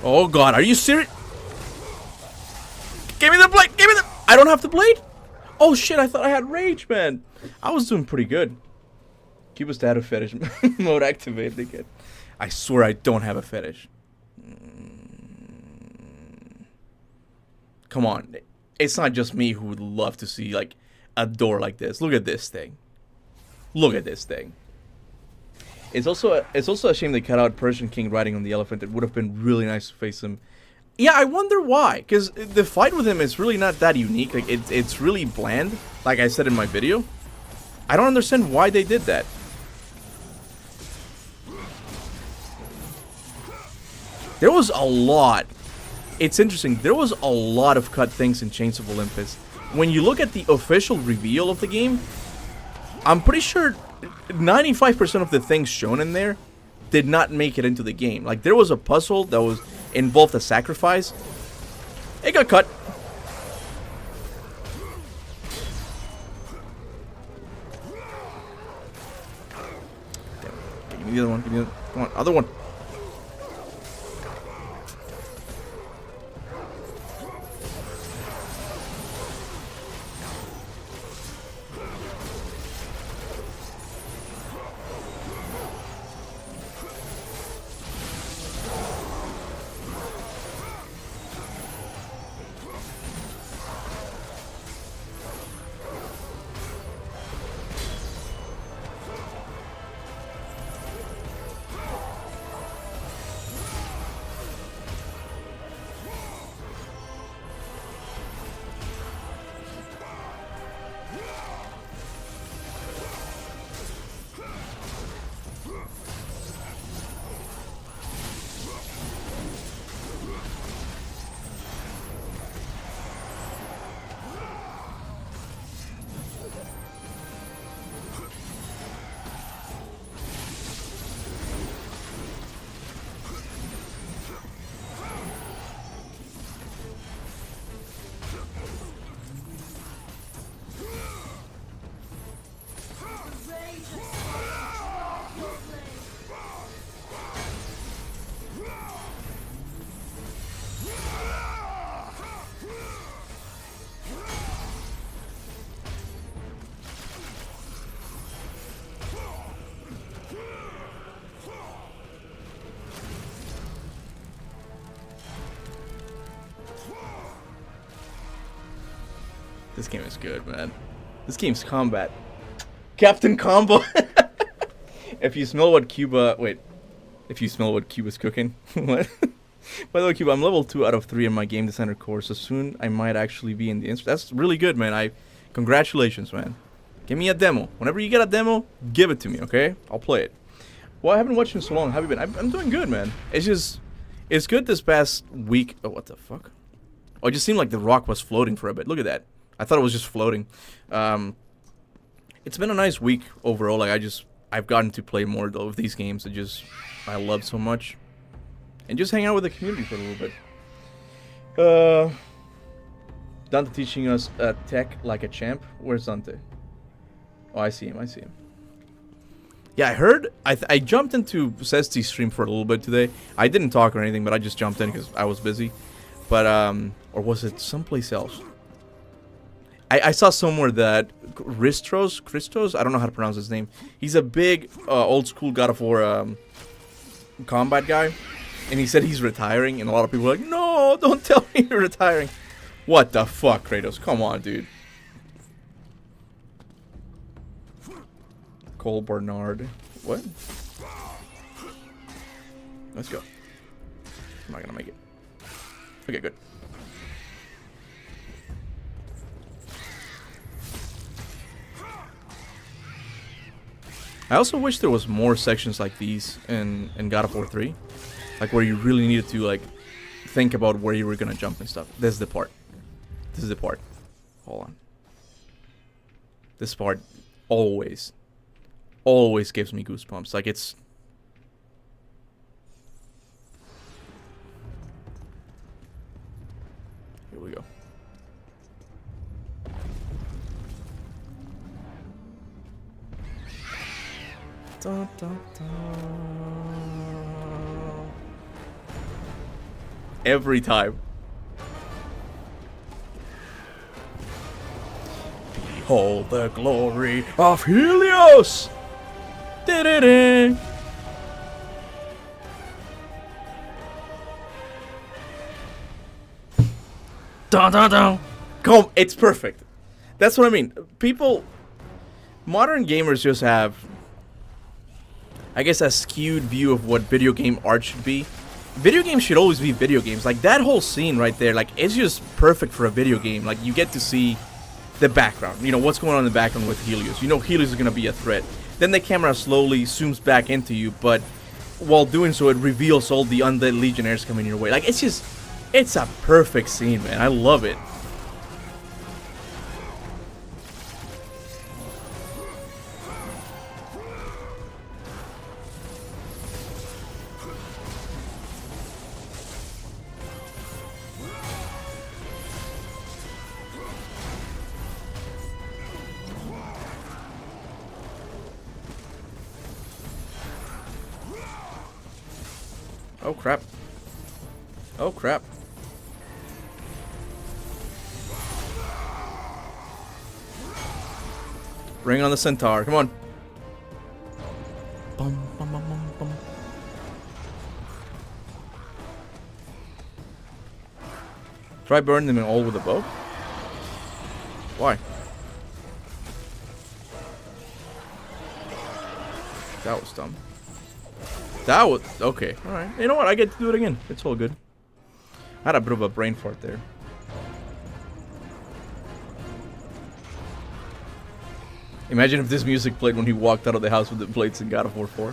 Oh god, are you serious? Give me the blade! Give me the... I don't have the blade? Oh shit, I thought I had rage, man. I was doing pretty good. Kuba's to have a fetish mode activated again. I swear I don't have a fetish. Come on. It's not just me who would love to see, like, a door like this. Look at this thing. Look at this thing. It's also a shame they cut out Persian King riding on the elephant. It would have been really nice to face him. Yeah, I wonder why. Because the fight with him is really not that unique. Like it's really bland, like I said in my video. I don't understand why they did that. There was a lot. It's interesting. There was a lot of cut things in Chains of Olympus. When you look at the official reveal of the game, I'm pretty sure 95% of the things shown in there did not make it into the game. Like, there was a puzzle that involved a sacrifice. It got cut. Damn. Give me the other one. Give me the... Come on, other one. This game is good, man. This game's combat. Captain Combo. If you smell what Kuba... Wait. If you smell what Kuba's cooking. What? By the way, Kuba, I'm level 2 out of 3 in my game designer course, so soon I might actually be in the... That's really good, man. Congratulations, man. Give me a demo. Whenever you get a demo, give it to me, okay? I'll play it. Well, I haven't watched in so long. How have you been? I'm doing good, man. It's just... It's good this past week... Oh, what the fuck? Oh, it just seemed like the rock was floating for a bit. Look at that. I thought it was just floating. It's been a nice week overall. Like, I've gotten to play more of these games that I love so much. And just hang out with the community for a little bit. Dante teaching us tech like a champ. Where's Dante? Oh, I see him. Yeah, I heard. I jumped into Cesti's stream for a little bit today. I didn't talk or anything, but I just jumped in because I was busy. But, or was it someplace else? I saw somewhere that Christos, I don't know how to pronounce his name. He's a big, old school God of War combat guy. And he said he's retiring, and a lot of people are like, no, don't tell me you're retiring. What the fuck, Kratos? Come on, dude. Cole Bernard. What? Let's go. I'm not gonna make it. Okay, good. I also wish there was more sections like these in God of War 3. Like, where you really needed to, like, think about where you were gonna jump and stuff. This is the part. Hold on. This part always gives me goosebumps. Like, it's... Here we go. Dun, dun, dun. Every time. Behold the glory of Helios! Da-da-da. Dun, dun, dun. Come, it's perfect. That's what I mean. Modern gamers just have, I guess, a skewed view of what video game art should be. Video games should always be video games. Like, that whole scene right there, like, it's just perfect for a video game. Like, you get to see the background. You know, what's going on in the background with Helios. You know Helios is going to be a threat. Then the camera slowly zooms back into you, but while doing so, it reveals all the undead legionnaires coming your way. Like, it's just... It's a perfect scene, man. I love it. Oh, crap. Oh, crap. Bring on the centaur. Come on. Bum, bum, bum, bum, bum. Try burning them all with a bow? Why? That was dumb. That was... Okay, alright. You know what? I get to do it again. It's all good. I had a bit of a brain fart there. Imagine if this music played when he walked out of the house with the plates in God of War 4.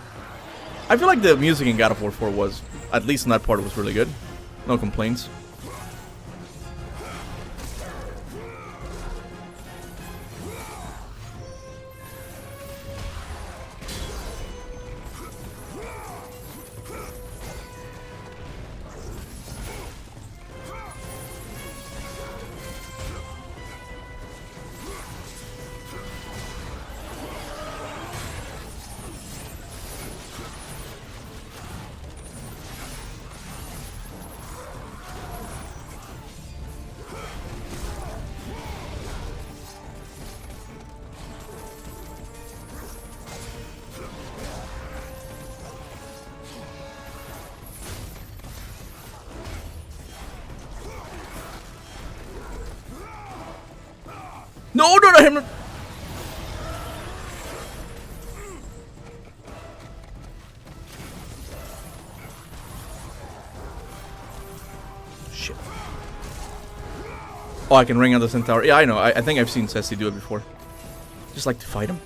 I feel like the music in God of War 4 was, at least in that part, was really good. No complaints. No, no, no, hammer! Shit. Oh, I can ring out the centaur. Yeah, I know. I think I've seen Ceci do it before. Just like to fight him.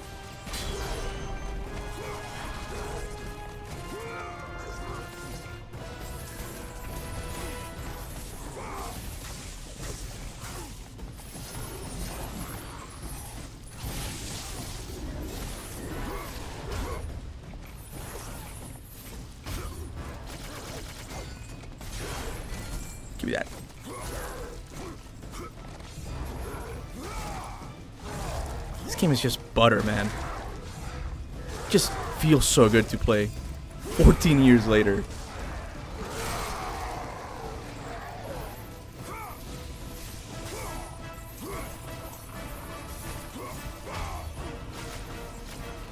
Give me that. This game is just butter, man. Just feels so good to play. 14 years later.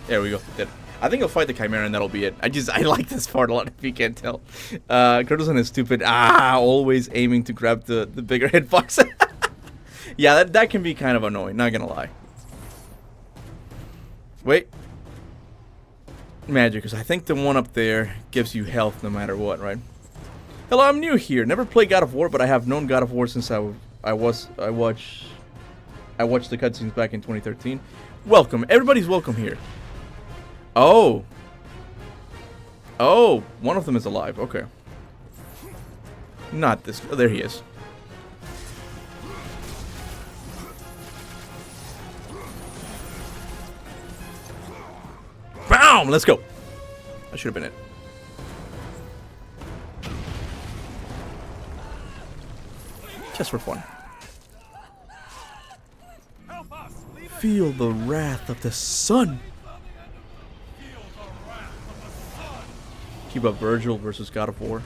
There we go. Dead. I think I'll fight the Chimera and that'll be it. I like this part a lot, if you can't tell. Kratos and his stupid, always aiming to grab the bigger hitbox. Yeah, that can be kind of annoying, not gonna lie. Wait. Magic, because I think the one up there gives you health no matter what, right? Hello, I'm new here. Never played God of War, but I have known God of War since I watched the cutscenes back in 2013. Welcome. Everybody's welcome here. Oh. Oh, one of them is alive. Okay. Not this. Oh, there he is. Bam! Let's go. That should have been it. Just for fun. Feel the wrath of the sun. Keep up Virgil versus God of War.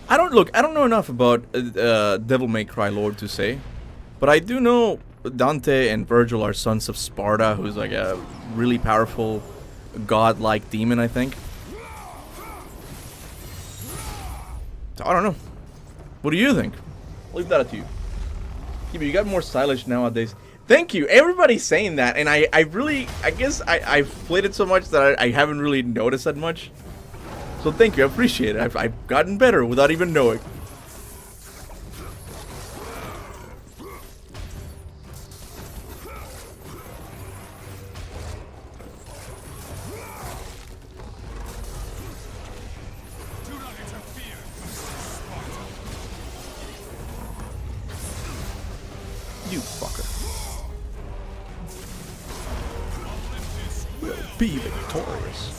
I don't know enough about Devil May Cry lore to say, but I do know Dante and Virgil are sons of Sparta, who's like a really powerful god-like demon, I think. So, I don't know. What do you think? I'll leave that up to you. Yeah, but you got more stylish nowadays. Thank you. Everybody's saying that, and I guess I've played it so much that I haven't really noticed that much. So thank you, I appreciate it. I've gotten better without even knowing. You fucker. Will be victorious.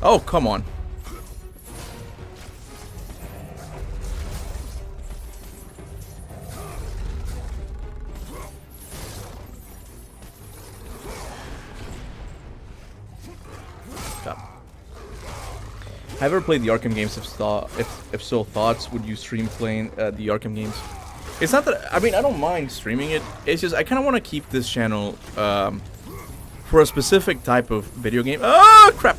Oh, come on. God. Have you ever played the Arkham games? If so, thoughts? Would you stream playing the Arkham games? It's not that, I mean, I don't mind streaming it. It's just I kind of want to keep this channel for a specific type of video game. Oh, crap.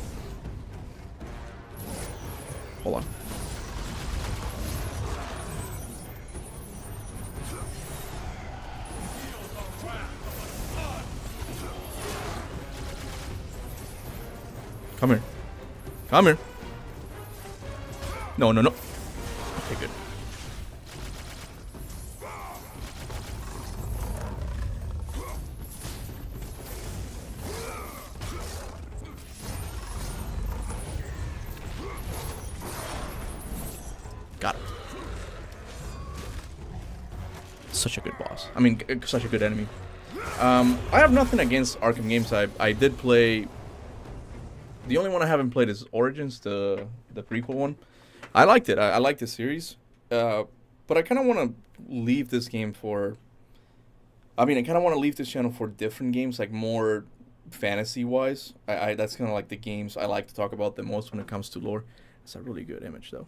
Hold on. Come here. Come here. No, no, no. Okay, good. Got it. Such a good boss. I mean, such a good enemy. I have nothing against Arkham games. I did play. The only one I haven't played is Origins, the prequel one. I liked it. I liked the series. But I kind of want to leave this game for. I mean, I kind of want to leave this channel for different games, like more fantasy-wise. I that's kind of like the games I like to talk about the most when it comes to lore. It's a really good image, though.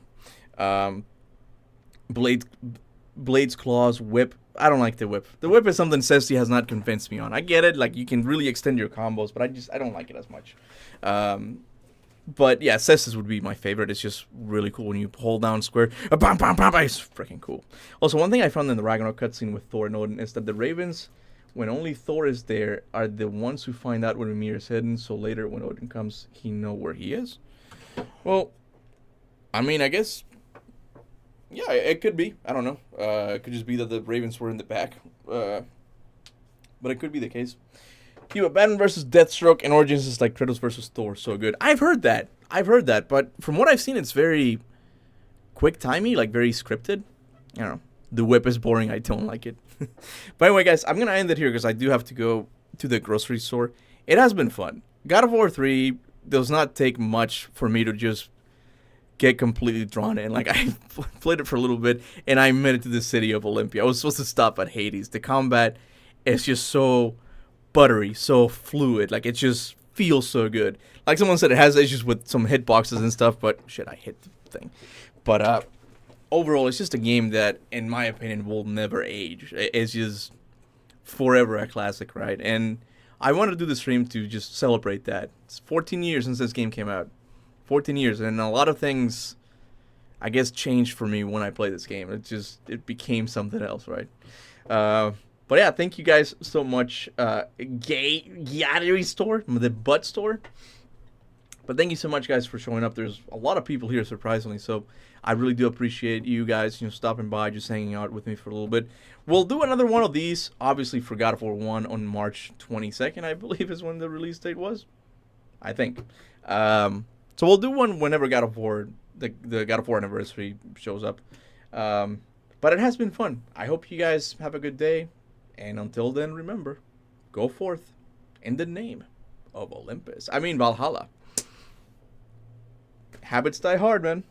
Blade's claws, whip. I don't like the whip. The whip is something Ceci has not convinced me on. I get it, like you can really extend your combos, but I don't like it as much. But yeah, Ceci's would be my favorite. It's just really cool when you hold down square. Bam, bam, bam, it's freaking cool. Also, one thing I found in the Ragnarok cutscene with Thor and Odin is that the ravens, when only Thor is there, are the ones who find out where Ymir is hidden. So later, when Odin comes, he know where he is. Well, I mean, I guess. Yeah, it could be. I don't know. It could just be that the ravens were in the back. But it could be the case. Kuba, Batman versus Deathstroke and Origins is like Kratos versus Thor. So good. I've heard that. But from what I've seen, it's very quick-timey, like very scripted. I don't know. The whip is boring. I don't like it. But anyway, guys, I'm going to end it here because I do have to go to the grocery store. It has been fun. God of War 3 does not take much for me to just get completely drawn in. Like, I played it for a little bit, and I made it to the city of Olympia. I was supposed to stop at Hades. The combat is just so buttery, so fluid. Like, it just feels so good. Like someone said, it has issues with some hitboxes and stuff, but shit, I hit the thing. But overall, it's just a game that, in my opinion, will never age. It's just forever a classic, right? And I wanted to do the stream to just celebrate that. It's 14 years since this game came out. 14 years, and a lot of things, I guess, changed for me when I played this game. It became something else, right? But yeah, thank you guys so much. Gallery store, the butt store. But thank you so much, guys, for showing up. There's a lot of people here, surprisingly, so I really do appreciate you guys, stopping by, just hanging out with me for a little bit. We'll do another one of these, obviously, for God of War 1 on March 22nd, I believe is when the release date was. I think. So we'll do one whenever God of War, the God of War anniversary shows up. But it has been fun. I hope you guys have a good day. And until then, remember, go forth in the name of Valhalla. Habits die hard, man.